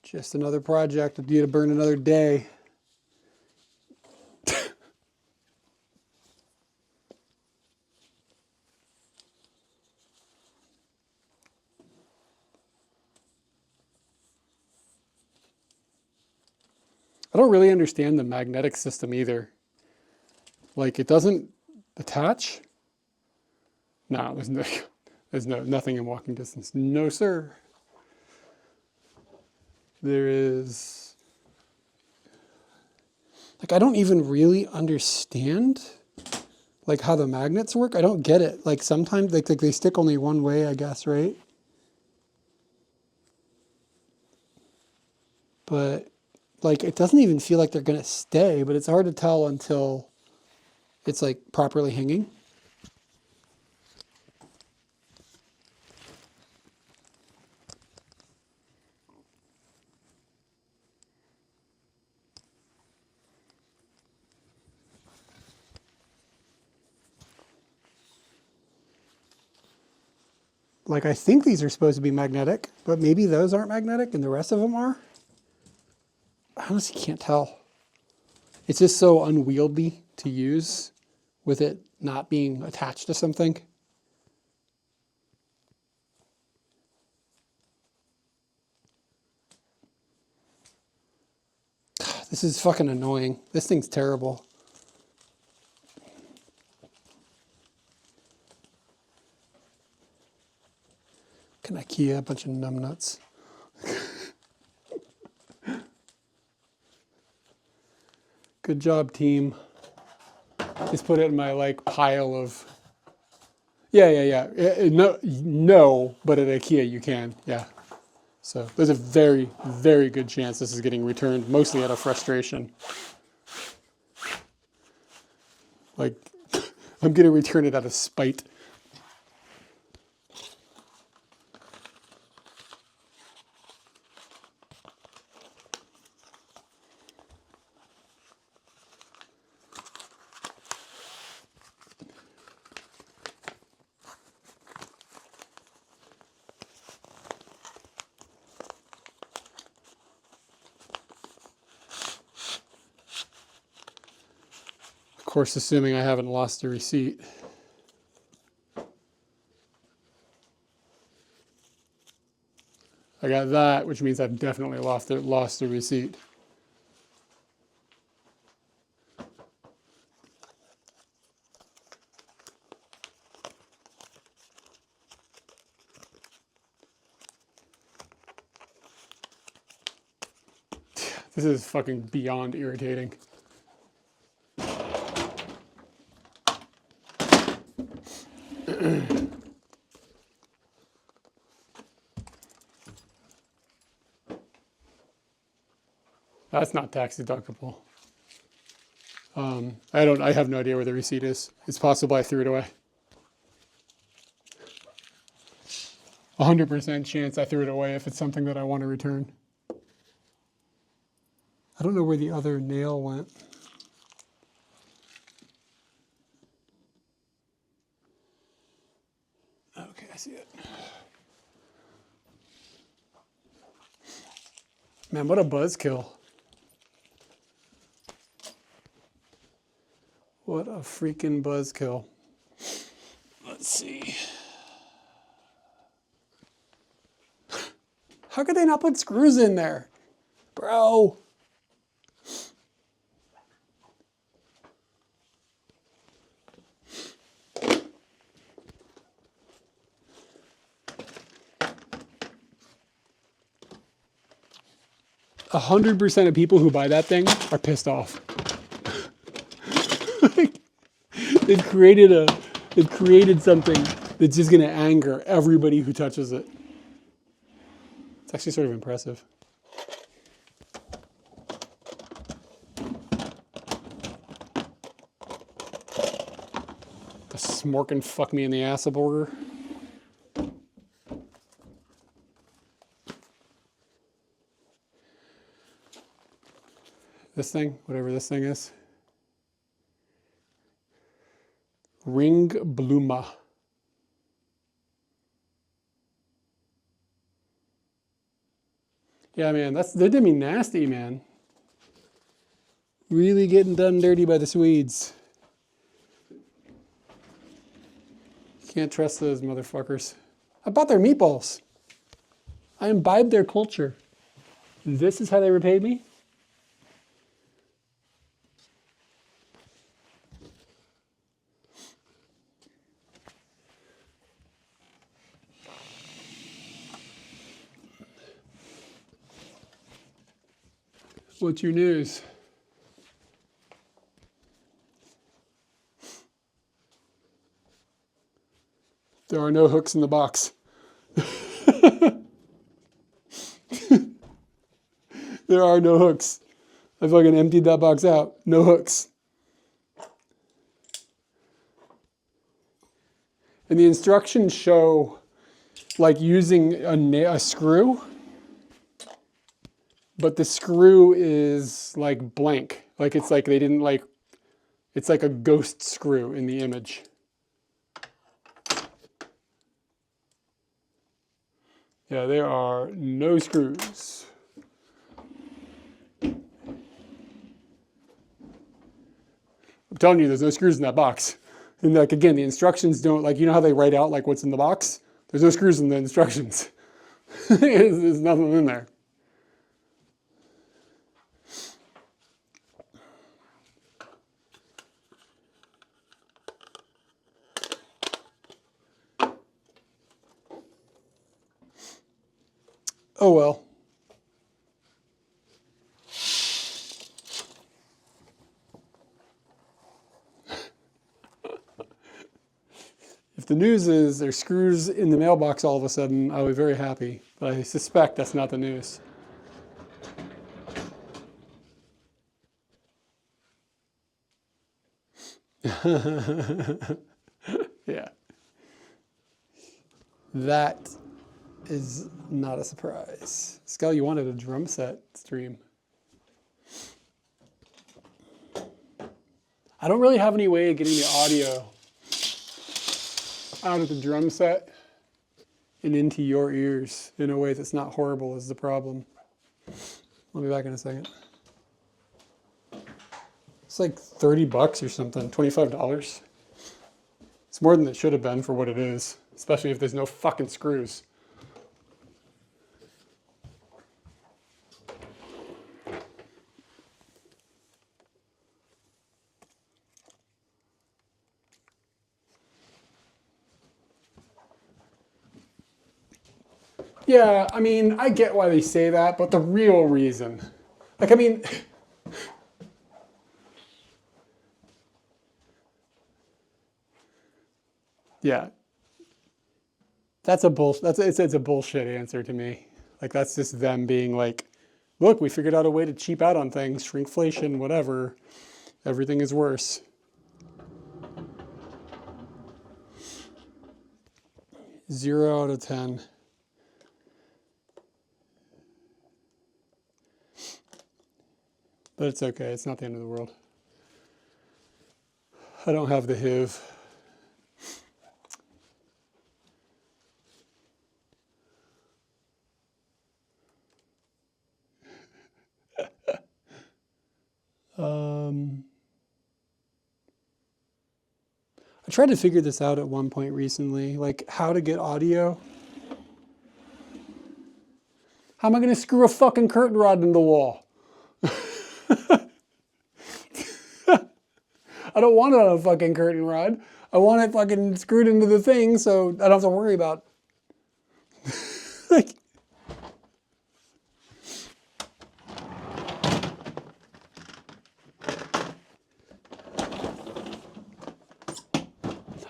[SPEAKER 1] Just another project. I need to burn another day. I don't really understand the magnetic system either. Like it doesn't attach. No, there's nothing in walking distance. No, sir. There is, like, I don't even really understand, like, how the magnets work. I don't get it. Like, sometimes, like they stick only one way, I guess, right? But, like, it doesn't even feel like they're going to stay, but it's hard to tell until it's, like, properly hanging. Like, I think these are supposed to be magnetic, but maybe those aren't magnetic and the rest of them are. I honestly can't tell. It's just so unwieldy to use with it not being attached to something. This is fucking annoying. This thing's terrible. Fucking IKEA, a bunch of numbnuts. Good job, team. Just put it in my, like, pile of... Yeah. No, but at IKEA you can, yeah. So there's a very, very good chance this is getting returned, mostly out of frustration. Like, I'm going to return it out of spite. Of course, assuming I haven't lost the receipt. I got that, which means I've definitely lost the receipt. This is fucking beyond irritating. That's not tax deductible. I have no idea where the receipt is. It's possible I threw it away. 100% chance I threw it away if it's something that I want to return. I don't know where the other nail went. Okay, I see it. Man, what a buzzkill. What a freaking buzzkill. Let's see. How could they not put screws in there? Bro. A 100% of people who buy that thing are pissed off. It created something that's just gonna anger everybody who touches it. It's actually sort of impressive. The smorkin' fuck me in the ass burger. This thing, whatever this thing is. Ring Bluma. Yeah, man, they did me nasty, man. Really getting done dirty by the Swedes. Can't trust those motherfuckers. I bought their meatballs. I imbibed their culture. This is how they repaid me? What's your news? There are no hooks in the box. There are no hooks. I fucking emptied that box out. No hooks. And the instructions show like using a screw, but the screw is like blank. Like it's like they didn't like, it's like a ghost screw in the image. Yeah, there are no screws. I'm telling you, there's no screws in that box. And like, again, the instructions don't, like, you know how they write out like what's in the box? There's no screws in the instructions. There's nothing in there. Oh well. If the news is there's screws in the mailbox all of a sudden, I'll be very happy. But I suspect that's not the news. Yeah. That is not a surprise. Scal, you wanted a drum set stream. I don't really have any way of getting the audio out of the drum set and into your ears in a way that's not horrible is the problem. I'll be back in a second. It's like 30 bucks or something, $25. It's more than it should have been for what it is, especially if there's no fucking screws. Yeah, I mean, I get why they say that, but the real reason, like, I mean, yeah, that's a it's a bullshit answer to me. Like, that's just them being like, look, we figured out a way to cheap out on things, shrinkflation, whatever. Everything is worse. Zero out of 10. But it's okay. It's not the end of the world. I don't have the HIV. I tried to figure this out at one point recently, like how to get audio. How am I going to screw a fucking curtain rod in the wall? I don't want it on a fucking curtain rod. I want it fucking screwed into the thing so I don't have to worry about. Like,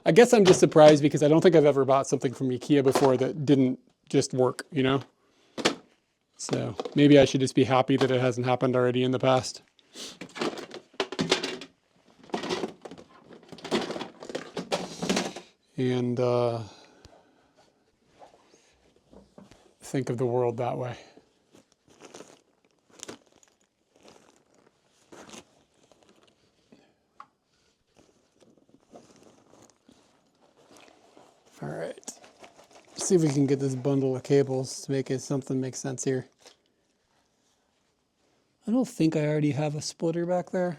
[SPEAKER 1] I guess I'm just surprised because I don't think I've ever bought something from IKEA before that didn't just work, you know? So maybe I should just be happy that it hasn't happened already in the past. And think of the world that way. All right. See if we can get this bundle of cables to make something make sense here. I don't think I already have a splitter back there.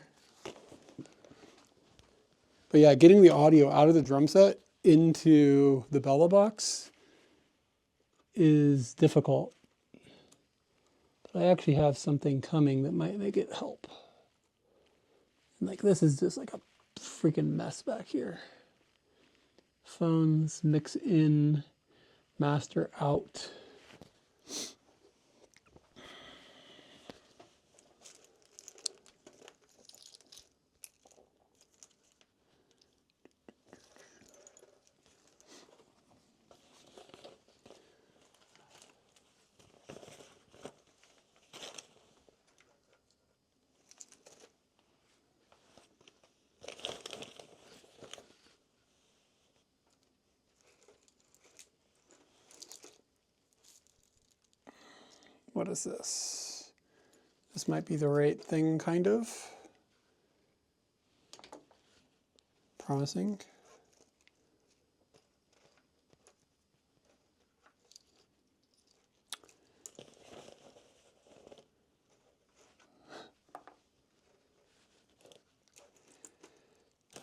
[SPEAKER 1] But yeah, getting the audio out of the drum set into the Bella box is difficult. But I actually have something coming that might make it help. And like this is just like a freaking mess back here. Phones, mix in, master out. is this? This might be the right thing, kind of. Promising.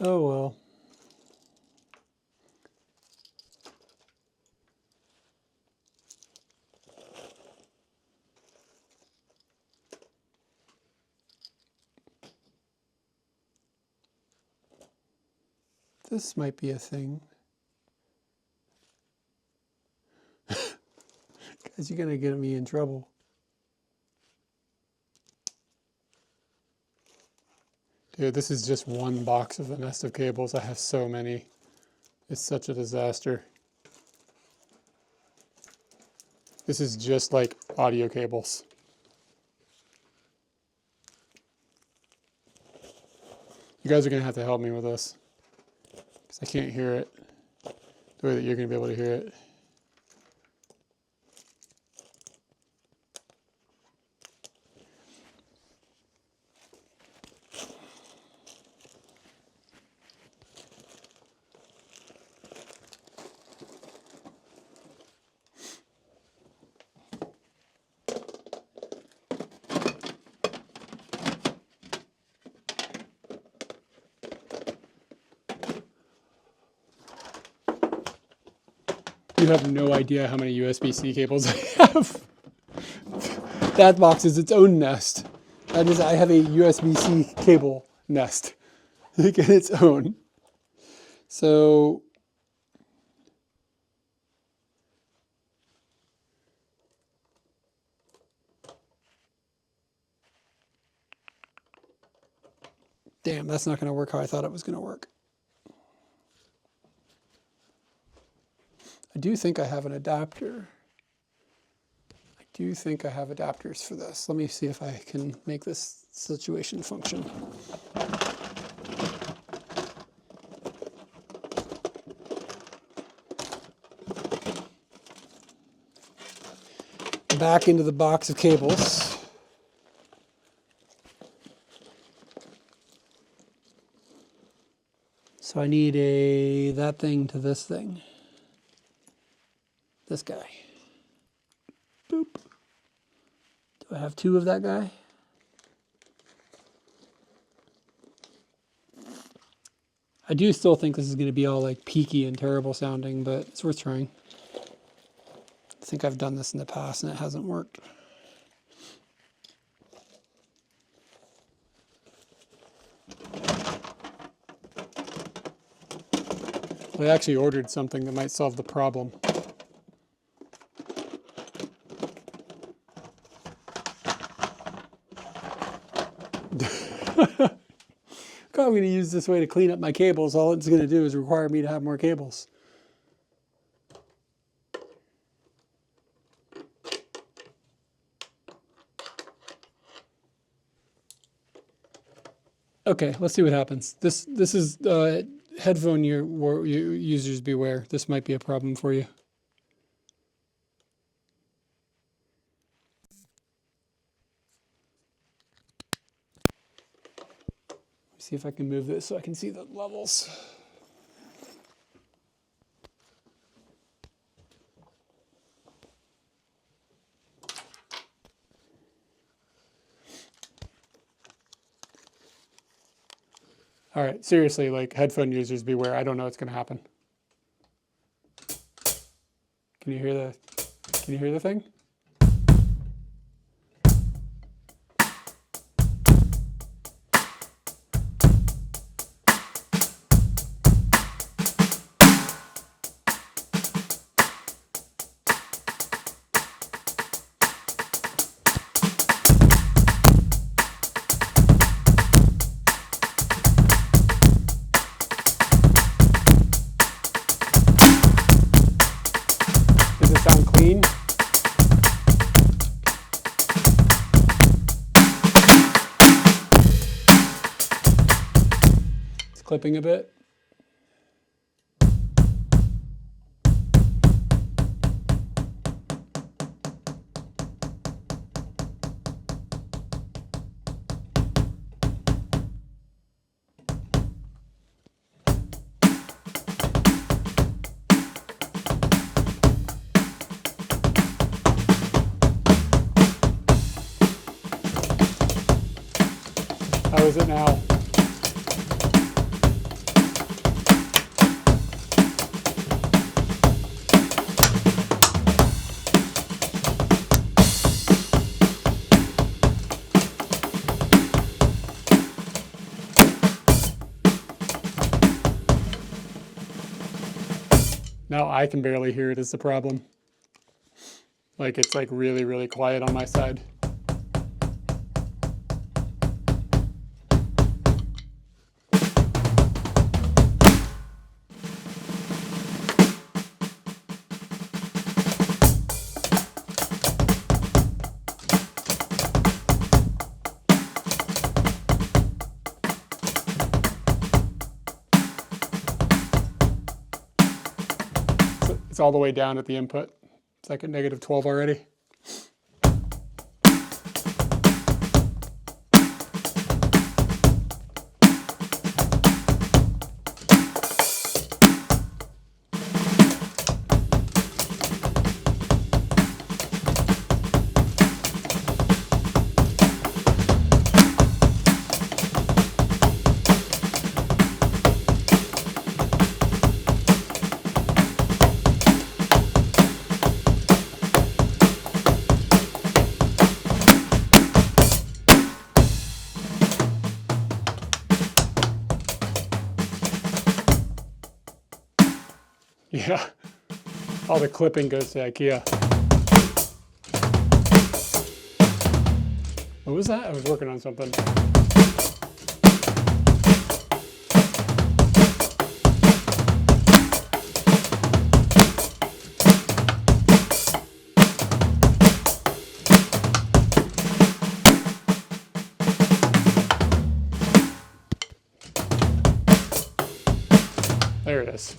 [SPEAKER 1] Oh well. This might be a thing. Guys, you're gonna get me in trouble. Dude, this is just one box of the nest of cables. I have so many. It's such a disaster. This is just like audio cables. You guys are gonna have to help me with this, because I can't hear it the way that you're gonna be able to hear it. You have no idea how many USB-C cables I have. That box is its own nest. That is, I have a USB-C cable nest, like in its own. So, damn, that's not going to work how I thought it was going to work. I do think I have an adapter. I do think I have adapters for this. Let me see if I can make this situation function. Back into the box of cables. So I need that thing to this thing. This guy. Boop. Do I have two of that guy? I do still think this is going to be all like peaky and terrible sounding, but it's worth trying. I think I've done this in the past and it hasn't worked. I actually ordered something that might solve the problem. I'm going to use this way to clean up my cables. All it's going to do is require me to have more cables. Okay, let's see what happens. This is headphone users beware. This might be a problem for you. See if I can move this so I can see the levels. All right, seriously, like headphone users beware. I don't know what's going to happen. Can you hear the thing? Does it sound clean? It's clipping a bit. How is it now? Now I can barely hear it is the problem. Like it's like really, really quiet on my side. It's all the way down at the input. It's like at -12 already. Yeah, all the clipping goes to IKEA. What was that? I was working on something. There it is.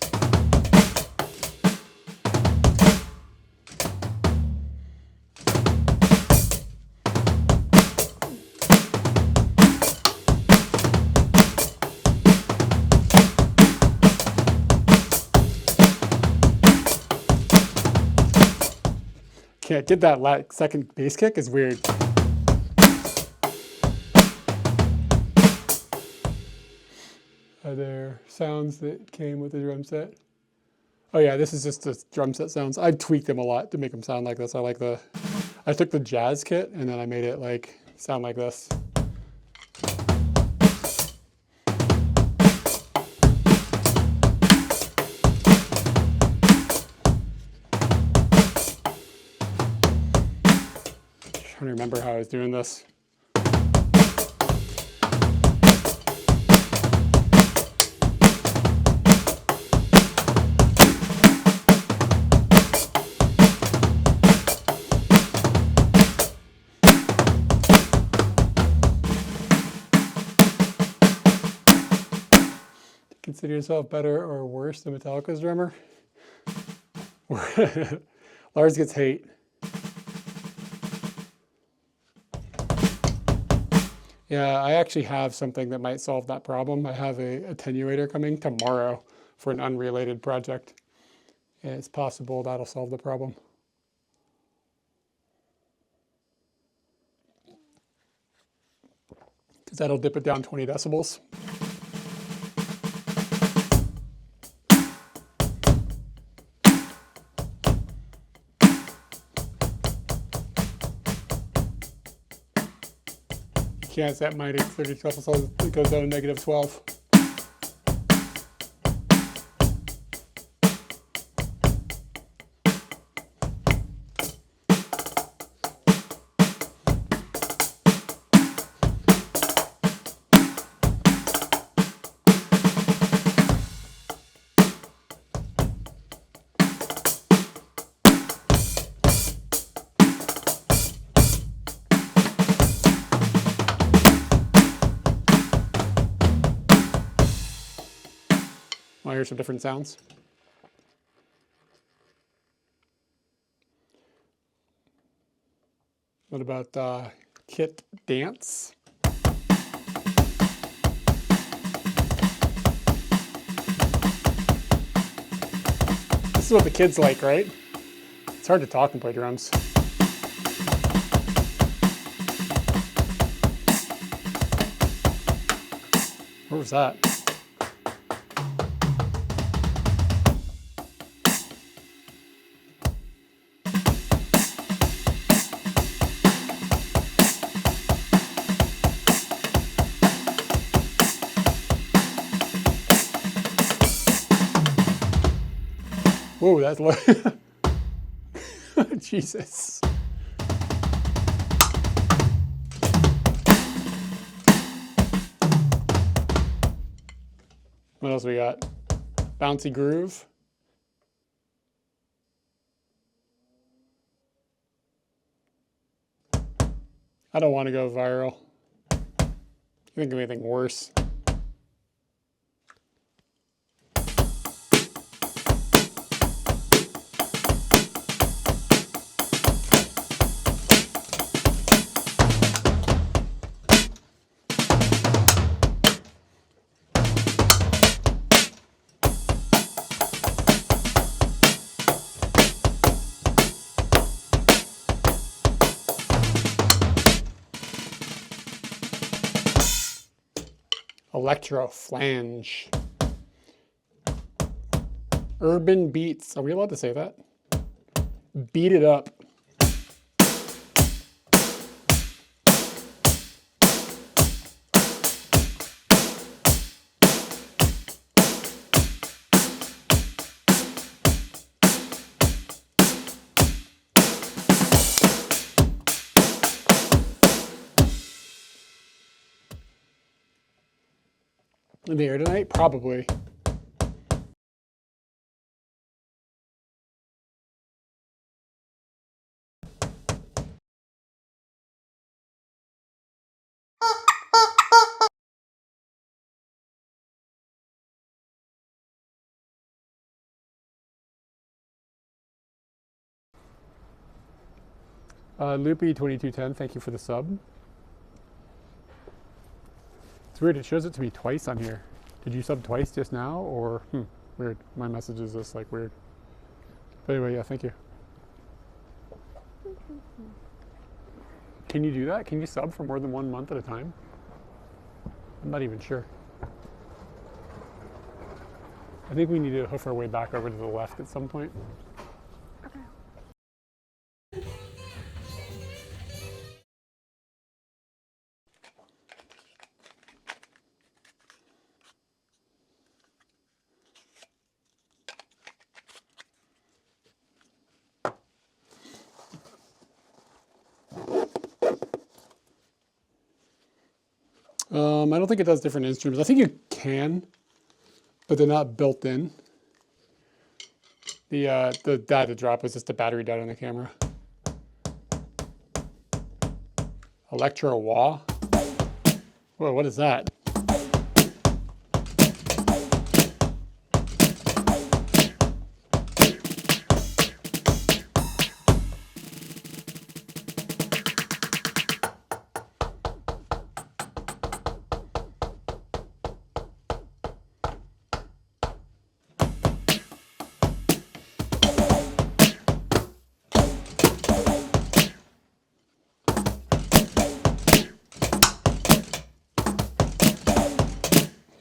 [SPEAKER 1] Can't get that second bass kick is weird. Are there sounds that came with the drum set? Oh yeah, this is just the drum set sounds. I've tweaked them a lot to make them sound like this. I took the jazz kit and then I made it like sound like this. Trying to remember how I was doing this. Consider yourself better or worse than Metallica's drummer? Lars gets hate. Yeah, I actually have something that might solve that problem. I have a attenuator coming tomorrow for an unrelated project. And it's possible that'll solve the problem. Because that'll dip it down 20 decibels. Can't set mine at 30 decibels, it goes down to -12. Want to hear some different sounds? What about Kit Dance? This is what the kids like, right? It's hard to talk and play drums. Where was that? Whoa, that's low. Jesus. What else we got? Bouncy groove. I don't want to go viral. Think of anything worse. Electro flange. Urban beats. Are we allowed to say that? Beat it up. In the air tonight? Probably. Loopy2210, thank you for the sub. It's weird, it shows it to me twice on here. Did you sub twice just now, or, weird. My message is just like weird. But anyway, yeah, thank you. Can you do that? Can you sub for more than 1 month at a time? I'm not even sure. I think we need to hoof our way back over to the left at some point. I don't think it does different instruments. I think you can, but they're not built in. The data drop was just the battery died on the camera. Electro wah. Whoa, what is that?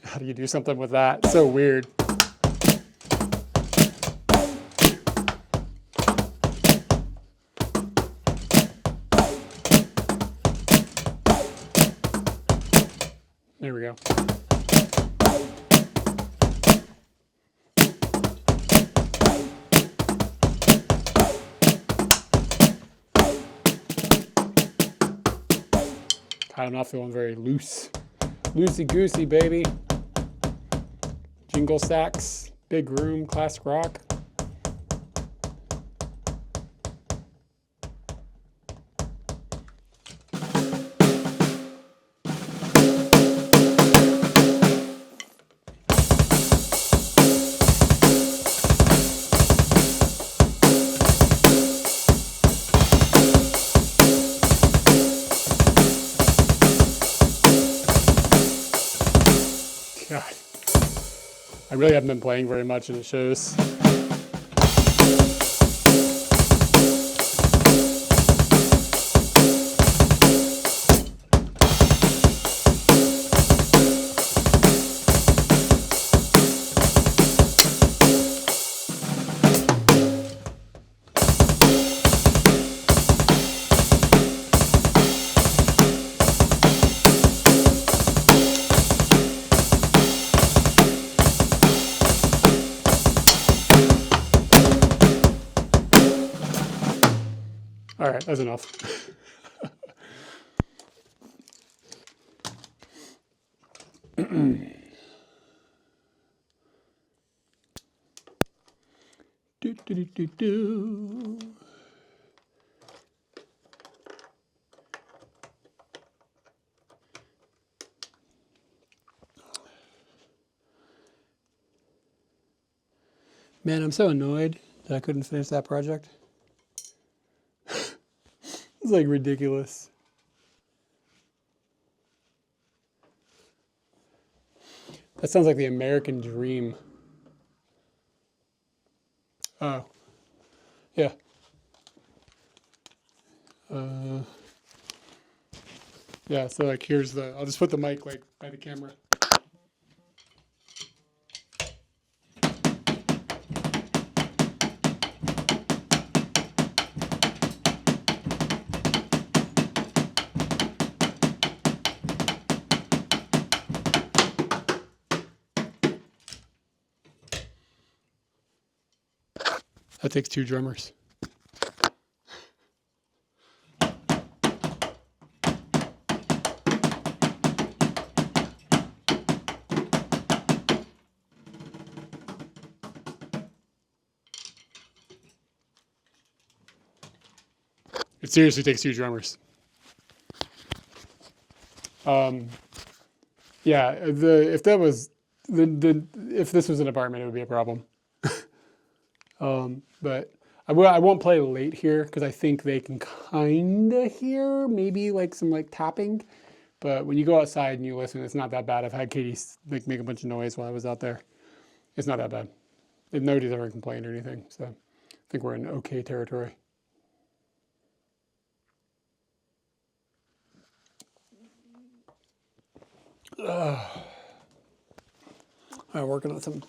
[SPEAKER 1] How do you do something with that? So weird. There we go. I'm not feeling very loose. Loosey-goosey, baby. Jingle sacks, big room, classic rock. God. I really haven't been playing very much and it shows. right, that's enough. Do, do, do, do, do. Man, I'm so annoyed that I couldn't finish that project. It's like ridiculous. That sounds like the American dream. Oh, yeah. Yeah, so like here's the, I'll just put the mic like by the camera. That takes 2 drummers. It seriously takes 2 drummers. Yeah, if that was if this was an apartment, it would be a problem. But I won't play late here because I think they can kind of hear maybe like some like tapping. But when you go outside and you listen, it's not that bad. I've had Katie make a bunch of noise while I was out there. It's not that bad. Nobody's ever complained or anything, so I think we're in okay territory. I'm working on some.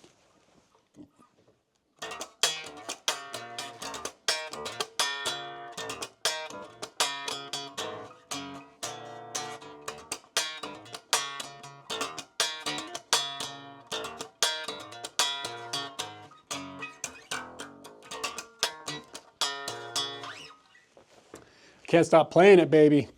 [SPEAKER 1] Can't stop playing it, baby.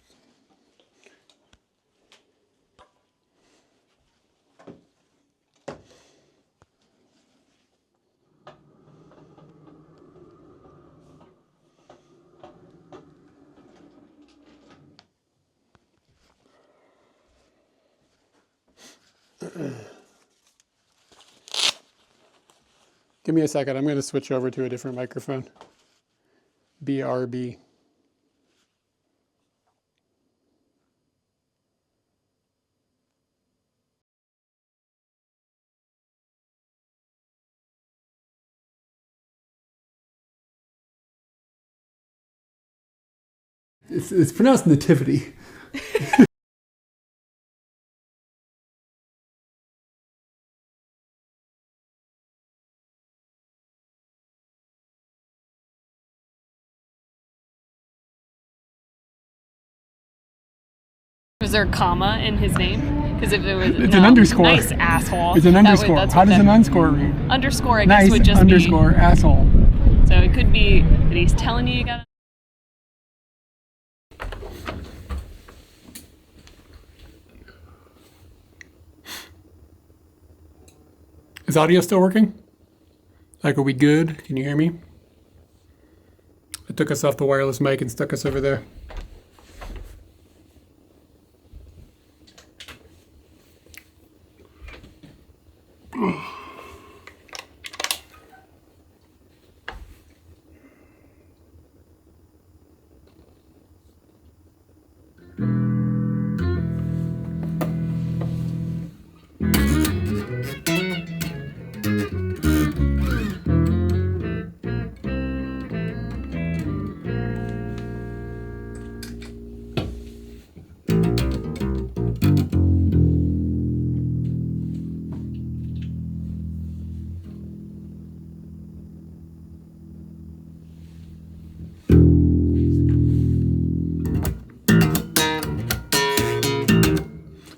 [SPEAKER 1] Give me a second. I'm going to switch over to a different microphone. BRB. It's pronounced nativity.
[SPEAKER 7] Was there a comma in his name? Because if it was,
[SPEAKER 1] It's an underscore.
[SPEAKER 7] Nice asshole.
[SPEAKER 1] It's an underscore.
[SPEAKER 7] That's
[SPEAKER 1] How
[SPEAKER 7] what
[SPEAKER 1] does
[SPEAKER 7] that-
[SPEAKER 1] an underscore read?
[SPEAKER 7] Underscore, I
[SPEAKER 1] Nice
[SPEAKER 7] guess, would just
[SPEAKER 1] underscore asshole.
[SPEAKER 7] be. So it could be that he's telling you gotta.
[SPEAKER 1] Is audio still working? Like, are we good? Can you hear me? I took us off the wireless mic and stuck us over there.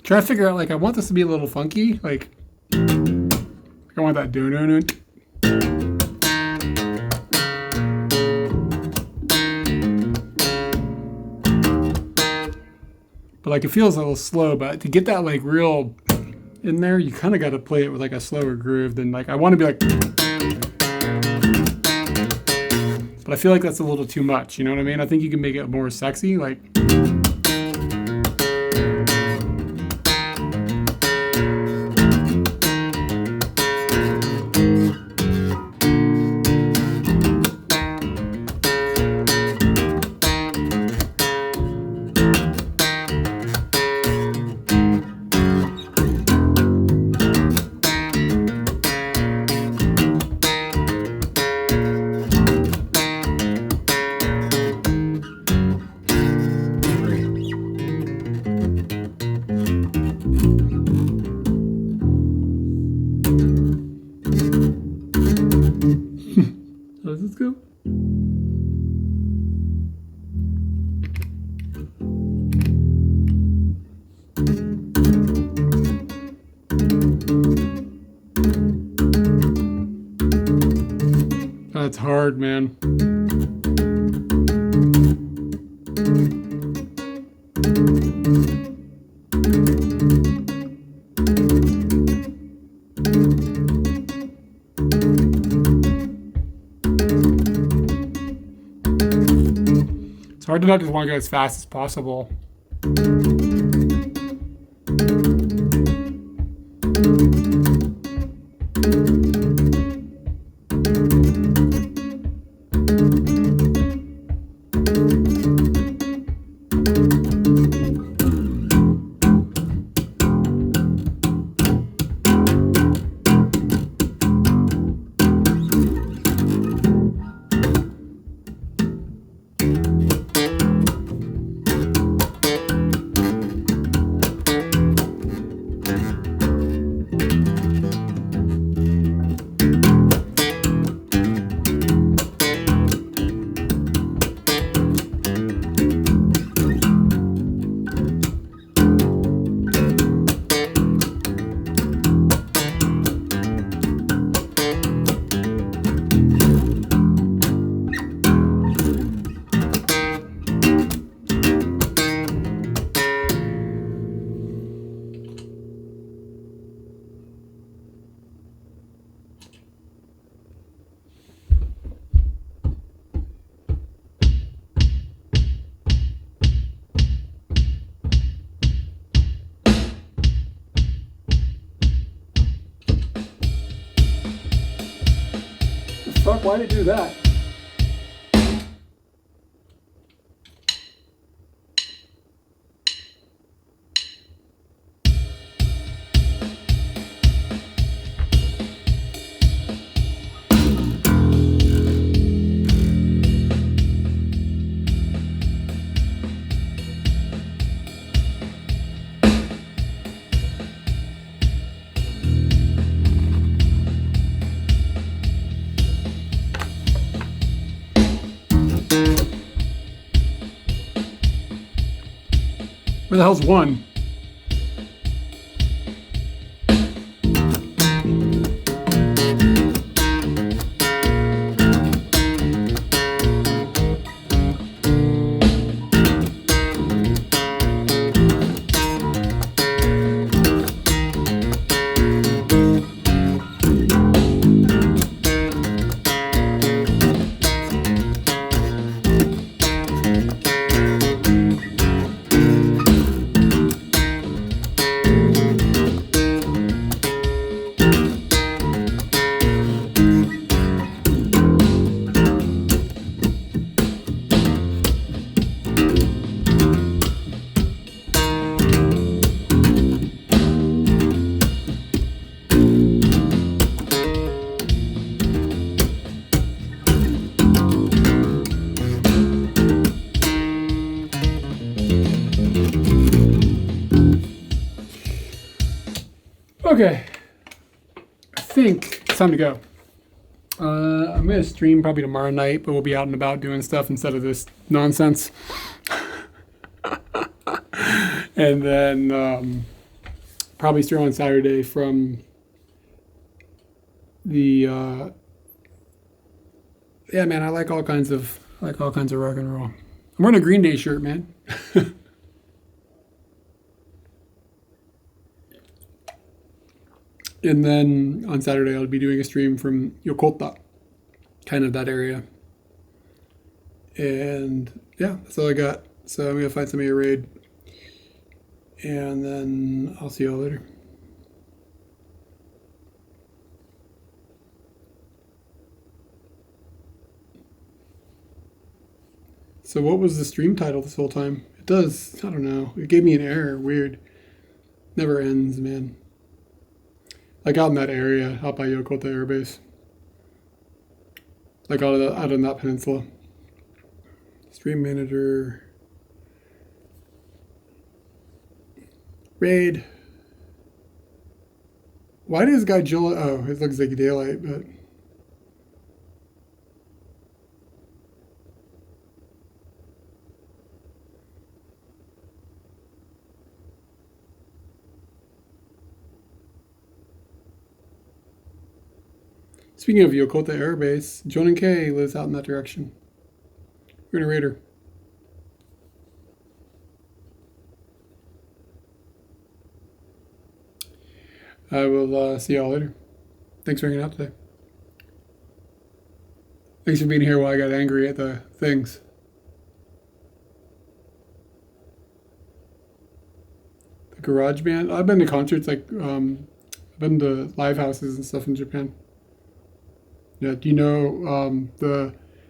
[SPEAKER 1] Trying to figure out, like, I want this to be a little funky. Like, I want that do-do-do. But like it feels a little slow, but to get that like real in there, you kind of got to play it with like a slower groove than like I want to be like, but I feel like that's a little too much, you know what I mean? I think you can make it more sexy, like let's just go. That's hard, man. It's hard to not just want to go as fast as possible. Fuck, why did it do that? Where the hell's one? Okay, I think it's time to go. I'm going to stream probably tomorrow night, but we'll be out and about doing stuff instead of this nonsense. And then probably stream on Saturday from the yeah, man, I like all kinds of rock and roll. I'm wearing a Green Day shirt, man. And then on Saturday, I'll be doing a stream from Yokota, kind of that area. And yeah, that's all I got. So I'm going to find somebody to raid. And then I'll see y'all later. So what was the stream title this whole time? It does, I don't know. It gave me an error. Weird. Never ends, man. Like out in that area, out by Yokota Air Base. Like out on that peninsula. Stream manager. Raid. Why does guy Jill? Oh, it looks like daylight, but. Speaking of Yokota Air Base, Jonan K lives out in that direction. We're gonna raid her. I will see y'all later. Thanks for hanging out today. Thanks for being here while I got angry at the things. The garage band. I've been to concerts, like I've been to live houses and stuff in Japan. Yeah, do you know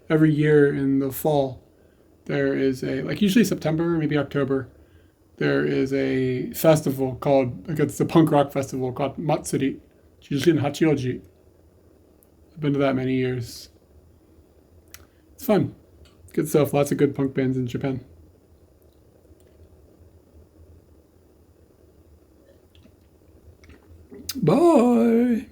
[SPEAKER 1] every year in the fall there is usually September, maybe October, there is a festival called, like, it's a punk rock festival called Matsuri. It's usually in Hachioji. I've been to that many years. It's fun. Good stuff. Lots of good punk bands in Japan. Bye.